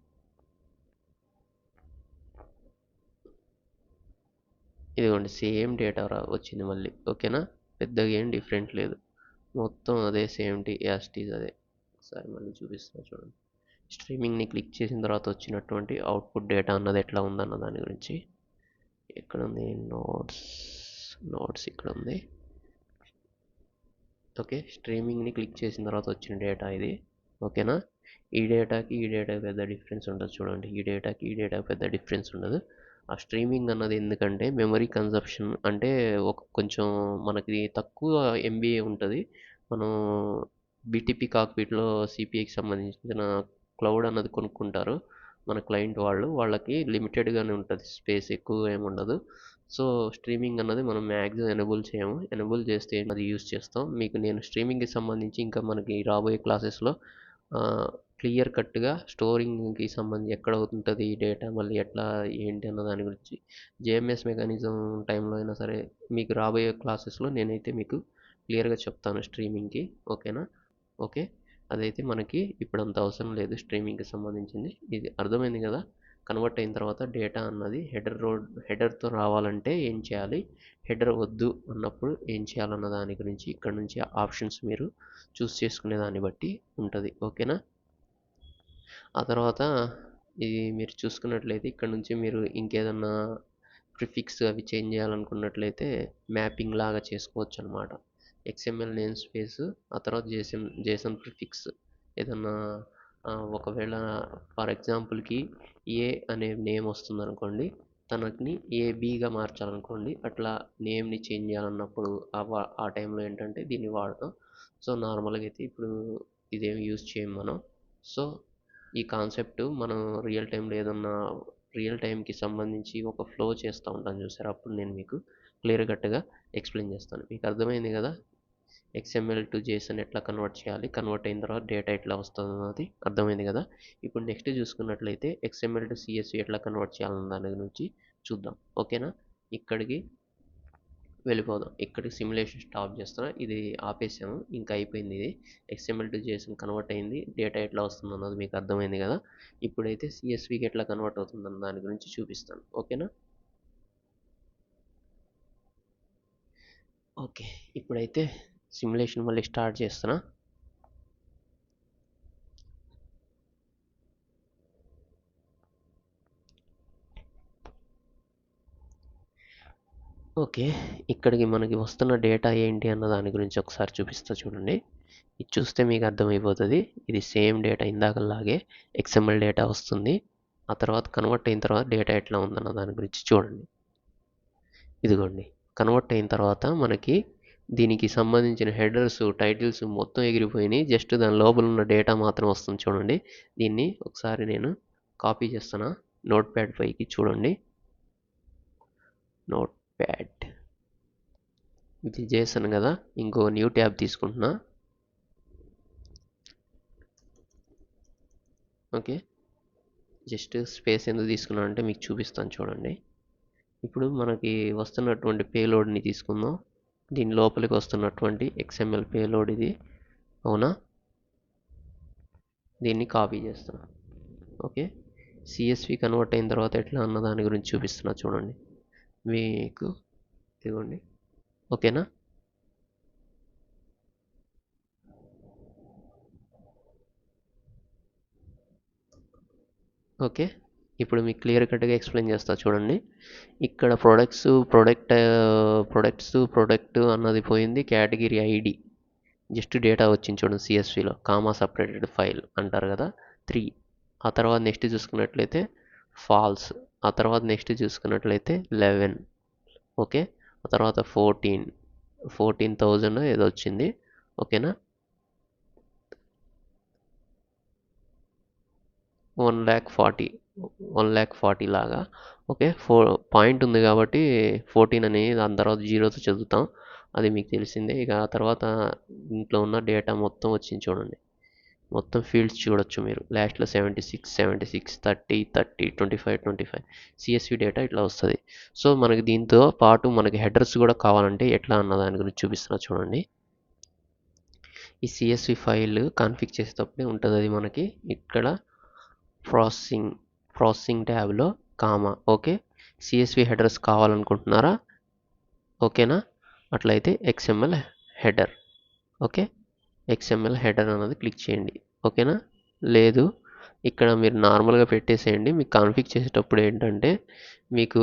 ఇదిగోండి, సేమ్ డేటా వచ్చింది మళ్ళీ. ఓకేనా, పెద్దగా ఏం డిఫరెంట్ లేదు, మొత్తం అదే సేమ్ యాస్టీజ్ అదే. ఒకసారి మళ్ళీ చూపిస్తున్నా చూడండి. స్ట్రీమింగ్ని క్లిక్ చేసిన తర్వాత వచ్చినటువంటి అవుట్పుట్ డేటా అన్నది ఎట్లా ఉందన్న దాని గురించి. ఎక్కడ ఉంది నోట్స్ ఇక్కడ ఉంది. ఓకే, స్ట్రీమింగ్ని క్లిక్ చేసిన తర్వాత వచ్చిన డేటా ఇది. ఓకేనా, ఈ డేటాకి పెద్ద డిఫరెన్స్ ఉండదు చూడండి. ఈ డేటాకి పెద్ద డిఫరెన్స్ ఉండదు. ఆ స్ట్రీమింగ్ అన్నది ఎందుకంటే మెమరీ కన్జప్షన్ అంటే కొంచెం మనకి తక్కువ ఎంబీఏ ఉంటుంది. మనం బీటీపీ కాక్పిట్లో సిపిఐకి సంబంధించిన క్లౌడ్ అన్నది కొనుక్కుంటారు మన క్లయింట్ వాళ్ళకి లిమిటెడ్గానే ఉంటుంది, స్పేస్ ఎక్కువ ఏమి ఉండదు. సో స్ట్రీమింగ్ అన్నది మనం మ్యాక్సిమం ఎనేబుల్ చేయము. ఎనేబుల్ చేస్తే అది యూస్ చేస్తాం. మీకు నేను స్ట్రీమింగ్కి సంబంధించి ఇంకా మనకి రాబోయే క్లాసెస్లో క్లియర్ కట్గా స్టోరింగ్కి సంబంధించి ఎక్కడ ఉంటుంది ఈ డేటా, మళ్ళీ ఎట్లా ఏంటి అన్న దాని గురించి జేఎంఎస్ మెకానిజం టైంలో అయినా సరే మీకు రాబోయే క్లాసెస్లో నేనైతే మీకు క్లియర్గా చెప్తాను స్ట్రీమింగ్కి. ఓకేనా, ఓకే, అదైతే మనకి ఇప్పుడు అంత అవసరం లేదు స్ట్రీమింగ్కి సంబంధించింది. ఇది అర్థమైంది కదా. కన్వర్ట్ అయిన తర్వాత డేటా అన్నది హెడర్తో రావాలంటే ఏం చేయాలి, హెడర్ వద్దు అన్నప్పుడు ఏం చేయాలన్న దాని గురించి ఇక్కడ నుంచి ఆప్షన్స్ మీరు చూస్ చేసుకునే దాన్ని బట్టి ఉంటుంది. ఓకేనా, ఆ తర్వాత ఇది మీరు చూసుకున్నట్లయితే ఇక్కడ నుంచి మీరు ఇంకేదన్నా ప్రిఫిక్స్ అవి చేంజ్ చేయాలనుకున్నట్లయితే మ్యాపింగ్ లాగా చేసుకోవచ్చు అనమాట. XML నేమ్ స్పేస్, ఆ తర్వాత జేసన్ ప్రిఫిక్స్ ఏదన్నా ఒకవేళ ఫర్ ఎగ్జాంపుల్కి ఏ అనే నేమ్ వస్తుంది అనుకోండి, తనని ఏబీగా మార్చాలనుకోండి, అట్లా నేమ్ని చేంజ్ చేయాలన్నప్పుడు ఆ టైంలో ఏంటంటే దీన్ని వాడతాం. సో నార్మల్గా అయితే ఇప్పుడు ఇదేమి యూజ్ చేయం మనం. సో ఈ కాన్సెప్ట్ మనం రియల్ టైంకి సంబంధించి ఒక ఫ్లో చేస్తూ ఉంటాను చూసారు, అప్పుడు నేను మీకు క్లియర్ కట్గా ఎక్స్ప్లెయిన్ చేస్తాను. మీకు అర్థమైంది కదా XML టు JSON ఎట్లా కన్వర్ట్ చేయాలి, కన్వర్ట్ అయిన తర్వాత డేటా ఎట్లా వస్తుంది అన్నది అర్థమైంది కదా. ఇప్పుడు నెక్స్ట్ చూసుకున్నట్లయితే XML టు CSV ఎట్లా కన్వర్ట్ చేయాలన్న దాని గురించి చూద్దాం. ఓకేనా, ఇక్కడికి వెళ్ళిపోదాం. ఇక్కడికి సిమ్యులేషన్ స్టాప్ చేస్తున్నా, ఇది ఆపేసాము, ఇంకా అయిపోయింది. ఇది XML టు JSON కన్వర్ట్ అయింది, డేటా ఎట్లా వస్తుంది అన్నది మీకు అర్థమైంది కదా. ఇప్పుడైతే CSVకి ఎట్లా కన్వర్ట్ అవుతుందన్న దాని గురించి చూపిస్తాను. ఓకేనా, ఓకే, ఇప్పుడైతే సిమ్యులేషన్ మళ్ళీ స్టార్ట్ చేస్తున్నా. ఓకే, ఇక్కడికి మనకి వస్తున్న డేటా ఏంటి అన్న దాని గురించి ఒకసారి చూపిస్తా చూడండి. ఇది చూస్తే మీకు అర్థమైపోతుంది. ఇది సేమ్ డేటా ఇందాకలాగే XML డేటా వస్తుంది. ఆ తర్వాత కన్వర్ట్ అయిన తర్వాత డేటా ఎట్లా ఉందన్న దాని గురించి చూడండి. ఇదిగోండి, కన్వర్ట్ అయిన తర్వాత మనకి దీనికి సంబంధించిన హెడర్స్ టైటిల్స్ మొత్తం ఎగిరిపోయినాయి. జస్ట్ దాని లోపల ఉన్న డేటా మాత్రం వస్తుంది చూడండి. దీన్ని ఒకసారి నేను కాపీ చేస్తున్నా నోట్ప్యాడ్ పైకి. చూడండి, నోట్ప్యాడ్ ఇది చేశాను కదా, ఇంకో న్యూ ట్యాబ్ తీసుకుంటున్నా. ఓకే, జస్ట్ స్పేస్ ఎందుకు తీసుకున్నా అంటే మీకు చూపిస్తాను చూడండి. ఇప్పుడు మనకి వస్తున్నటువంటి పేలోడ్ని తీసుకుందాం. దీని లోపలికి వస్తున్నటువంటి XML పేలోడ్ ఇది, అవునా. దీన్ని కాపీ చేస్తున్నా. ఓకే, CSV కన్వర్ట్ అయిన తర్వాత ఎట్లా అన్న దాని గురించి చూపిస్తున్నా చూడండి మీకు. ఇదిగోండి, ఓకేనా. ఓకే, ఇప్పుడు మీకు క్లియర్ కట్గా ఎక్స్ప్లెయిన్ చేస్తా చూడండి. ఇక్కడ ప్రొడక్ట్ అన్నది పోయింది, కేటగిరీ ID జస్ట్ డేటా వచ్చింది చూడండి. CSVలో కామా సపరేటెడ్ ఫైల్ అంటారు కదా, 3. ఆ తర్వాత నెక్స్ట్ చూసుకున్నట్లయితే ఫాల్స్, ఆ తర్వాత నెక్స్ట్ చూసుకున్నట్లయితే 11. ఓకే, ఆ తర్వాత 14,000 ఏదో వచ్చింది. ఓకేనా, 1,40,000 లాగా. ఓకే, పాయింట్ ఉంది కాబట్టి 14 అని దాని తర్వాత 0తో చదువుతాం, అది మీకు తెలిసిందే. ఇక ఆ తర్వాత ఇంట్లో ఉన్న డేటా మొత్తం వచ్చింది చూడండి. మొత్తం ఫీల్డ్స్ చూడొచ్చు మీరు. లాస్ట్లో 76, 30, 25 CSV డేటా ఇట్లా వస్తుంది. సో మనకి దీంతో పాటు మనకి హెడర్స్ కూడా కావాలంటే ఎట్లా అన్న దాని గురించి చూపిస్తున్నా చూడండి. ఈ CSV ఫైల్ కాన్ఫిగ్ చేసేటప్పుడే ఉంటుంది అది మనకి. ఇక్కడ ప్రాసెసింగ్ ట్యాబ్లో కామా. ఓకే, CSV హెడర్స్ కావాలనుకుంటున్నారా? ఓకేనా, అట్లయితే XML header. Okay, XML header అన్నది క్లిక్ చేయండి. ఓకేనా, లేదు ఇక్కడ మీరు నార్మల్గా పెట్టేసేయండి. మీకు కాన్ఫిగ్ చేసేటప్పుడు ఏంటంటే మీకు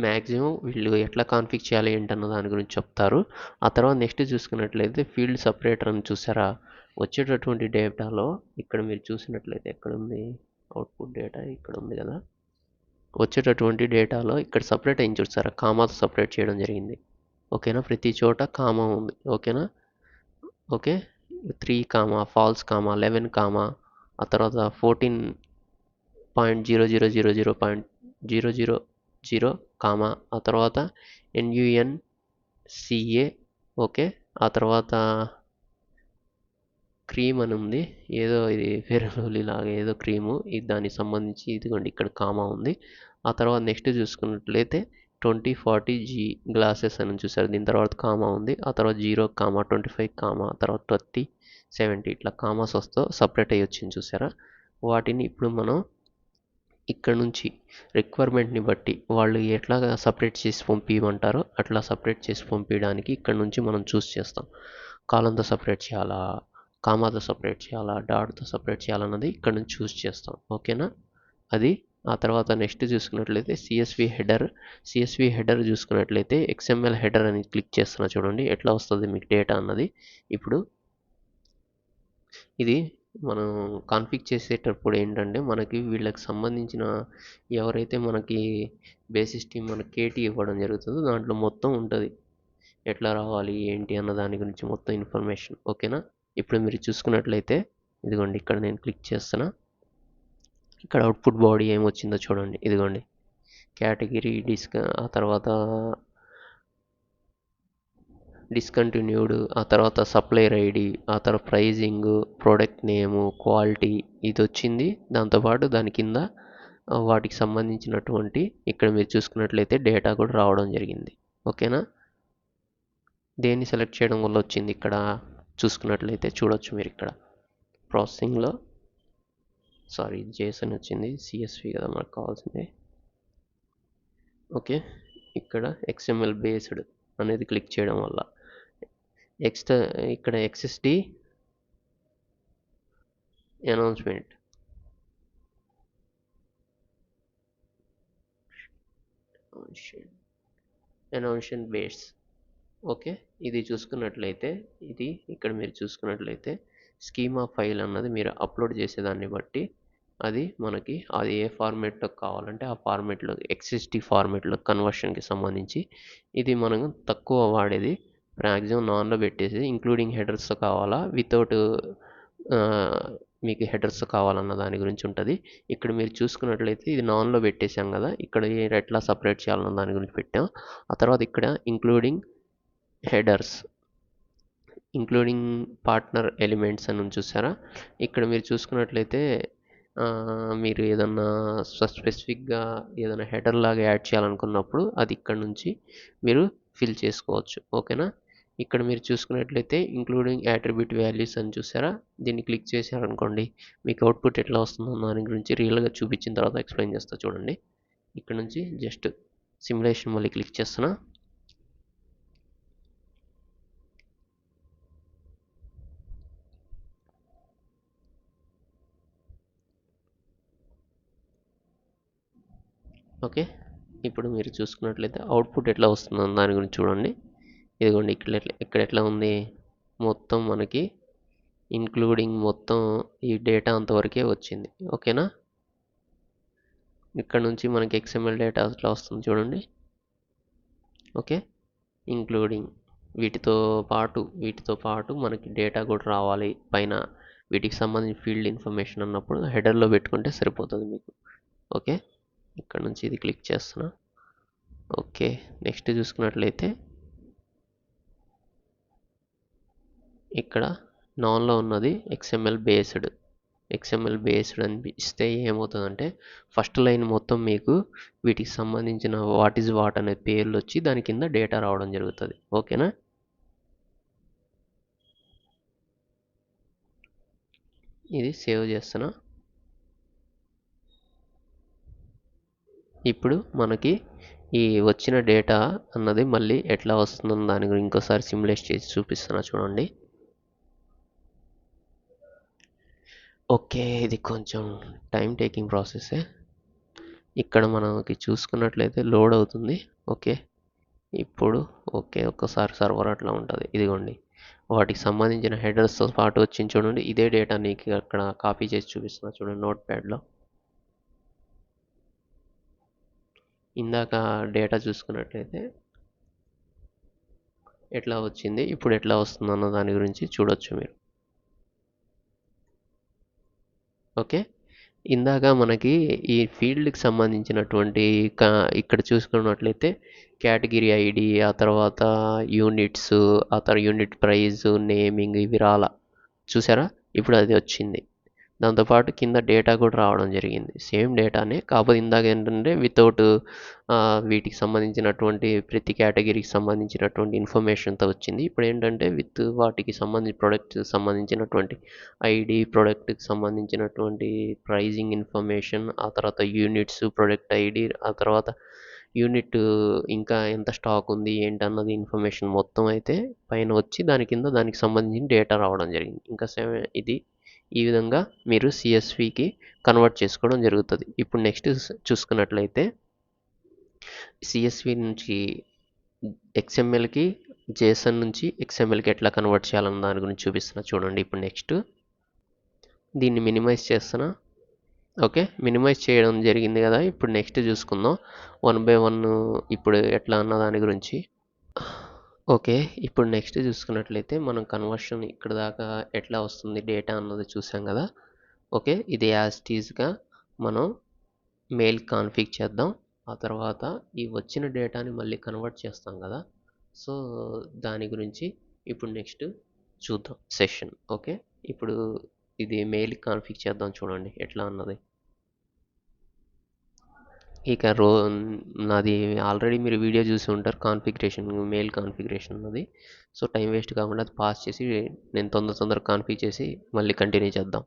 మ్యాక్సిమం వీళ్ళు ఎట్లా కాన్ఫిగ్ చేయాలి ఏంటన్న దాని గురించి చెప్తారు. ఆ తర్వాత నెక్స్ట్ చూసుకున్నట్లయితే ఫీల్డ్ సపరేటర్ అని చూసారా, వచ్చేటటువంటి డేటాలో ఇక్కడ మీరు చూసినట్లయితే ఎక్కడుంది అవుట్పుట్ డేటా, ఇక్కడ ఉంది కదా, వచ్చేటటువంటి డేటాలో ఇక్కడ సపరేట్ అయింది చూసారా, కామాతో సపరేట్ చేయడం జరిగింది. ఓకేనా, ప్రతి చోట కామా ఉంది. ఓకేనా, okay, 3 comma, false comma, 11 comma, ఆ తర్వాత 14.0000.000 కామా, ఆ తర్వాత NUNCA. ఓకే, ఆ తర్వాత క్రీమ్ అని ఉంది, ఏదో ఇది ఫెయిర్ లాగా ఏదో క్రీము, ఇది దానికి సంబంధించి ఇదిగోండి ఇక్కడ కామా ఉంది. ఆ తర్వాత నెక్స్ట్ చూసుకున్నట్లయితే 2040G గ్లాసెస్ అని చూసారు, దీని తర్వాత కామా ఉంది. ఆ తర్వాత 0 కామా, 25 కామా, ఆ తర్వాత 30, 70 ఇట్లా కామాస్ వస్తూ సపరేట్ అయ్యి వచ్చింది చూసారా. వాటిని ఇప్పుడు మనం ఇక్కడ నుంచి రిక్వైర్మెంట్ని బట్టి వాళ్ళు ఎట్లాగా సపరేట్ చేసి పంపించమంటారో అట్లా సపరేట్ చేసి పంపించడానికి ఇక్కడ నుంచి మనం చూస్ చేస్తాం. కాలంతో సపరేట్ చేయాలా, కామాతో సపరేట్ చేయాలా, డాట్తో సపరేట్ చేయాలన్నది ఇక్కడ నుంచి చూస్ చేస్తాం. ఓకేనా, అది. ఆ తర్వాత నెక్స్ట్ చూసుకున్నట్లయితే సిఎస్వి హెడర్ చూసుకున్నట్లయితే XML హెడర్ అని క్లిక్ చేస్తున్నా చూడండి, ఎట్లా వస్తుంది మీకు డేటా అన్నది. ఇప్పుడు ఇది మనం కాన్ఫిగ్ చేసేటప్పుడు ఏంటంటే మనకి వీళ్ళకి సంబంధించిన ఎవరైతే మనకి బేసిస్ టీమ్ మనకి KT ఇవ్వడం జరుగుతుందో దాంట్లో మొత్తం ఉంటుంది, ఎట్లా రావాలి ఏంటి అన్న దాని గురించి మొత్తం ఇన్ఫర్మేషన్. ఓకేనా, ఇప్పుడు మీరు చూసుకున్నట్లయితే ఇదిగోండి ఇక్కడ నేను క్లిక్ చేస్తున్నా, ఇక్కడ అవుట్పుట్ బాడీ ఏమొచ్చిందో చూడండి, ఇదిగోండి కేటగిరీ ఆ తర్వాత డిస్కంటిన్యూడ్, ఆ తర్వాత సప్లయర్ ఐడి, ఆ తర్వాత ప్రైజింగ్, ప్రోడక్ట్ నేము, క్వాలిటీ ఇది వచ్చింది. దాంతోపాటు దాని కింద వాటికి సంబంధించినటువంటి ఇక్కడ మీరు చూసుకున్నట్లయితే డేటా కూడా రావడం జరిగింది. ఓకేనా, దేన్ని సెలెక్ట్ చేయడం వల్ల వచ్చింది ఇక్కడ చూసుకున్నట్లయితే చూడొచ్చు మీరు ఇక్కడ ప్రాసెసింగ్లో, సారీ జేసన్ వచ్చింది, CSV కదా మనకు కావాల్సింది. ఓకే, ఇక్కడ XML బేస్డ్ అనేది క్లిక్ చేయడం వల్ల ఇక్కడ XSD అనౌన్స్మెంట్ బేస్. ఓకే, ఇది చూసుకున్నట్లయితే ఇది ఇక్కడ మీరు చూసుకున్నట్లయితే స్కీమా ఫైల్ అన్నది మీరు అప్లోడ్ చేసేదాన్ని బట్టి అది మనకి అది ఏ ఫార్మేట్లో కావాలంటే ఆ ఫార్మేట్లో XSD ఫార్మేట్లో కన్వర్షన్కి సంబంధించి ఇది మనం తక్కువ వాడేది మ్యాక్సిమం నాన్లో పెట్టేసి ఇంక్లూడింగ్ హెడర్స్తో కావాలా వితౌట్ మీకు హెడర్స్ కావాలన్న దాని గురించి ఉంటుంది. ఇక్కడ మీరు చూసుకున్నట్లయితే ఇది నాన్లో పెట్టేశాం కదా, ఇక్కడ ఎట్లా సపరేట్ చేయాలన్న దాని గురించి పెట్టాం. ఆ తర్వాత ఇక్కడ including headers, including partner elements అని చూసారా. ఇక్కడ మీరు చూసుకున్నట్లయితే మీరు ఏదన్నా స్పెసిఫిక్గా ఏదైనా హెడర్ లాగా యాడ్ చేయాలనుకున్నప్పుడు అది ఇక్కడ నుంచి మీరు ఫిల్ చేసుకోవచ్చు. ఓకేనా, ఇక్కడ మీరు చూసుకున్నట్లయితే ఇంక్లూడింగ్ యాట్రిబ్యూట్ వాల్యూస్ అని చూసారా, దీన్ని క్లిక్ చేశారనుకోండి మీకు అవుట్పుట్ ఎట్లా వస్తుందో దాని గురించి రియల్గా చూపించిన తర్వాత ఎక్స్ప్లెయిన్ చేస్తా చూడండి. ఇక్కడ నుంచి జస్ట్ సిమ్యులేషన్ మళ్ళీ క్లిక్ చేస్తున్నా. ఓకే, ఇప్పుడు మీరు చూసుకున్నట్లయితే అవుట్పుట్ ఎట్లా వస్తుందో దాని గురించి చూడండి. ఇదిగోండి ఇక్కడ ఎట్లా ఉంది, మొత్తం మనకి ఇంక్లూడింగ్ మొత్తం ఈ డేటా అంతవరకే వచ్చింది. ఓకేనా, ఇక్కడ నుంచి మనకి XML డేటా అట్లా వస్తుంది చూడండి. ఓకే, ఇంక్లూడింగ్ వీటితో పాటు మనకి డేటా కూడా రావాలి పైన, వీటికి సంబంధించి ఫీల్డ్ ఇన్ఫర్మేషన్ అన్నప్పుడు హెడర్లో పెట్టుకుంటే సరిపోతుంది మీకు. ఓకే, ఇక్కడ నుంచి ఇది క్లిక్ చేస్తున్నా. ఓకే, నెక్స్ట్ చూసుకున్నట్లయితే ఇక్కడ నాన్లో ఉన్నది XML బేస్డ్ అని ఇస్తే ఏమవుతుందంటే ఫస్ట్ లైన్ మొత్తం మీకు వీటికి సంబంధించిన వాట్ ఈజ్ వాట్ అనే పేర్లు వచ్చి దాని కింద డేటా రావడం జరుగుతుంది. ఓకేనా, ఇది సేవ్ చేస్తున్నా. ఇప్పుడు మనకి ఈ వచ్చిన డేటా అన్నది మళ్ళీ ఎట్లా వస్తుందో దాని గురించి ఇంకోసారి సిమ్యులేట్ చేసి చూపిస్తున్నా చూడండి. ఓకే, ఇది కొంచెం టైం టేకింగ్ ప్రాసెసే. ఇక్కడ మనకి చూసుకున్నట్లయితే లోడ్ అవుతుంది. ఓకే, ఇప్పుడు ఓకే, ఒక్కసారి సర్వర్ అట్లా ఉంటుంది. ఇదిగోండి, వాటికి సంబంధించిన హెడర్స్తో పాటు వచ్చింది చూడండి. ఇదే డేటా నీకు అక్కడ కాపీ చేసి చూపిస్తున్నా చూడండి నోట్ ప్యాడ్లో. ఇందాక డేటా చూసుకున్నట్లయితే ఎట్లా వచ్చింది, ఇప్పుడు ఎట్లా వస్తుంది అన్న దాని గురించి చూడొచ్చు మీరు. ఓకే, ఇందాక మనకి ఈ ఫీల్డ్కి సంబంధించినటువంటి ఇక్కడ చూసుకున్నట్లయితే కేటగిరీ ఐడి, ఆ తర్వాత యూనిట్స్, ఆ తర్వాత యూనిట్ ప్రైస్, నేమింగ్, ఇవి రాలా చూసారా. ఇప్పుడు అది వచ్చింది. దాంతోపాటు కింద డేటా కూడా రావడం జరిగింది. సేమ్ డేటానే, కాకపోతే ఇందాక ఏంటంటే వితౌట్ వీటికి సంబంధించినటువంటి ప్రతి కేటగిరీకి సంబంధించినటువంటి ఇన్ఫర్మేషన్తో వచ్చింది. ఇప్పుడు ఏంటంటే విత్ వాటికి ప్రొడక్ట్కి సంబంధించినటువంటి ఐడి, ప్రోడక్ట్కి సంబంధించినటువంటి ప్రైజింగ్ ఇన్ఫర్మేషన్, ఆ తర్వాత యూనిట్స్, ప్రోడక్ట్ ఐడి, ఆ తర్వాత యూనిట్ ఇంకా ఎంత స్టాక్ ఉంది ఏంటి అన్నది ఇన్ఫర్మేషన్ మొత్తం అయితే పైన వచ్చి దాని కింద దానికి సంబంధించిన డేటా రావడం జరిగింది. ఇంకా ఇది ఈ విధంగా మీరు సిఎస్వికి కన్వర్ట్ చేసుకోవడం జరుగుతుంది. ఇప్పుడు నెక్స్ట్ చూసుకున్నట్లయితే సిఎస్వి నుంచి ఎక్స్ఎంఎల్కి, జేసన్ నుంచి ఎక్స్ఎంఎల్కి ఎట్లా కన్వర్ట్ చేయాలన్న దాని గురించి చూపిస్తున్నా చూడండి. ఇప్పుడు నెక్స్ట్ దీన్ని మినిమైజ్ చేస్తున్నా. ఓకే, మినిమైజ్ చేయడం జరిగింది కదా. ఇప్పుడు నెక్స్ట్ చూసుకుందాం 1 by 1 ఇప్పుడు ఎట్లా అన్న దాని గురించి. ఓకే, ఇప్పుడు నెక్స్ట్ చూసుకున్నట్లయితే మనం కన్వర్షన్ ఇక్కడ దాకా ఎట్లా వస్తుంది డేటా అన్నది చూసాం కదా. ఓకే, ఇది యాజ్ టీజ్గా మనం మెయిల్ కాన్ఫిగ్ చేద్దాం. ఆ తర్వాత ఈ వచ్చిన డేటాని మళ్ళీ కన్వర్ట్ చేస్తాం కదా. సో దాని గురించి ఇప్పుడు నెక్స్ట్ చూద్దాం సెషన్. ఓకే, ఇప్పుడు ఇది మెయిల్ కాన్ఫిగ్ చేద్దాం చూడండి ఎట్లా అన్నది. ఇక నాది ఆల్రెడీ మీరు వీడియో చూసి ఉంటారు, కాన్ఫిగరేషన్, మెయిల్ కాన్ఫిగరేషన్ ఉన్నది. సో టైం వేస్ట్ కాకుండా అది పాస్ చేసి నేను తొందరగా కాన్ఫిగ్ చేసి మళ్ళీ కంటిన్యూ చేద్దాం.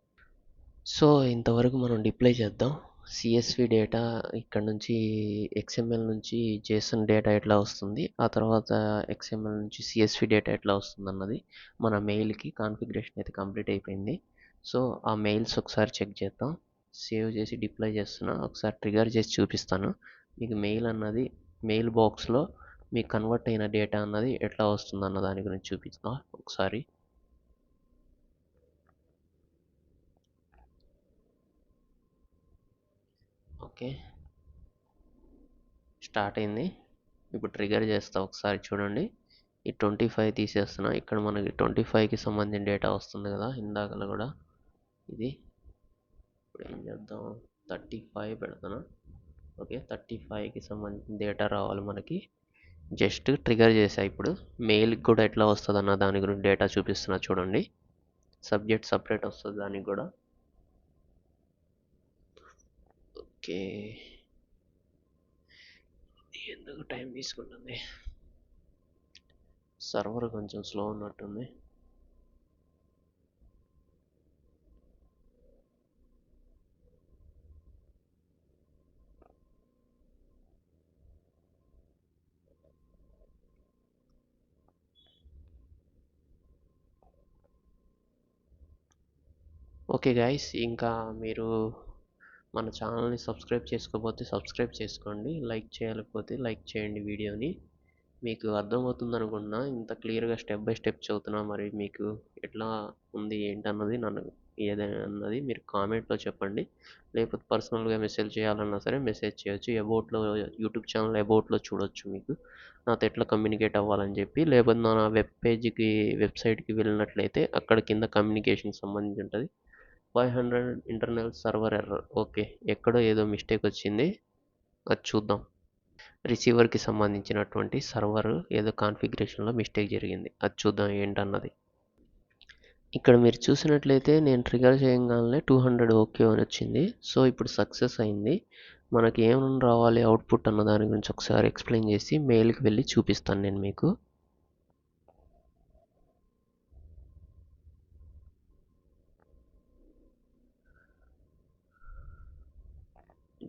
సో ఇంతవరకు మనం డిప్లై చేద్దాం. సిఎస్వి డేటా ఇక్కడ నుంచి ఎక్స్ఎంఎల్ నుంచి జేసన్ డేటా ఎట్లా వస్తుంది, ఆ తర్వాత ఎక్స్ఎంఎల్ నుంచి సిఎస్వి డేటా ఎట్లా వస్తుంది అన్నది మన మెయిల్కి కాన్ఫిగరేషన్ అయితే కంప్లీట్ అయిపోయింది. సో ఆ మెయిల్స్ ఒకసారి చెక్ చేద్దాం. సేవ్ చేసి డిప్లై చేస్తున్నా, ఒకసారి ట్రిగర్ చేసి చూపిస్తాను మీకు. మెయిల్ అన్నది మెయిల్ బాక్స్లో మీకు కన్వర్ట్ అయిన డేటా అన్నది ఎట్లా వస్తుంది అన్న దాని గురించి చూపిస్తా ఒకసారి. ఓకే, స్టార్ట్ అయింది. ఇప్పుడు ట్రిగర్ చేస్తా ఒకసారి చూడండి. ఈ 25 తీసేస్తున్నా. ఇక్కడ మనకి 25కి సంబంధించిన డేటా వస్తుంది కదా ఇందాకలో కూడా. ఇది ఇప్పుడు ఏం చేద్దాం, 35 పెడతాను. ఓకే, 35కి సంబంధించిన డేటా రావాలి మనకి. జస్ట్ ట్రిగర్ చేసా. ఇప్పుడు మెయిల్కి కూడా ఎట్లా వస్తుంది అన్న దాని గురించి డేటా చూపిస్తున్నా చూడండి. సబ్జెక్ట్ సపరేట్ వస్తుంది దానికి కూడా. ఓకే, ఎందుకు టైం తీసుకుంటుంది, సర్వర్ కొంచెం స్లో ఉన్నట్టుంది. ఓకే గైస్, ఇంకా మీరు మన ఛానల్ని సబ్స్క్రైబ్ చేసుకోకపోతే సబ్స్క్రైబ్ చేసుకోండి, లైక్ చేయలేకపోతే లైక్ చేయండి వీడియోని. మీకు అర్థమవుతుంది అనుకున్నా, ఇంత క్లియర్గా స్టెప్ బై స్టెప్ చదువుతున్నా. మరి మీకు ఎట్లా ఉంది ఏంటన్నది నన్ను ఏదైనా అన్నది మీరు కామెంట్లో చెప్పండి. లేకపోతే పర్సనల్గా మెసేజ్ చేయాలన్నా సరే మెసేజ్ చేయొచ్చు. అబౌట్లో యూట్యూబ్ ఛానల్ అబౌట్లో చూడొచ్చు మీకు నాతో ఎట్లా కమ్యూనికేట్ అవ్వాలని చెప్పి. లేకపోతే నా వెబ్సైట్కి వెళ్ళినట్లయితే అక్కడ కింద కమ్యూనికేషన్కి సంబంధించి ఉంటుంది. 500 ఇంటర్నల్ సర్వర్ ఎర్రర్. ఓకే, ఎక్కడో ఏదో మిస్టేక్ వచ్చింది, అది చూద్దాం. రిసీవర్కి సంబంధించినటువంటి సర్వర్ ఏదో కాన్ఫిగరేషన్లో మిస్టేక్ జరిగింది, అది చూద్దాం ఏంటన్నది. ఇక్కడ మీరు చూసినట్లయితే నేను ట్రిగర్ చేయగానే 200 ఓకే అని వచ్చింది. సో ఇప్పుడు సక్సెస్ అయింది. మనకి ఏమైనా రావాలి అవుట్పుట్ అన్న దాని గురించి ఒకసారి ఎక్స్ప్లెయిన్ చేసి మెయిల్కి వెళ్ళి చూపిస్తాను నేను మీకు.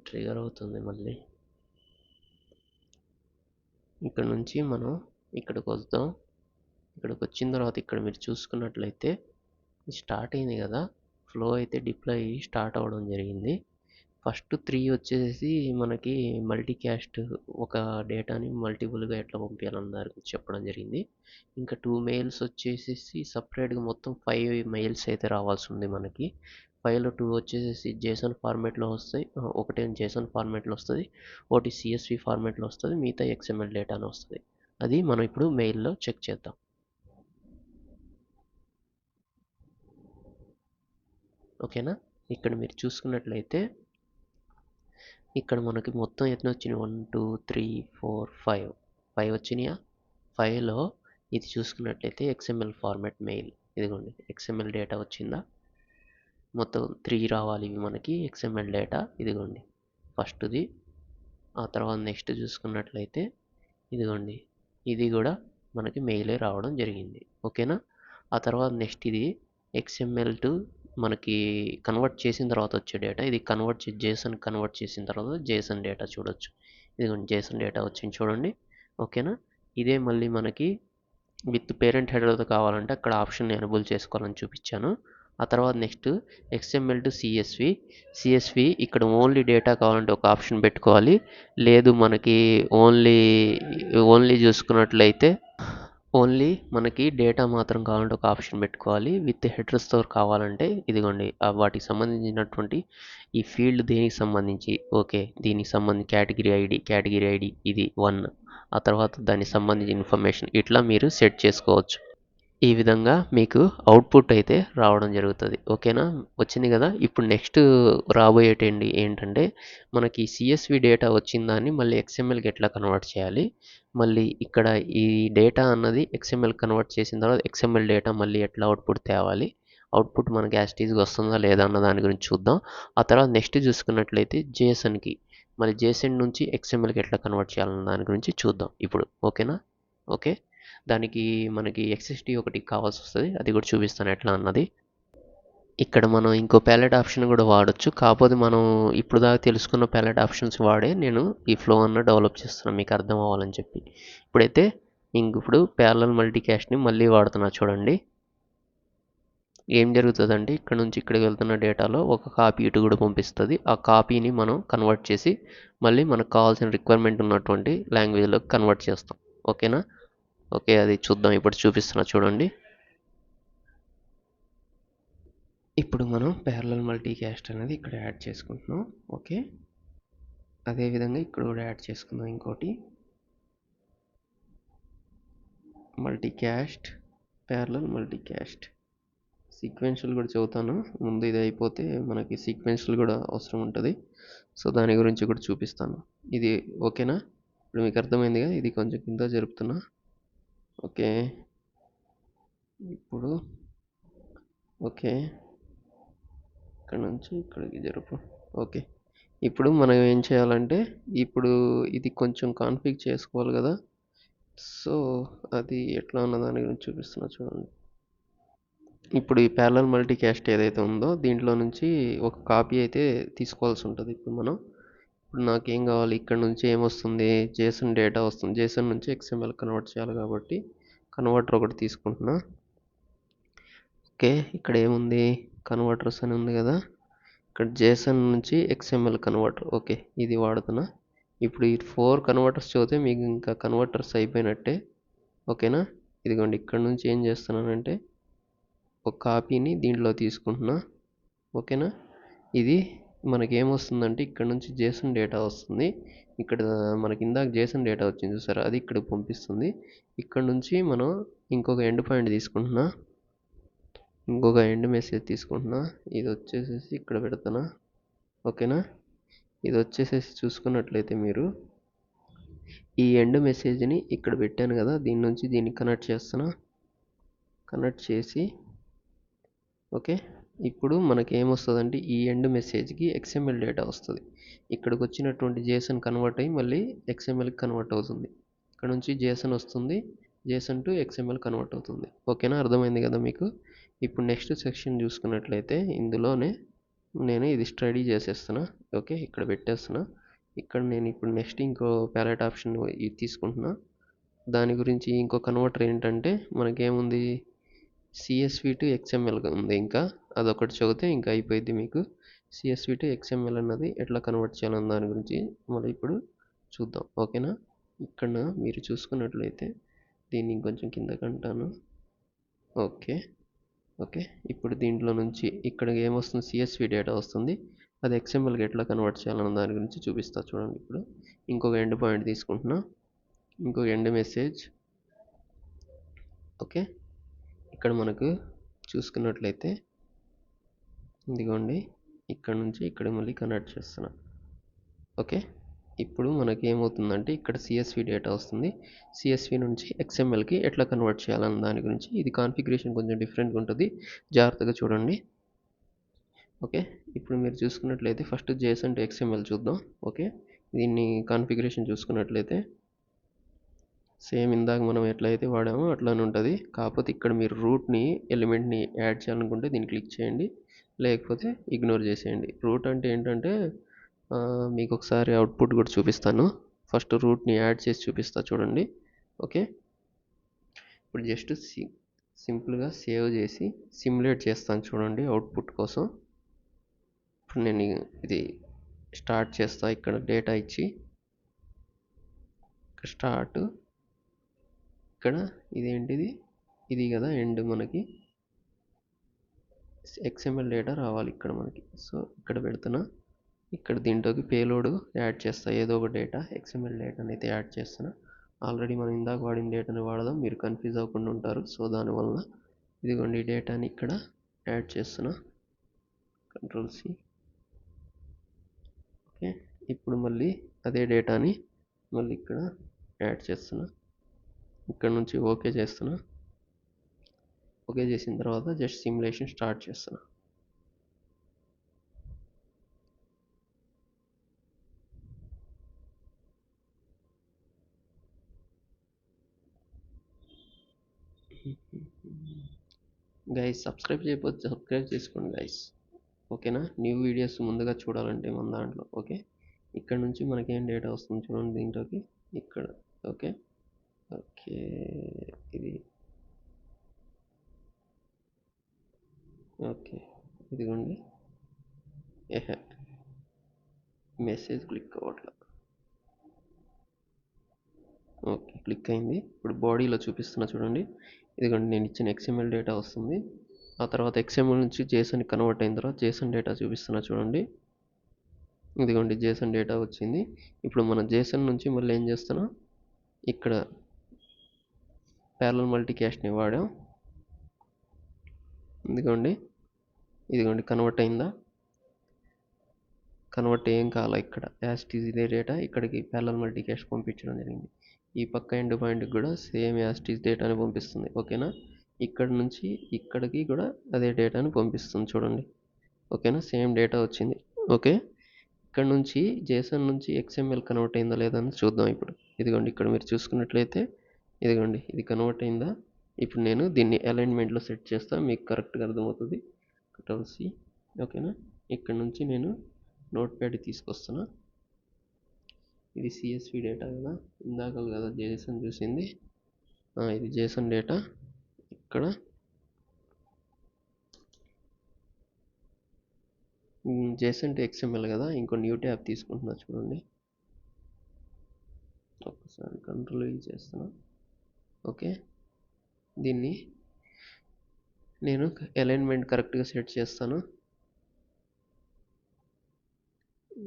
ట్రిగర్ అవుతుంది మళ్ళీ. ఇక్కడ నుంచి మనం ఇక్కడికి వద్దాం. ఇక్కడికి వచ్చిన తర్వాత ఇక్కడ మీరు చూసుకున్నట్లయితే స్టార్ట్ అయింది కదా. ఫ్లో అయితే డిప్లాయ్ స్టార్ట్ అవ్వడం జరిగింది. ఫస్ట్ 3 వచ్చేసి మనకి మల్టీకాస్ట్ ఒక డేటాని మల్టిపుల్గా ఎట్లా పంపించాలన్న దాని గురించి చెప్పడం జరిగింది. ఇంకా 2 మెయిల్స్ వచ్చేసేసి సపరేట్గా మొత్తం 5 మెయిల్స్ అయితే రావాల్సి ఉంది మనకి. 5లో 2 వచ్చేసేసి జేసన్ ఫార్మేట్లో వస్తాయి, ఒకటి జేసన్ ఫార్మేట్లో వస్తుంది, ఒకటి సిఎస్వి ఫార్మేట్లో వస్తుంది, మిగతా XML డేటాను వస్తుంది. అది మనం ఇప్పుడు మెయిల్లో చెక్ చేద్దాం. ఓకేనా, ఇక్కడ మీరు చూసుకున్నట్లయితే ఇక్కడ మనకి మొత్తం ఎన్ని వచ్చినాయి, 1 2 3 4 5 వచ్చినాయా. 5లో ఇది చూసుకున్నట్లయితే XML ఫార్మాట్ మెయిల్, ఇదిగోండి XML డేటా వచ్చిందా. మొత్తం 3 రావాలి ఇవి మనకి XML డేటా, ఇదిగోండి ఫస్ట్ది. ఆ తర్వాత నెక్స్ట్ చూసుకున్నట్లయితే ఇదిగోండి ఇది కూడా మనకి మెయిలే రావడం జరిగింది. ఓకేనా, ఆ తర్వాత నెక్స్ట్ ఇది XML టు మనకి కన్వర్ట్ చేసిన తర్వాత వచ్చే డేటా, ఇది జేసన్ కన్వర్ట్ చేసిన తర్వాత జేసన్ డేటా చూడొచ్చు. ఇదిగోండి జేసన్ డేటా వచ్చింది చూడండి. ఓకేనా, ఇదే మళ్ళీ మనకి విత్ పేరెంట్ హెడర్తో కావాలంటే అక్కడ ఆప్షన్ ఎనేబుల్ చేసుకోవాలని చూపించాను. ఆ తర్వాత నెక్స్ట్ XML టు సిఎస్వి ఇక్కడ ఓన్లీ డేటా కావాలంటే ఒక ఆప్షన్ పెట్టుకోవాలి. లేదు మనకి ఓన్లీ చూసుకున్నట్లయితే ఓన్లీ మనకి డేటా మాత్రం కావాలంటే ఒక ఆప్షన్ పెట్టుకోవాలి. విత్ హెడర్స్తో కావాలంటే ఇదిగోండి వాటికి సంబంధించినటువంటి ఈ ఫీల్డ్ దేనికి సంబంధించి, ఓకే దీనికి సంబంధించి కేటగిరీ ఐడి ఇది 1, ఆ తర్వాత దానికి సంబంధించిన ఇన్ఫర్మేషన్ ఇట్లా మీరు సెట్ చేసుకోవచ్చు. ఈ విధంగా మీకు అవుట్పుట్ అయితే రావడం జరుగుతుంది. ఓకేనా, వచ్చింది కదా. ఇప్పుడు నెక్స్ట్ రాబోయేటండి ఏంటంటే మనకి సిఎస్వి డేటా వచ్చిన దాన్ని మళ్ళీ XMLకి ఎట్లా కన్వర్ట్ చేయాలి, మళ్ళీ ఇక్కడ ఈ డేటా అన్నది XML కన్వర్ట్ చేసిన తర్వాత XML డేటా మళ్ళీ ఎట్లా అవుట్పుట్ తేవాలి, అవుట్పుట్ మనకి యాస్టీజ్గా వస్తుందా లేదా అన్న దాని గురించి చూద్దాం. ఆ తర్వాత నెక్స్ట్ చూసుకున్నట్లయితే జేసన్కి మళ్ళీ జేసన్ నుంచి XMLకి ఎట్లా కన్వర్ట్ చేయాలన్న దాని గురించి చూద్దాం ఇప్పుడు. ఓకేనా, ఓకే, దానికి మనకి XSD ఒకటి కావాల్సి వస్తుంది, అది కూడా చూపిస్తాను ఎట్లా అన్నది. ఇక్కడ మనం ఇంకో ప్యాలెట్ ఆప్షన్ కూడా వాడచ్చు, కాకపోతే మనం ఇప్పుడు దాకా తెలుసుకున్న ప్యాలెట్ ఆప్షన్స్ వాడే నేను ఈ ఫ్లో అన్న డెవలప్ చేస్తున్నాను మీకు అర్థం అవ్వాలని చెప్పి. ఇప్పుడైతే ఇప్పుడు ప్యారలల్ మల్టీకాస్ట్ని మళ్ళీ వాడుతున్నా చూడండి. ఏం జరుగుతుందంటే ఇక్కడ నుంచి ఇక్కడికి వెళ్తున్న డేటాలో ఒక కాపీ ఇటు కూడా పంపిస్తుంది. ఆ కాపీని మనం కన్వర్ట్ చేసి మళ్ళీ మనకు కావాల్సిన రిక్వైర్మెంట్ ఉన్నటువంటి లాంగ్వేజ్లోకి కన్వర్ట్ చేస్తాం. ఓకేనా, ఓకే అది చూద్దాం, ఇప్పుడు చూపిస్తున్నా చూడండి. ఇప్పుడు మనం ప్యారలల్ మల్టీకాస్ట్ అనేది ఇక్కడ యాడ్ చేసుకుంటున్నాం. ఓకే, అదేవిధంగా ఇక్కడ కూడా యాడ్ చేసుకుందాం ఇంకోటి మల్టీకాస్ట్, ప్యారలల్ మల్టీకాస్ట్. సీక్వెన్షియల్ కూడా చదువుతాను ముందు, ఇది అయిపోతే మనకి సీక్వెన్షియల్ కూడా అవసరం ఉంటుంది, సో దాని గురించి కూడా చూపిస్తాను. ఇది ఓకేనా, ఇప్పుడు మీకు అర్థమైందిగా. ఇది కొంచెం కింద జరుపుతున్నా. ఓకే, ఇప్పుడు ఓకే ఇక్కడ నుంచి ఇక్కడికి జరుపు. ఓకే, ఇప్పుడు మనం ఏం చేయాలంటే ఇప్పుడు ఇది కొంచెం కాన్ఫిగ్ చేసుకోవాలి కదా, సో అది ఎట్లా ఉన్న దాని గురించి చూపిస్తున్నా చూడండి. ఇప్పుడు ఈ ప్యారలల్ మల్టీకాస్ట్ ఏదైతే ఉందో దీంట్లో నుంచి ఒక కాపీ అయితే తీసుకోవాల్సి ఉంటుంది. ఇప్పుడు నాకేం కావాలి, ఇక్కడ నుంచి ఏమొస్తుంది, జేసన్ డేటా వస్తుంది. జేసన్ నుంచి XML కన్వర్ట్ చేయాలి కాబట్టి కన్వర్టర్ ఒకటి తీసుకుంటున్నా. ఓకే, ఇక్కడ ఏముంది, కన్వర్టర్స్ అని ఉంది కదా, ఇక్కడ జేసన్ నుంచి XML కన్వర్టర్, ఓకే ఇది వాడుతున్నా. ఇప్పుడు ఈ 4 కన్వర్టర్స్ చదివితే మీకు ఇంకా కన్వర్టర్స్ అయిపోయినట్టే. ఓకేనా, ఇదిగోండి ఇక్కడ నుంచి ఏం చేస్తున్నానంటే ఒక కాపీని దీంట్లో తీసుకుంటున్నా. ఓకేనా, ఇది మనకి ఏమొస్తుందంటే ఇక్కడ నుంచి జేసన్ డేటా వస్తుంది. ఇక్కడ మనకి ఇందాక జేసన్ డేటా వచ్చింది చూసారా, అది ఇక్కడ పంపిస్తుంది. ఇక్కడ నుంచి మనం ఇంకొక ఎండ్ పాయింట్ తీసుకుంటున్నా, ఇంకొక ఎండ్ మెసేజ్ తీసుకుంటున్నా. ఇది వచ్చేసేసి ఇక్కడ పెడుతున్నా. ఓకేనా, ఇది వచ్చేసేసి చూసుకున్నట్లయితే మీరు ఈ ఎండ్ మెసేజ్ని ఇక్కడ పెట్టాను కదా, దీని నుంచి దీన్ని కనెక్ట్ చేస్తున్నా. కనెక్ట్ చేసి ఓకే, ఇప్పుడు మనకి ఏమొస్తుందంటే ఈ ఎండ్ మెసేజ్కి XML డేటా వస్తుంది. ఇక్కడికి వచ్చినటువంటి జేసన్ కన్వర్ట్ అయ్యి మళ్ళీ XMLకి కన్వర్ట్ అవుతుంది. ఇక్కడ నుంచి జేసన్ వస్తుంది, జేసన్ టు XML కన్వర్ట్ అవుతుంది. ఓకేనా, అర్థమైంది కదా మీకు. ఇప్పుడు నెక్స్ట్ సెక్షన్ చూసుకున్నట్లయితే ఇందులోనే నేను ఇది స్టడీ చేసేస్తున్నా. ఓకే, ఇక్కడ పెట్టేస్తున్నా. ఇక్కడ నేను ఇప్పుడు నెక్స్ట్ ఇంకో ప్యాలెట్ ఆప్షన్ ఇది తీసుకుంటున్నా. దాని గురించి ఇంకో కన్వర్టర్ ఏంటంటే మనకేముంది, సిఎస్వి టు ఎక్స్ఎంఎల్ ఉంది, ఇంకా అదొకటి చదివితే ఇంకా అయిపోయింది మీకు. సిఎస్వి టు ఎక్స్ఎంఎల్ అన్నది ఎట్లా కన్వర్ట్ చేయాలన్న దాని గురించి మనం ఇప్పుడు చూద్దాం. ఓకేనా, ఇక్కడ మీరు చూసుకున్నట్లయితే దీన్ని ఇంకొంచెం కిందకంటాను. ఓకే ఓకే, ఇప్పుడు దీంట్లో నుంచి ఇక్కడ ఏమొస్తుంది, సిఎస్వి డేటా వస్తుంది. అది ఎక్స్ఎంఎల్కి ఎట్లా కన్వర్ట్ చేయాలన్న దాని గురించి చూపిస్తా చూడండి. ఇప్పుడు ఇంకొక ఎండ్ పాయింట్ తీసుకుంటున్నా, ఇంకొక ఎండ్ మెసేజ్. ఓకే, ఇక్కడ మనకు చూసుకున్నట్లయితే ఇదిగోండి, ఇక్కడ నుంచి ఇక్కడ మళ్ళీ కనెక్ట్ చేస్తున్నా. ఓకే, ఇప్పుడు మనకి ఏమవుతుందంటే ఇక్కడ సిఎస్వి డేటా వస్తుంది. సిఎస్వి నుంచి ఎక్స్ఎంఎల్కి ఎట్లా కన్వర్ట్ చేయాలన్న దాని గురించి. ఇది కాన్ఫిగరేషన్ కొంచెం డిఫరెంట్గా ఉంటుంది, జాగ్రత్తగా చూడండి. ఓకే, ఇప్పుడు మీరు చూసుకున్నట్లయితే ఫస్ట్ జేసన్ టు ఎక్స్ఎంఎల్ చూద్దాం. ఓకే, దీన్ని కాన్ఫిగరేషన్ చూసుకున్నట్లయితే సేమ్ ఇందాక మనం ఎట్లయితే వాడామో అట్లానే ఉంటుంది. కాకపోతే ఇక్కడ మీరు రూట్ని ఎలిమెంట్ని యాడ్ చేయాలనుకుంటే దీన్ని క్లిక్ చేయండి, లేకపోతే ఇగ్నోర్ చేసేయండి. రూట్ అంటే ఏంటంటే మీకు ఒకసారి అవుట్పుట్ కూడా చూపిస్తాను. ఫస్ట్ రూట్ని యాడ్ చేసి చూపిస్తా చూడండి. ఓకే, ఇప్పుడు జస్ట్ సింపుల్గా సేవ్ చేసి సిమ్యులేట్ చేస్తాను చూడండి అవుట్పుట్ కోసం. ఇప్పుడు నేను ఇది స్టార్ట్ చేస్తా, ఇక్కడ డేటా ఇచ్చి స్టార్ట్, ఇక్కడ ఇదేంటిది, ఇది కదా ఎండ్, మనకి ఎక్స్ఎంఎల్ డేటా రావాలి ఇక్కడ మనకి. సో ఇక్కడ పెడుతున్నా, ఇక్కడ దీంట్లోకి పేలోడ్ యాడ్ చేస్తా, ఏదో ఒక డేటా ఎక్స్ఎంఎల్ డేటాని అయితే యాడ్ చేస్తున్నా. ఆల్రెడీ మనం ఇందాక వాడిన డేటాని వాడదాం, మీరు కన్ఫ్యూజ్ అవ్వకుండా ఉంటారు. సో దానివల్ల ఇదిగోండి ఈ డేటాని ఇక్కడ యాడ్ చేస్తున్నా, Ctrl+C. ఓకే, ఇప్పుడు మళ్ళీ అదే డేటాని మళ్ళీ ఇక్కడ యాడ్ చేస్తున్నా, ఇక్కడ నుంచి ఓకే చేస్తున్నా. ఓకే చేసిన తర్వాత జస్ట్ సిమ్యులేషన్ స్టార్ట్ చేస్తున్నా. గైస్ సబ్స్క్రైబ్ చేయకపోతే సబ్స్క్రైబ్ చేసుకోండి గైస్. ఓకేనా, న్యూ వీడియోస్ ముందుగా చూడాలంటే మన దాంట్లో. ఓకే, ఇక్కడ నుంచి మనకేం డేటా వస్తుంది చూడండి దీంట్లోకి, ఇక్కడ. ఓకే ఓకే, ఇది ఓకే, ఇదిగోండి మెసేజ్ క్లిక్ అవ్వట్లా. ఓకే, క్లిక్ అయింది. ఇప్పుడు బాడీలో చూపిస్తున్నా చూడండి, ఇదిగోండి నేను ఇచ్చిన ఎక్స్ఎంఎల్ డేటా వస్తుంది. ఆ తర్వాత ఎక్స్ఎంఎల్ నుంచి జేసన్ కన్వర్ట్ అయిన తర్వాత జేసన్ డేటా చూపిస్తున్నా చూడండి. ఇదిగోండి జేసన్ డేటా వచ్చింది. ఇప్పుడు మనం జేసన్ నుంచి మళ్ళీ ఏం చేస్తున్నాం, ఇక్కడ ప్యారలల్ మల్టీకాస్ట్ని వాడాం. ఇదిగోండి కన్వర్ట్ అయిందా, కన్వర్ట్ ఏం కాలా. ఇక్కడ యాస్టీజ్ ఇదే డేటా ఇక్కడికి ప్యారలల్ మల్టీకాస్ట్ పంపించడం జరిగింది. ఈ పక్క ఎండ్ పాయింట్కి కూడా సేమ్ యాస్టీజ్ డేటాని పంపిస్తుంది. ఓకేనా, ఇక్కడ నుంచి ఇక్కడికి కూడా అదే డేటాని పంపిస్తుంది చూడండి. ఓకేనా, సేమ్ డేటా వచ్చింది. ఓకే, ఇక్కడ నుంచి జేసన్ నుంచి ఎక్స్ఎంఎల్ కన్వర్ట్ అయిందా లేదా అని చూద్దాం ఇప్పుడు. ఇదిగోండి ఇక్కడ మీరు చూసుకున్నట్లయితే ఇదిగోండి ఇది కన్వర్ట్ అయిందా. ఇప్పుడు నేను దీన్ని అలైన్మెంట్లో సెట్ చేస్తా, మీకు కరెక్ట్గా అర్థమవుతుంది. Ctrl+C. ఓకేనా, ఇక్కడ నుంచి నేను నోట్ ప్యాడ్ తీసుకొస్తున్నా. ఇది సిఎస్వి డేటా కదా, ఇందాక కదా జేసన్ చూసింది, ఇది జేసన్ డేటా. ఇక్కడ జేసన్ టు ఎక్స్ఎంఎల్ కదా, ఇంకో న్యూ ట్యాబ్ తీసుకుంటున్నా చూడండి. ఒకసారి Ctrl+E చేస్తున్నా. ఓకే, దీన్ని నేను అలైన్మెంట్ కరెక్ట్గా సెట్ చేస్తాను.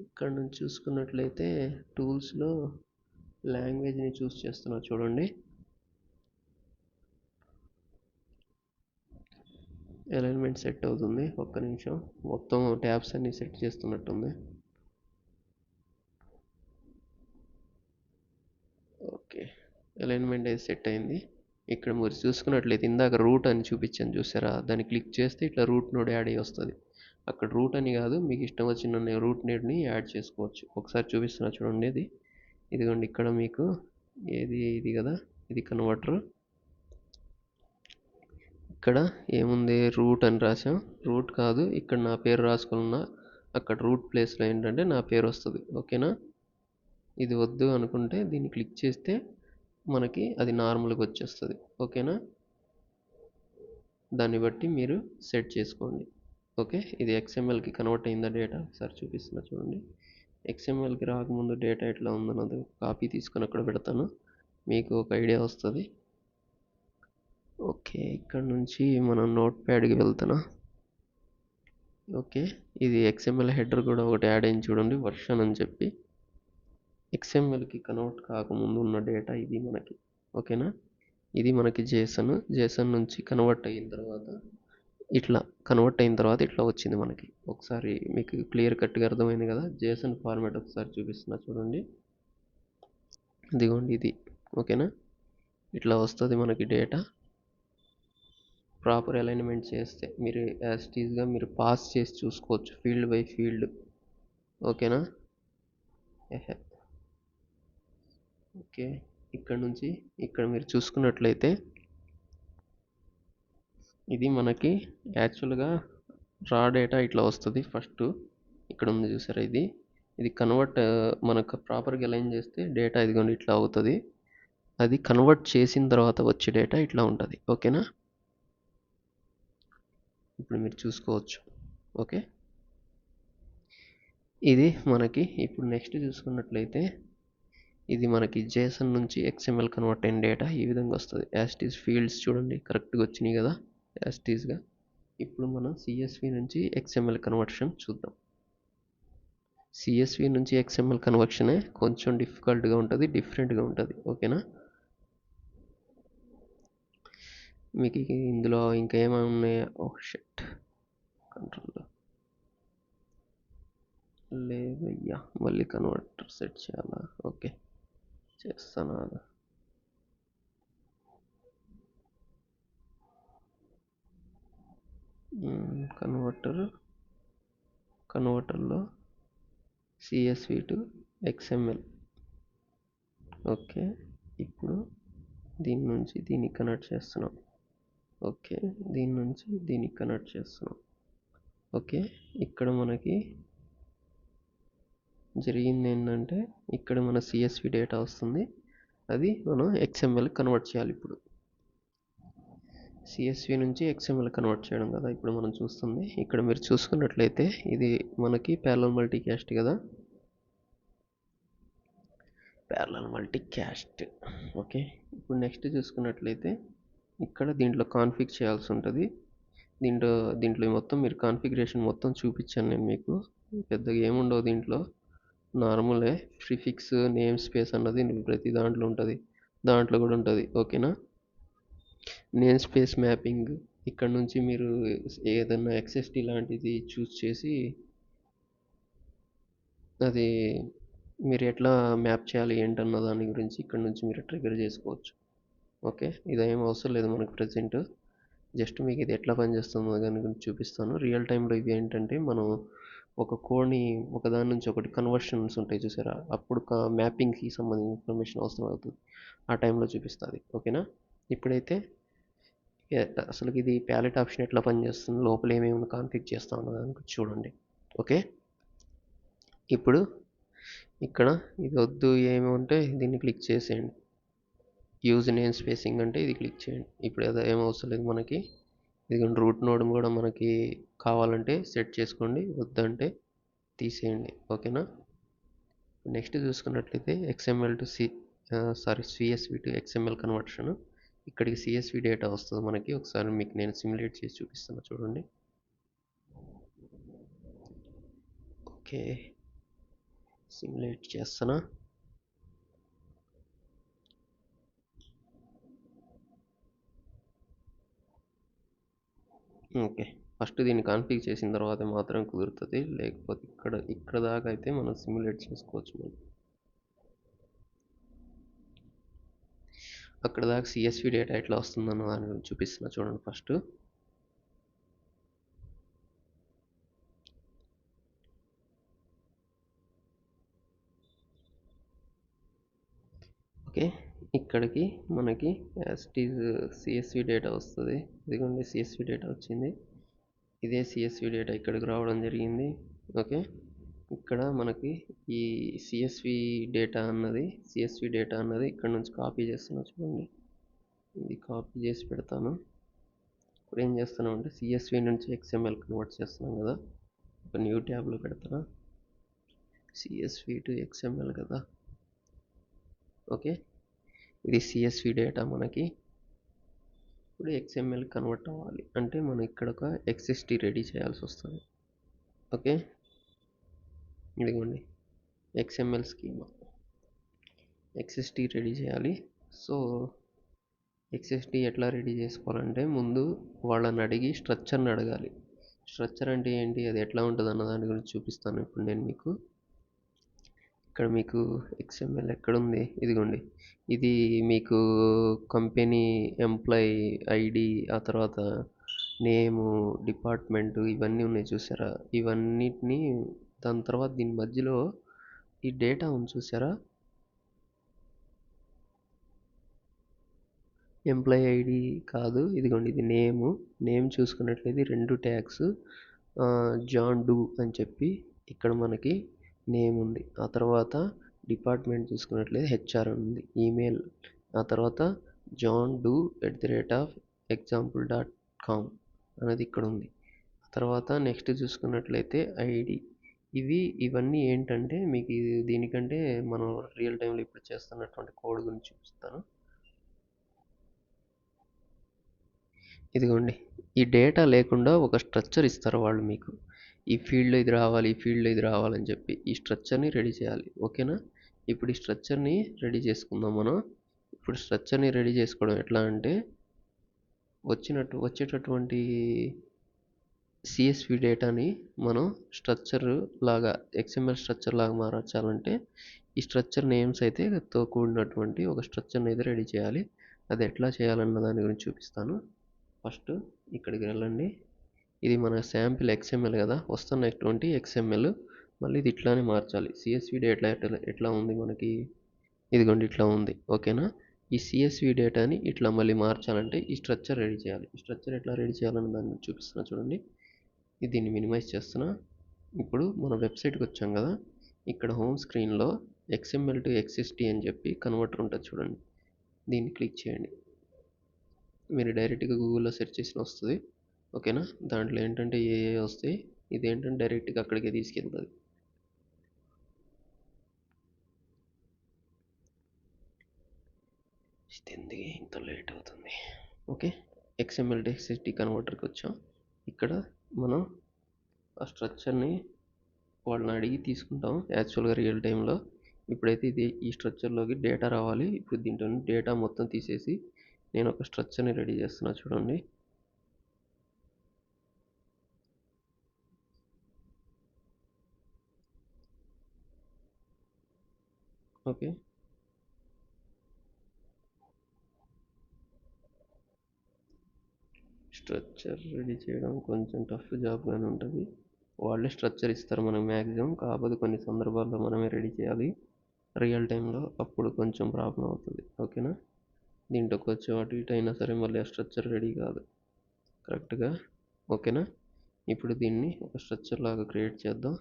ఇక్కడ నుంచి చూసుకున్నట్లయితే టూల్స్లో లాంగ్వేజ్ని చూస్ చేస్తున్నా చూడండి. అలైన్మెంట్ సెట్ అవుతుంది, ఒక్క నిమిషం. మొత్తం ట్యాబ్స్ అన్ని సెట్ చేస్తున్నట్టుంది. ఓకే, అలైన్మెంట్ అయితే సెట్ అయింది. ఇక్కడ మీరు చూసుకున్నట్లయితే ఇందాక రూట్ అని చూపించాను చూసారా, దాన్ని క్లిక్ చేస్తే ఇట్లా రూట్ నోడ్ యాడ్ అయ్యి వస్తుంది. అక్కడ రూట్ అని కాదు, మీకు ఇష్టం వచ్చిన రూట్ నోడ్ని యాడ్ చేసుకోవచ్చు. ఒకసారి చూపిస్తున్నా చూడండి. ఇదిగోండి ఇక్కడ మీకు ఇది కదా, ఇది కన్వర్టర్. ఇక్కడ ఏముంది, రూట్ అని రాసాం. రూట్ కాదు, ఇక్కడ నా పేరు రాసుకున్నా, అక్కడ రూట్ ప్లేస్లో ఏంటంటే నా పేరు వస్తుంది. ఓకేనా, ఇది వద్దు అనుకుంటే దీన్ని క్లిక్ చేస్తే మనకి అది నార్మల్గా వచ్చేస్తుంది. ఓకేనా, దాన్ని బట్టి మీరు సెట్ చేసుకోండి. ఓకే, ఇది XMLకి కన్వర్ట్ అయిందా డేటా ఒకసారి చూపిస్తున్నా చూడండి. XMLకి రాకముందు డేటా ఎట్లా ఉందన్నది కాపీ తీసుకొని అక్కడ పెడతాను, మీకు ఒక ఐడియా వస్తుంది. ఓకే, ఇక్కడ నుంచి మనం నోట్ ప్యాడ్కి వెళ్తున్నా. ఓకే, ఇది XML హెడర్ కూడా ఒకటి యాడ్ అయింది చూడండి, వర్షన్ అని చెప్పి. XMLకి కన్వర్ట్ కాకముందు ఉన్న డేటా ఇది మనకి. ఓకేనా, ఇది మనకి జేసన్ నుంచి కన్వర్ట్ అయిన తర్వాత ఇట్లా వచ్చింది మనకి. ఒకసారి మీకు క్లియర్ కట్గా అర్థమైంది కదా. జేసన్ ఫార్మాట్ ఒకసారి చూపిస్తున్నా చూడండి, ఇదిగోండి ఇది. ఓకేనా, ఇట్లా వస్తుంది మనకి డేటా. ప్రాపర్ అలైన్మెంట్ చేస్తే మీరు యాజ్ ఇట్ ఈస్గా మీరు పాస్ చేసి చూసుకోవచ్చు, ఫీల్డ్ బై ఫీల్డ్. ఓకేనా, ఓకే, ఇక్కడ నుంచి ఇక్కడ మీరు చూసుకున్నట్లయితే ఇది మనకి యాక్చువల్గా రా డేటా ఇట్లా వస్తుంది. ఫస్ట్ ఇక్కడ ఉంది చూసారా, ఇది కన్వర్ట్ మనకు ప్రాపర్గా అలైన్ చేస్తే డేటా ఇదిగోండి ఇట్లా అవుతుంది. అది కన్వర్ట్ చేసిన తర్వాత వచ్చే డేటా ఇట్లా ఉంటుంది. ఓకేనా, ఇప్పుడు మీరు చూసుకోవచ్చు. ఓకే, ఇది మనకి ఇప్పుడు నెక్స్ట్ చూసుకున్నట్లయితే ఇది మనకి జేసన్ నుంచి XML కన్వర్ట్ అయిన డేటా ఈ విధంగా వస్తుంది. యాజ్ ఇట్ ఈస్ ఫీల్డ్స్ చూడండి కరెక్ట్గా వచ్చినాయి కదా యాజ్ ఇట్ ఈస్గా. ఇప్పుడు మనం CSV నుంచి XML కన్వర్షన్ చూద్దాం. CSV నుంచి XML కన్వర్షనే కొంచెం డిఫికల్ట్గా ఉంటుంది, డిఫరెంట్గా ఉంటుంది. ఓకేనా, మీకు ఇందులో ఇంకా ఏమైనా ఉన్నాయా? షట్, కంట్రోల్ లేదయ్యా, మళ్ళీ కన్వర్టర్ సెట్ చేయాలా? ఓకే, చేస్తాను. కన్వర్టర్లో CSV టు XML. ఓకే, ఇప్పుడు దీని నుంచి దీనికి కనెక్ట్ చేస్తున్నాం. ఓకే, దీని నుంచి దీనికి కనెక్ట్ చేస్తున్నాం. ఓకే, ఇక్కడ మనకి జరిగింది ఏంటంటే ఇక్కడ మన CSV డేటా వస్తుంది, అది మనం XML కన్వర్ట్ చేయాలి. ఇప్పుడు CSV నుంచి XML కన్వర్ట్ చేయడం కదా ఇప్పుడు మనం చూస్తుంది. ఇక్కడ మీరు చూసుకున్నట్లయితే ఇది మనకి ప్యారలల్ మల్టీకాస్ట్ కదా, ప్యారలల్ మల్టీకాస్ట్. ఓకే, ఇప్పుడు నెక్స్ట్ చూసుకున్నట్లయితే ఇక్కడ దీంట్లో కాన్ఫిగ్ చేయాల్సి ఉంటుంది. దీంట్లో మొత్తం మీరు కాన్ఫిగరేషన్ మొత్తం చూపించాను నేను మీకు. పెద్దగా ఏముండవు దీంట్లో, నార్మలే. ప్రిఫిక్స్ నేమ్ స్పేస్ అన్నది ప్రతి దాంట్లో ఉంటుంది, దాంట్లో కూడా ఉంటుంది. ఓకేనా, నేమ్ స్పేస్ మ్యాపింగ్ ఇక్కడ నుంచి మీరు ఏదన్నా XST లాంటిది చూస్ చేసి అది మీరు ఎట్లా మ్యాప్ చేయాలి ఏంటన్న దాని గురించి ఇక్కడ నుంచి మీరు ట్రిగర్ చేసుకోవచ్చు. ఓకే, ఇదేం అవసరం లేదు మనకు ప్రజెంట్. జస్ట్ మీకు ఇది ఎట్లా పనిచేస్తుందో దాని గురించి చూపిస్తాను. రియల్ టైంలో ఇవి ఏంటంటే మనం ఒక కోడ్ని ఒకదాని నుంచి ఒకటి కన్వర్షన్స్ ఉంటాయి చూసారా, అప్పుడు మ్యాపింగ్కి సంబంధించిన ఇన్ఫర్మేషన్ అవసరం అవుతుంది, ఆ టైంలో చూపిస్తుంది. ఓకేనా, ఇప్పుడైతే అసలు ఇది ప్యాలెట్ ఆప్షన్ ఎట్లా పనిచేస్తుంది, లోపల ఏమేమి కాన్ఫిగ్ చేస్తా ఉన్న దాని గురించి చూడండి. ఓకే, ఇప్పుడు ఇక్కడ ఇది వద్దు ఏమి ఉంటే దీన్ని క్లిక్ చేసేయండి. యూజ్ నేమ్ స్పేసింగ్ అంటే ఇది క్లిక్ చేయండి. ఇప్పుడు అది ఏం అవసరం లేదు మనకి. ఇది రూట్ నోడ్ కూడా మనకి కావాలంటే సెట్ చేసుకోండి, వద్దంటే తీసేయండి. ఓకేనా, నెక్స్ట్ చూసుకున్నట్లయితే XML to CSV to XML conversion. ఇక్కడికి CSV డేటా వస్తుంది మనకి. ఒకసారి మీకు నేను సిమ్యులేట్ చేసి చూపిస్తాను చూడండి. ఓకే, సిమ్యులేట్ చేస్తానా. ఓకే, ఫస్ట్ దీన్ని కాన్ఫిగ్ చేసిన తర్వాత మాత్రం కుదురుతుంది, లేకపోతే ఇక్కడ దాకా అయితే మనం సిమ్యులేట్ చేసుకోవచ్చు. మనం అక్కడ దాకా CSV డేటా ఎట్లా వస్తుందన్న దాని గురించి చూపిస్తున్నా చూడండి ఫస్ట్. ఓకే, ఇక్కడికి మనకి as it is CSV data వస్తుంది. ఇదిగోండి CSV డేటా వచ్చింది, ఇదే CSV డేటా ఇక్కడికి రావడం జరిగింది. ఓకే, ఇక్కడ మనకి ఈ CSV డేటా అన్నది ఇక్కడ నుంచి కాపీ చేస్తున్నా చూడండి. ఇది కాపీ చేసి పెడతాను. ఇప్పుడు ఏం చేస్తున్నాం అంటే సిఎస్వి నుంచి ఎక్స్ఎంఎల్ కన్వర్ట్ చేస్తున్నాం కదా. ఒక న్యూ ట్యాబ్లో పెడతాను, సిఎస్వి టు ఎక్స్ఎంఎల్ కదా. ఓకే, ఇది సిఎస్వి డేటా మనకి ఇప్పుడు ఎక్స్ఎంఎల్ కన్వర్ట్ అవ్వాలి అంటే మనం ఇక్కడ ఒక ఎక్స్ఎస్టీ రెడీ చేయాల్సి వస్తుంది. ఓకే, ఇదిగోండి XML స్కీమా, ఎక్స్ఎస్టీ రెడీ చేయాలి. సో ఎక్స్ఎస్టీ ఎట్లా రెడీ చేసుకోవాలంటే ముందు వాళ్ళని అడిగి స్ట్రక్చర్ని అడగాలి. స్ట్రక్చర్ అంటే ఏంటి, అది ఎట్లా ఉంటుంది అన్న దాని గురించి చూపిస్తాను ఇప్పుడు నేను మీకు. ఇక్కడ మీకు XML ఎక్కడుంది, ఇదిగోండి. ఇది మీకు కంపెనీ ఎంప్లాయీ ఐడి, ఆ తర్వాత నేము, డిపార్ట్మెంటు, ఇవన్నీ ఉన్నాయి చూసారా. ఇవన్నిటిని దాని తర్వాత దీని మధ్యలో ఈ డేటా ఉంది చూసారా, ఎంప్లాయీ ఐడి కాదు, ఇదిగోండి ఇది నేమ్ చూసుకున్నట్లయితే 2 ట్యాగ్స్ జాన్ డూ అని చెప్పి ఇక్కడ మనకి నేమ్ ఉంది. ఆ తర్వాత డిపార్ట్మెంట్ చూసుకున్నట్లయితే హెచ్ఆర్ ఉంది, ఈమెయిల్, ఆ తర్వాత john_do@example.com అనేది ఇక్కడ ఉంది. ఆ తర్వాత నెక్స్ట్ చూసుకున్నట్లయితే ఐడి. ఇవన్నీ ఏంటంటే మీకు దీనికంటే మనం రియల్ టైంలో ఇప్పుడు చేస్తున్నటువంటి కోడ్ గురించి చూపిస్తాను. ఇదిగోండి, ఈ డేటా లేకుండా ఒక స్ట్రక్చర్ ఇస్తారు వాళ్ళు మీకు, ఈ ఫీల్డ్లో ఇది రావాలి, ఈ ఫీల్డ్లో ఇది రావాలని చెప్పి ఈ స్ట్రక్చర్ని రెడీ చేయాలి. ఓకేనా, ఇప్పుడు ఈ స్ట్రక్చర్ని రెడీ చేసుకుందాం మనం. ఇప్పుడు స్ట్రక్చర్ని రెడీ చేసుకోవడం ఎట్లా అంటే వచ్చేటటువంటి సిఎస్వి డేటాని మనం స్ట్రక్చర్ లాగా, ఎక్స్ఎంఎల్ స్ట్రక్చర్ లాగా మార్చాలంటే ఈ స్ట్రక్చర్ నేమ్స్ అయితే తో కూడినటువంటి ఒక స్ట్రక్చర్ని అయితే రెడీ చేయాలి. అది ఎట్లా చేయాలన్న దాని గురించి చూపిస్తాను. ఫస్ట్ ఇక్కడికి వెళ్ళండి, ఇది మన శాంపిల్ XML కదా, వస్తున్నటువంటి XML. మళ్ళీ ఇది ఇట్లానే మార్చాలి. సిఎస్వి డేటా ఎట్లా ఉంది మనకి, ఇదిగోండి ఇట్లా ఉంది. ఓకేనా, ఈ సిఎస్వి డేటాని ఇట్లా మళ్ళీ మార్చాలంటే ఈ స్ట్రక్చర్ రెడీ చేయాలి. ఈ స్ట్రక్చర్ ఎట్లా రెడీ చేయాలని దాన్ని చూపిస్తున్నా చూడండి. దీన్ని మినిమైజ్ చేస్తున్నా. ఇప్పుడు మన వెబ్సైట్కి వచ్చాం కదా, ఇక్కడ హోమ్ స్క్రీన్లో XML టు XST అని చెప్పి కన్వర్టర్ ఉంటుంది చూడండి, దీన్ని క్లిక్ చేయండి. మీరు డైరెక్ట్గా గూగుల్లో సెర్చ్ చేసిన వస్తుంది. ఓకేనా, దాంట్లో ఏంటంటే ఏ వస్తాయి, ఇదేంటంటే డైరెక్ట్గా అక్కడికే తీసుకెళ్తుంది. ఎందుకు ఇంత లేట్ అవుతుంది. ఓకే, XML టు XST కన్వర్టర్కి వచ్చాం. ఇక్కడ మనం ఆ స్ట్రక్చర్ని వాళ్ళని అడిగి తీసుకుంటాం యాక్చువల్గా రియల్ టైంలో. ఇప్పుడైతే ఈ స్ట్రక్చర్లోకి డేటా రావాలి. ఇప్పుడు దీంట్లో డేటా మొత్తం తీసేసి నేను ఒక స్ట్రక్చర్ని రెడీ చేస్తున్నా చూడండి. ఓకే, స్ట్రక్చర్ రెడీ చేయడం కొంచెం టఫ్ జాబ్గానే ఉంటుంది. వాళ్ళే స్ట్రక్చర్ ఇస్తారు మనకు మ్యాక్సిమం, కాకపోతే కొన్ని సందర్భాల్లో మనమే రెడీ చేయాలి రియల్ టైంలో, అప్పుడు కొంచెం ప్రాబ్లం అవుతుంది. ఓకేనా, దీంట్లోకి వచ్చే అటు ఇటు అయినా సరే మళ్ళీ ఆ స్ట్రక్చర్ రెడీ కాదు కరెక్ట్గా. ఓకేనా, ఇప్పుడు దీన్ని ఒక స్ట్రక్చర్ లాగా క్రియేట్ చేద్దాం.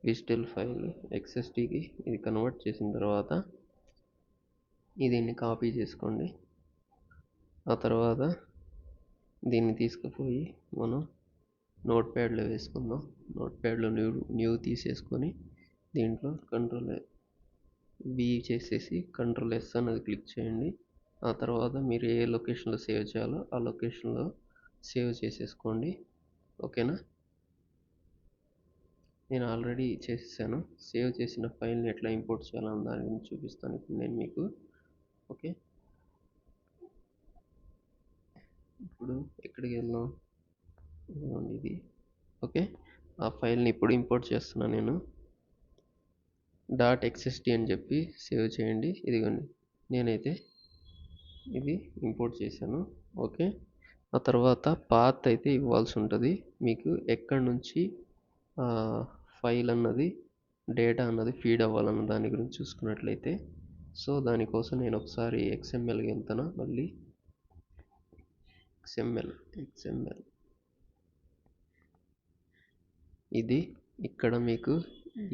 డిజిటల్ ఫైల్ XSTకి ఇది కన్వర్ట్ చేసిన తర్వాత దీన్ని కాపీ చేసుకోండి. ఆ తర్వాత దీన్ని తీసుకుపోయి మనం నోట్ ప్యాడ్లో వేసుకుందాం. నోట్ ప్యాడ్లో న్యూ తీసేసుకొని దీంట్లో Ctrl+V చేసేసి Ctrl+S అనేది క్లిక్ చేయండి. ఆ తర్వాత మీరు ఏ లొకేషన్లో సేవ్ చేయాలో ఆ లొకేషన్లో సేవ్ చేసేసుకోండి. ఓకేనా, నేను ఆల్రెడీ చేసేసాను. సేవ్ చేసిన ఫైల్ని ఎట్లా ఇంపోర్ట్ చేయాలన్న దాని గురించి చూపిస్తాను ఇప్పుడు నేను మీకు. ఓకే, ఇప్పుడు ఎక్కడికి వెళ్దాం, ఇది. ఓకే, ఆ ఫైల్ని ఇప్పుడు ఇంపోర్ట్ చేస్తున్నా నేను. .xst అని చెప్పి సేవ్ చేయండి. ఇదిగోండి, నేనైతే ఇది ఇంపోర్ట్ చేశాను. ఓకే, ఆ తర్వాత పాత్ అయితే ఇవ్వాల్సి ఉంటుంది మీకు, ఎక్కడి నుంచి ఫైల్ అన్నది డేటా అన్నది ఫీడ్ అవ్వాలన్న దాని గురించి చూసుకున్నట్లయితే. సో దానికోసం నేను ఒకసారి XMLకి వెళ్తాను. మళ్ళీ XML ఇది ఇక్కడ మీకు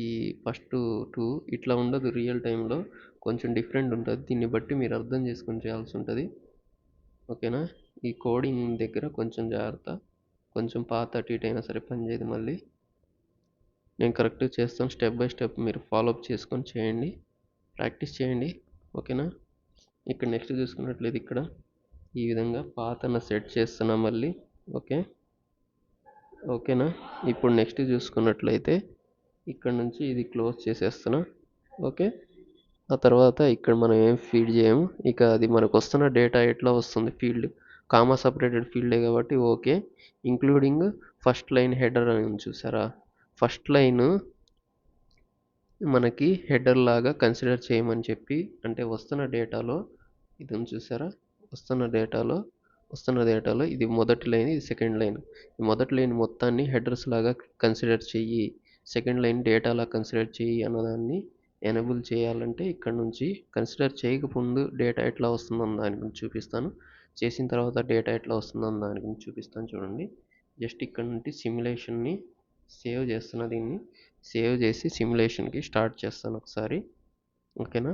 ఈ ఫస్ట్ 2 ఇట్లా ఉండదు రియల్ టైంలో, కొంచెం డిఫరెంట్ ఉంటుంది. దీన్ని బట్టి మీరు అర్థం చేసుకొని చేయాల్సి ఉంటుంది. ఓకేనా, ఈ కోడింగ్ దగ్గర కొంచెం జాగ్రత్త, కొంచెం పాత అటు ఇటు అయినా సరే పనిచేయదు. మళ్ళీ నేను కరెక్ట్గా చేస్తాను, స్టెప్ బై స్టెప్ మీరు ఫాలోఅప్ చేసుకొని చేయండి, ప్రాక్టీస్ చేయండి. ఓకేనా? ఇక్కడ నెక్స్ట్ చూసుకున్నట్లయితే ఇక్కడ ఈ విధంగా పాతను సెట్ చేస్తున్నా మళ్ళీ. ఓకేనా? ఇప్పుడు నెక్స్ట్ చూసుకున్నట్లయితే ఇక్కడ నుంచి ఇది క్లోజ్ చేసేస్తున్నా. ఓకే, ఆ తర్వాత ఇక్కడ మనం ఏం ఫీడ్ చేయము. ఇక అది మనకు వస్తున్న డేటా ఎట్లా వస్తుంది, ఫీల్డ్ కామా సపరేటెడ్ ఫీల్డే కాబట్టి okay. Including first line header అని ఉంది చూసారా, ఫస్ట్ లైన్ మనకి హెడర్ లాగా కన్సిడర్ చేయమని చెప్పి, అంటే వస్తున్న డేటాలో ఇది ఉంది చూసారా, వస్తున్న డేటాలో ఇది మొదటి లైన్, ఇది సెకండ్ లైన్. ఈ మొదటి లైన్ మొత్తాన్ని హెడర్స్ లాగా కన్సిడర్ చెయ్యి, సెకండ్ లైన్ డేటాలా కన్సిడర్ చెయ్యి అన్నదాన్ని ఎనేబుల్ చేయాలంటే ఇక్కడ నుంచి కన్సిడర్ చేయకముందు డేటా ఎట్లా వస్తుందో దాని గురించి చూపిస్తాను, చేసిన తర్వాత డేటా ఎట్లా వస్తుందో దాని గురించి చూపిస్తాను. చూడండి, జస్ట్ ఇక్కడ నుండి సిమ్యులేషన్ని సేవ్ చేస్తున్నా, దీన్ని సేవ్ చేసి సిమ్యులేషన్కి స్టార్ట్ చేస్తాను ఒకసారి. ఓకేనా?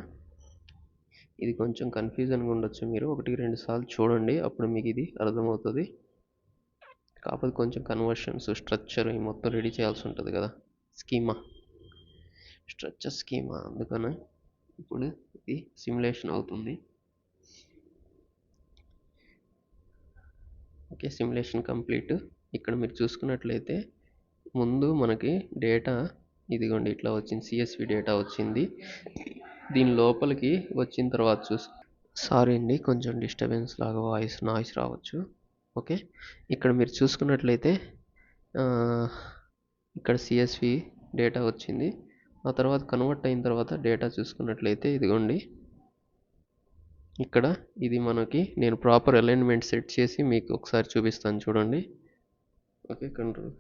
ఇది కొంచెం కన్ఫ్యూజన్గా ఉండొచ్చు, మీరు 1-2 సార్లు చూడండి, అప్పుడు మీకు ఇది అర్థమవుతుంది. కాకపోతే కొంచెం కన్వర్షన్స్, స్ట్రక్చర్ ఈ మొత్తం రెడీ చేయాల్సి ఉంటుంది కదా, స్ట్రక్చర్ స్కీమా, అందుకని ఇప్పుడు ఇది సిమ్యులేషన్ అవుతుంది. Okay, simulation complete. ఇక్కడ మీరు చూసుకున్నట్లయితే ముందు మనకి డేటా ఇదిగోండి ఇట్లా వచ్చింది, సిఎస్వి డేటా వచ్చింది. దీని లోపలికి వచ్చిన తర్వాత సారీ అండి, కొంచెం డిస్టర్బెన్స్ లాగా నాయిస్ రావచ్చు. ఓకే, ఇక్కడ మీరు చూసుకున్నట్లయితే ఇక్కడ సిఎస్వి డేటా వచ్చింది. ఆ తర్వాత కన్వర్ట్ అయిన తర్వాత డేటా చూసుకున్నట్లయితే ఇదిగోండి ఇక్కడ ఇది మనకి, నేను ప్రాపర్ అలైన్మెంట్ సెట్ చేసి మీకు ఒకసారి చూపిస్తాను చూడండి. ఓకే, కంట్రోల్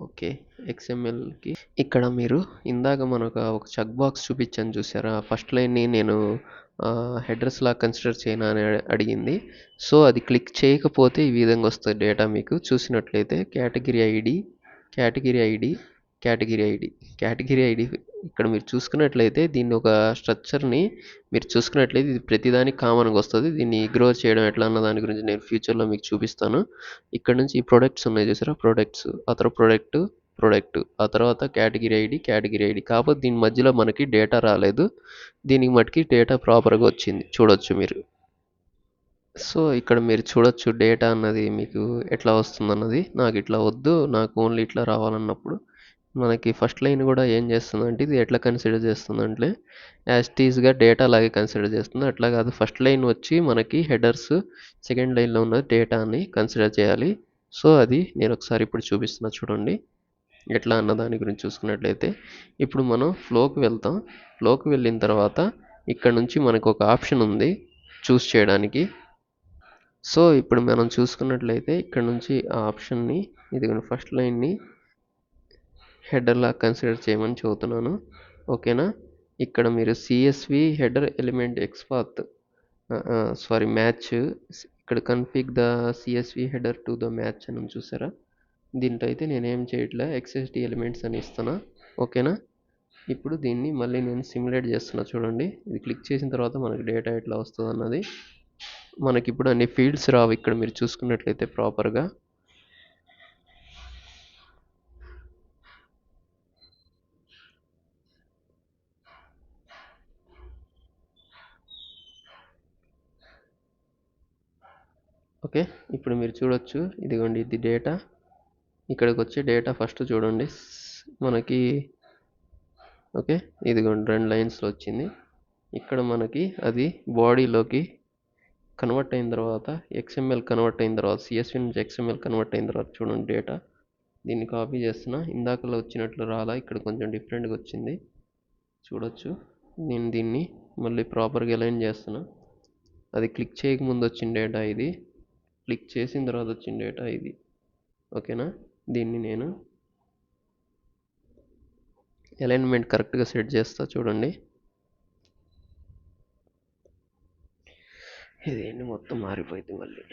ఓకే, XMLకి ఇక్కడ మీరు ఇందాక మనకు ఒక చెక్ బాక్స్ చూపించాను చూసారా, ఫస్ట్ లైన్ని నేను హెడర్స్ లా కన్సిడర్ చేయనా అని అడిగింది. సో అది క్లిక్ చేయకపోతే ఈ విధంగా వస్తుంది డేటా. మీకు చూసినట్లయితే కేటగిరీ ఐడి ఇక్కడ మీరు చూసుకున్నట్లయితే దీన్ని ఒక స్ట్రక్చర్ని మీరు చూసుకున్నట్లయితే ఇది ప్రతిదానికి కామన్గా వస్తుంది. దీన్ని ఇగ్నోర్ చేయడం ఎట్లా అన్న దాని గురించి నేను ఫ్యూచర్లో మీకు చూపిస్తాను. ఇక్కడ నుంచి ఈ ప్రొడక్ట్స్ ఉన్నాయి చూసారా, ప్రొడక్ట్స్, ఆ తర్వాత ప్రొడక్ట్, ఆ తర్వాత కేటగిరీ ఐడి. కాకపోతే దీని మధ్యలో మనకి డేటా రాలేదు, దీనికి మటుకి డేటా ప్రాపర్గా వచ్చింది, చూడొచ్చు మీరు. సో ఇక్కడ మీరు చూడొచ్చు డేటా అన్నది మీకు ఎట్లా వస్తుంది అన్నది. నాకు ఇట్లా వద్దు, నాకు ఓన్లీ ఇట్లా రావాలన్నప్పుడు మనకి ఫస్ట్ లైన్ కూడా ఏం చేస్తుందంటే ఇది ఎట్లా కన్సిడర్ చేస్తుందంటే యాజ్ టీజ్గా డేటా లాగే కన్సిడర్ చేస్తుంది. అట్లా కాదు, ఫస్ట్ లైన్ వచ్చి మనకి హెడర్స్, సెకండ్ లైన్లో ఉన్న డేటాని కన్సిడర్ చేయాలి. సో అది నేను ఒకసారి ఇప్పుడు చూపిస్తున్నా చూడండి ఎట్లా అన్న దాని గురించి. చూసుకున్నట్లయితే ఇప్పుడు మనం ఫ్లోకి వెళ్తాం. ఫ్లోకి వెళ్ళిన తర్వాత ఇక్కడ నుంచి మనకు ఒక ఆప్షన్ ఉంది చూస్ చేయడానికి. సో ఇప్పుడు మనం చూసుకున్నట్లయితే ఇక్కడ నుంచి ఆ ఆప్షన్ని, ఇది ఫస్ట్ లైన్ని హెడర్ లా కన్సిడర్ చేయమని చెబుతున్నాను. ఓకేనా? ఇక్కడ మీరు CSV header element XPath match, ఇక్కడ config the CSV header to the match అని చూసారా, దీంట్లో అయితే నేనేం చేయట్లే, XSD ఎలిమెంట్స్ అని ఇస్తున్నా. ఓకేనా? ఇప్పుడు దీన్ని మళ్ళీ నేను సిమ్యులేట్ చేస్తున్నా చూడండి. ఇది క్లిక్ చేసిన తర్వాత మనకి డేటా ఎట్లా వస్తుంది అన్నది. మనకి ఇప్పుడు అన్ని ఫీల్డ్స్ రావు ఇక్కడ మీరు చూసుకున్నట్లయితే ప్రాపర్గా. ఓకే, ఇప్పుడు మీరు చూడొచ్చు, ఇదిగోండి ఇది డేటా. ఇక్కడికి వచ్చే డేటా ఫస్ట్ చూడండి మనకి. ఓకే, ఇదిగోండి 2 లైన్స్లో వచ్చింది. ఇక్కడ మనకి అది బాడీలోకి కన్వర్ట్ అయిన తర్వాత, XML కన్వర్ట్ అయిన తర్వాత, CSV నుంచి XML కన్వర్ట్ అయిన తర్వాత చూడండి డేటా. దీన్ని కాపీ చేస్తున్నా, ఇందాకలో వచ్చినట్లు రాలా, ఇక్కడ కొంచెం డిఫరెంట్గా వచ్చింది చూడొచ్చు. నేను దీన్ని మళ్ళీ ప్రాపర్గా అలైన్ చేస్తున్నా. అది క్లిక్ చేయకముందు వచ్చిన డేటా ఇది, క్లిక్ చేసిన తర్వాత వచ్చిన డేటా ఇది. ఓకేనా? దీన్ని నేను అలైన్మెంట్ కరెక్ట్గా సెట్ చేస్తా చూడండి. ఇదేంటి మొత్తం మారిపోయింది మళ్ళీ.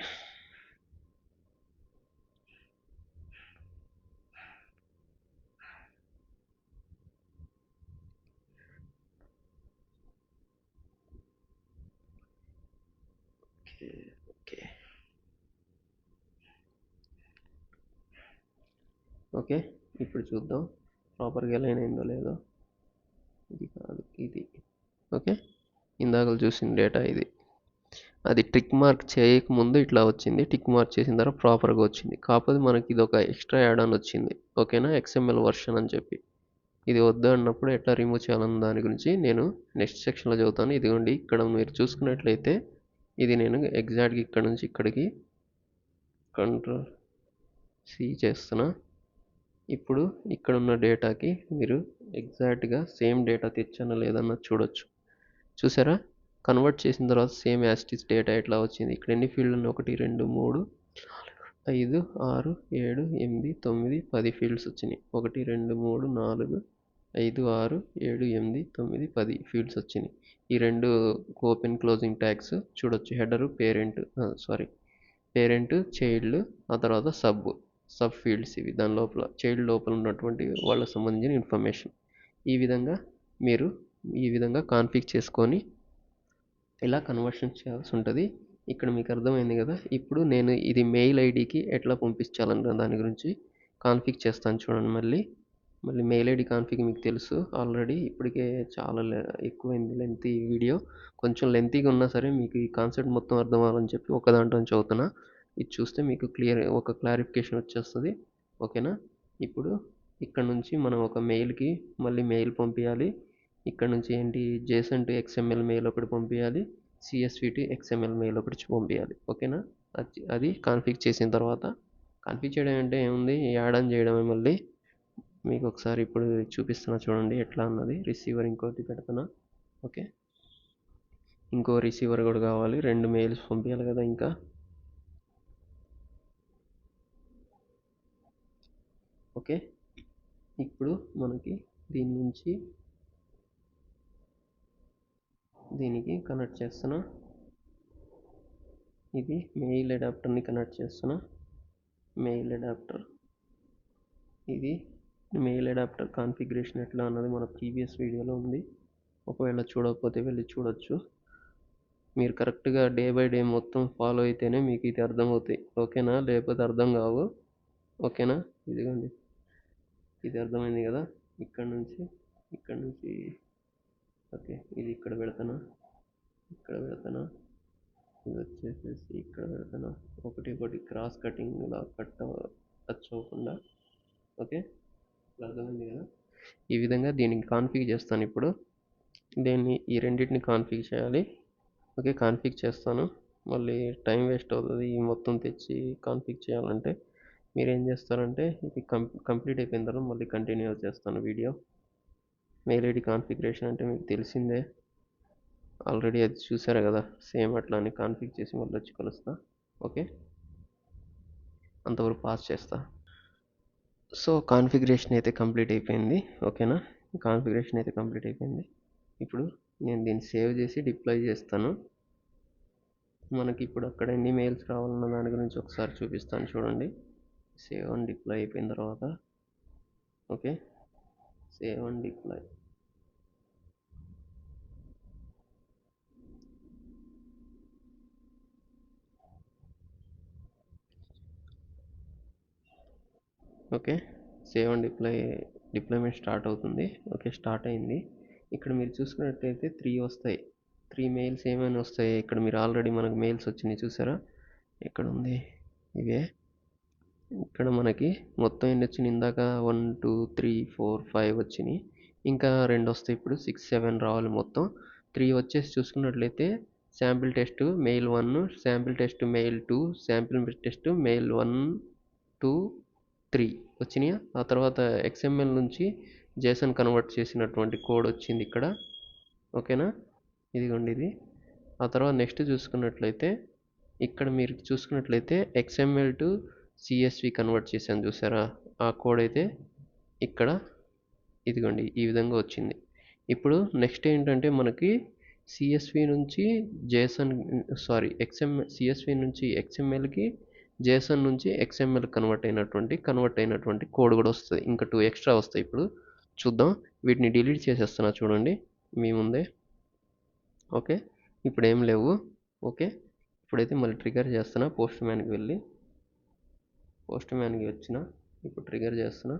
ఓకే, ఓకే, ఇప్పుడు చూద్దాం ప్రాపర్గా లైన్ అయిందో లేదో. ఇది కాదు, ఇది. ఓకే, ఇందాక చూసిన డేటా ఇది. అది టిక్ మార్క్ చేయకముందు ఇట్లా వచ్చింది, టిక్ మార్క్ చేసిన తర్వాత ప్రాపర్గా వచ్చింది. కాకపోతే మనకి ఇది ఒక ఎక్స్ట్రా యాడ్ ఆన్ వచ్చింది. ఓకేనా, XML వర్షన్ అని చెప్పి. ఇది వద్దు అన్నప్పుడు ఎట్లా రిమూవ్ చేయాలన్న దాని గురించి నేను నెక్స్ట్ సెక్షన్లో చదువుతాను. ఇదిగోండి, ఇక్కడ మీరు చూసుకున్నట్లయితే ఇది నేను ఎగ్జాక్ట్గా ఇక్కడ నుంచి ఇక్కడికి కంట్రోల్ C చేస్తున్నా. ఇప్పుడు ఇక్కడ ఉన్న డేటాకి మీరు ఎగ్జాక్ట్గా సేమ్ డేటా తెచ్చానా లేదన్నది చూడొచ్చు. చూసారా, కన్వర్ట్ చేసిన తర్వాత సేమ్ యాస్టిస్ డేటా ఎట్లా వచ్చింది. ఇక్కడ ఎన్ని ఫీల్డ్లు ఉన్నాయి, 1 2 3 4 5 6 7 8 9 10 ఫీల్డ్స్ వచ్చినాయి. 1 2 3 4 5 6 7 8 9 10 ఫీల్డ్స్ వచ్చినాయి. ఈ రెండు ఓపెన్ క్లోజింగ్ ట్యాగ్స్ చూడొచ్చు. హెడరు పేరెంట్ చైల్డ్, ఆ తర్వాత సబ్ ఫీల్డ్స్ ఇవి. దాని లోపల చైల్డ్ లోపల ఉన్నటువంటి వాళ్ళకి సంబంధించిన ఇన్ఫర్మేషన్. ఈ విధంగా కాన్ఫిగ్ చేసుకొని ఇలా కన్వర్షన్ చేయాల్సి ఉంటుంది. ఇక్కడ మీకు అర్థమైంది కదా. ఇప్పుడు నేను ఇది మెయిల్ ఐడికి ఎట్లా పంపించాలన్న దాని గురించి కాన్ఫిగ్ చేస్తాను చూడండి. మళ్ళీ మెయిల్ ఐడి కాన్ఫిగ్ మీకు తెలుసు ఆల్రెడీ. ఇప్పటికే చాలా ఎక్కువైంది లెంతీ వీడియో. కొంచెం లెంతీగా ఉన్నా సరే మీకు ఈ కాన్సెప్ట్ మొత్తం అర్థం అవ్వాలని చెప్పి ఒక దాంట్లో చదువుతున్నా. ఇది చూస్తే మీకు ఒక క్లారిఫికేషన్ వచ్చేస్తుంది. ఓకేనా, ఇప్పుడు ఇక్కడ నుంచి మనం ఒక మెయిల్కి మళ్ళీ మెయిల్ పంపించాలి. ఇక్కడ నుంచి ఏంటి, JSON to XML మెయిల్ ఒకటి పంపించాలి, CSV to XML మెయిల్ ఒకటి పంపించాలి. ఓకేనా, అది కాన్ఫిగ్ చేసిన తర్వాత, కాన్ఫిగ్ చేయడం అంటే ఏముంది, యాడ్ ఆన్ చేయడమే. మళ్ళీ మీకు ఒకసారి ఇప్పుడు చూపిస్తున్నా చూడండి ఎట్లా అన్నది. రిసీవర్ ఇంకోటి పెడుతున్నా. ఓకే, ఇంకో రిసీవర్ కూడా కావాలి, 2 మెయిల్స్ పంపించాలి కదా ఇంకా. ఓకే, ఇప్పుడు మనకి దీనికి కనెక్ట్ చేస్తున్నా. ఇది మెయిల్ అడాప్టర్ని కనెక్ట్ చేస్తున్నా. మెయిల్ అడాప్టర్, ఇది మెయిల్ అడాప్టర్ కాన్ఫిగరేషన్ ఎట్లా అన్నది మన ప్రీవియస్ వీడియోలో ఉంది. ఒకవేళ చూడకపోతే వెళ్ళి చూడొచ్చు. మీరు కరెక్ట్గా డే బై డే మొత్తం ఫాలో అయితేనే మీకు ఇది అర్థమవుతాయి. ఓకేనా, లేకపోతే అర్థం కావు. ఓకేనా, ఇదిగోండి, ఇది అర్థమైంది కదా. ఇక్కడ నుంచి ఓకే, ఇది ఇక్కడ పెడతాను, ఇది వచ్చేసేసి ఇక్కడ పెడతాను. ఒకటి క్రాస్ కటింగ్ ఇలా టచ్ అవ్వకుండా. ఓకే, అర్థమైంది కదా. ఈ విధంగా దీనికి కాన్ఫిగ్ చేస్తాను. ఇప్పుడు ఈ రెండింటిని కాన్ఫిగ్ చేయాలి. ఓకే, కాన్ఫిగ్ చేస్తాను. మళ్ళీ టైం వేస్ట్ అవుతుంది ఈ మొత్తం తెచ్చి కాన్ఫిగ్ చేయాలంటే. మీరు ఏం చేస్తారంటే ఇది కంప్లీట్ అయిపోయిన తర్వాత మళ్ళీ కంటిన్యూ చేస్తాను వీడియో. మెయిల్ ఐడి కాన్ఫిగరేషన్ అంటే మీకు తెలిసిందే ఆల్రెడీ, అది చూసారు కదా. సేమ్ అట్లానే కాన్ఫిగ్ చేసి మళ్ళీ వచ్చి కలుస్తా. ఓకే, అంతవరకు పాస్ చేస్తా. సో కాన్ఫిగరేషన్ అయితే కంప్లీట్ అయిపోయింది. ఓకేనా, కాన్ఫిగరేషన్ అయితే కంప్లీట్ అయిపోయింది. ఇప్పుడు నేను దీన్ని సేవ్ చేసి డిప్లాయ్ చేస్తాను. మనకి ఇప్పుడు అక్కడ ఎన్ని మెయిల్స్ రావాలన్న దాని గురించి ఒకసారి చూపిస్తాను చూడండి. సేవ్ అండ్ డిప్లాయ్ అయిపోయిన తర్వాత, okay, save and deploy. Okay, save and deployment start అవుతుంది. ఓకే, స్టార్ట్ అయింది. ఇక్కడ మీరు చూసుకున్నట్లయితే 3 వస్తాయి. 3 మెయిల్స్ ఏమైనా వస్తాయి. ఇక్కడ మీరు ఆల్రెడీ మనకు మెయిల్స్ వచ్చినాయి చూసారా, ఎక్కడ ఉంది, ఇవే. ఇక్కడ మనకి మొత్తం ఎన్ని వచ్చినాయి, ఇందాక 1 2 3 4 5 వచ్చినాయి. ఇంకా 2 వస్తాయి. ఇప్పుడు 6 7 రావాలి. మొత్తం 3 వచ్చేసి చూసుకున్నట్లయితే sample test mail 1, sample test mail 2, sample test mail 1 2 3 వచ్చినాయా. ఆ తర్వాత XML నుంచి JSON కన్వర్ట్ చేసినటువంటి కోడ్ వచ్చింది ఇక్కడ. ఓకేనా, ఇదిగోండి ఇది. ఆ తర్వాత నెక్స్ట్ చూసుకున్నట్లయితే ఇక్కడ మీరు చూసుకున్నట్లయితే XML టు CSV కన్వర్ట్ చేశాను చూసారా, ఆ కోడ్ అయితే ఇక్కడ ఇదిగోండి ఈ విధంగా వచ్చింది. ఇప్పుడు నెక్స్ట్ ఏంటంటే మనకి CSV నుంచి XMLకి, JSON నుంచి XML కన్వర్ట్ అయినటువంటి కోడ్ కూడా వస్తుంది. ఇంకా 2 ఎక్స్ట్రా వస్తాయి. ఇప్పుడు చూద్దాం. వీటిని డిలీట్ చేసేస్తున్నా చూడండి మీ ముందే. ఓకే, ఇప్పుడు ఏం లేవు. ఓకే, ఇప్పుడైతే మళ్ళీ ట్రిగర్ చేస్తున్నా. పోస్ట్ మ్యాన్కి వచ్చిన ఇప్పుడు ట్రిగర్ చేస్తున్నా.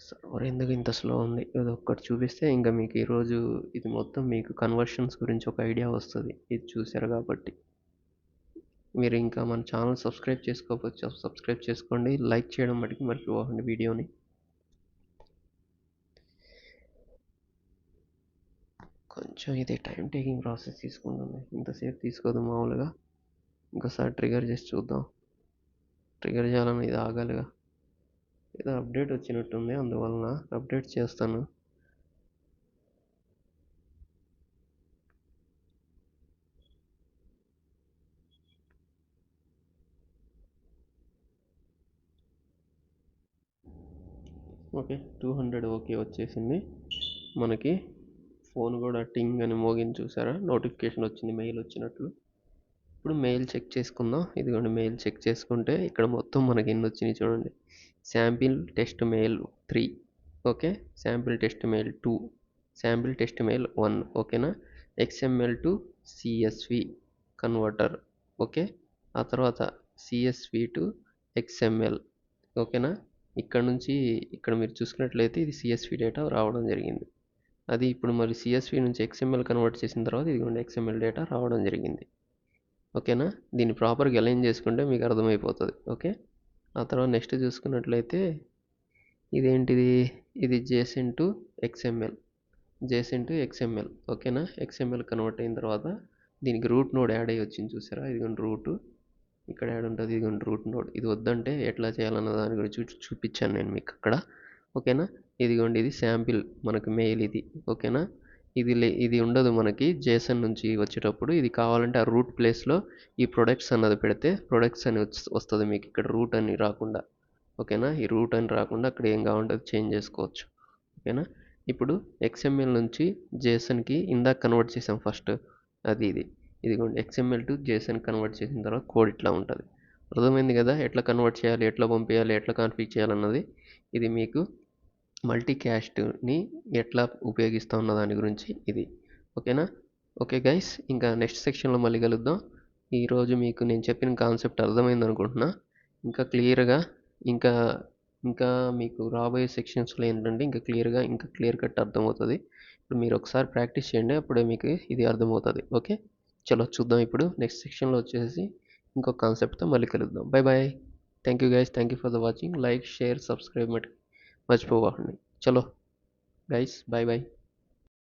సర్వర్ ఎందుకు ఇంత స్లో ఉంది? ఇది ఒక్కటి చూపిస్తే ఇంకా మీకు ఈరోజు ఇది మొత్తం మీకు కన్వర్షన్స్ గురించి ఒక ఐడియా వస్తుంది, ఇది చూసారు కాబట్టి. మీరు ఇంకా మన ఛానల్ సబ్స్క్రైబ్ చేసుకోవచ్చు, సబ్స్క్రైబ్ చేసుకోండి, లైక్ చేయడం మటుకు మర్చిపోకండి వీడియోని. కొంచెం ఇది టైం టేకింగ్ ప్రాసెస్ తీసుకుంటుంది, ఇంతసేపు తీసుకోదు మామూలుగా. ఇంకోసారి ట్రిగర్ చేసి చూద్దాం. ట్రిగర్ చేయాలని ఇది ఆగాలిగా. ఏదో అప్డేట్ వచ్చినట్టుంది, అందువలన అప్డేట్ చేస్తాను. ఓకే 200 ఓకే వచ్చేసింది మనకి. ఫోన్ కూడా టింగ్ అని మోగింది, చూసారా? నోటిఫికేషన్ వచ్చింది, మెయిల్ వచ్చినట్లు. ఇప్పుడు మెయిల్ చెక్ చేసుకుందాం. ఇదిగోండి మెయిల్ చెక్ చేసుకుంటే ఇక్కడ మొత్తం మనకి ఎన్ని వచ్చినాయి చూడండి. Sample test mail 3, okay. Sample test mail 2, sample test mail 1, ఓకేనా. XML to CSV converter, okay. ఆ తర్వాత CSV టు XML, ఓకేనా. ఇక్కడ నుంచి ఇక్కడ మీరు చూసుకున్నట్లయితే ఇది CSV డేటా రావడం జరిగింది. అది ఇప్పుడు మరి CSV నుంచి XML కన్వర్ట్ చేసిన తర్వాత ఇదిగోండి XML డేటా రావడం జరిగింది, ఓకేనా. దీన్ని ప్రాపర్గా అలైన్ చేసుకుంటే మీకు అర్థమైపోతుంది, ఓకే. ఆ తర్వాత నెక్స్ట్ చూసుకున్నట్లయితే ఇదేంటిది, ఇది JSON to XML, JSON to XML, ఓకేనా. XML కన్వర్ట్ అయిన తర్వాత దీనికి రూట్ నోడ్ యాడ్ అయ్యి వచ్చింది, చూసారా? ఇదిగోండి రూట్ ఇక్కడ యాడ్ ఉంటుంది, ఇదిగోండి రూట్ నోడ్. ఇది వద్దంటే ఎట్లా చేయాలన్న దాని గురించి చూపించాను నేను మీకు అక్కడ, ఓకేనా. ఇదిగోండి ఇది శాంపిల్ మనకి మెయిల్ ఇది, ఓకేనా. ఇది ఉండదు మనకి జేసన్ నుంచి వచ్చేటప్పుడు. ఇది కావాలంటే ఆ రూట్ ప్లేస్లో ఈ ప్రొడక్ట్స్ అన్నది పెడితే ప్రొడక్ట్స్ అని వస్తుంది మీకు, ఇక్కడ రూట్ అని రాకుండా, ఓకేనా. ఈ రూట్ అని రాకుండా అక్కడ ఏం కావాలంటే అది చేంజ్ చేసుకోవచ్చు, ఓకేనా. ఇప్పుడు XML నుంచి జేసన్కి ఇందాక కన్వర్ట్ చేసాం ఫస్ట్, ఇదిగోండి XML టు JSON కన్వర్ట్ చేసిన తర్వాత కోడ్ ఇట్లా ఉంటుంది. అర్థమైంది కదా, ఎట్లా కన్వర్ట్ చేయాలి, ఎట్లా పంపించాలి, ఎట్లా కాన్ఫిగర్ చేయాలన్నది. ఇది మీకు మల్టీకాస్ట్ని ఎట్లా ఉపయోగిస్తా ఉన్న దాని గురించి ఇది, ఓకేనా. ఓకే గైస్, ఇంకా నెక్స్ట్ సెక్షన్లో మళ్ళీ కలుద్దాం. ఈరోజు మీకు నేను చెప్పిన కాన్సెప్ట్ అర్థమైంది అనుకుంటున్నా. ఇంకా క్లియర్గా ఇంకా ఇంకా మీకు రాబోయే సెక్షన్స్లో ఏంటంటే ఇంకా క్లియర్గా ఇంకా క్లియర్ కట్ అర్థమవుతుంది. ఇప్పుడు మీరు ఒకసారి ప్రాక్టీస్ చేయండి, అప్పుడే మీకు ఇది అర్థమవుతుంది, ఓకే. చలో చూద్దాం. ఇప్పుడు నెక్స్ట్ సెక్షన్లో వచ్చేసి ఇంకో కాన్సెప్ట్తో మళ్ళీ కలుద్దాం. Bye bye. Thank you guys, thank you for the watching. Like, share, subscribe మర్చిపోకండి. చలో గైస్, బాయ్ బాయ్.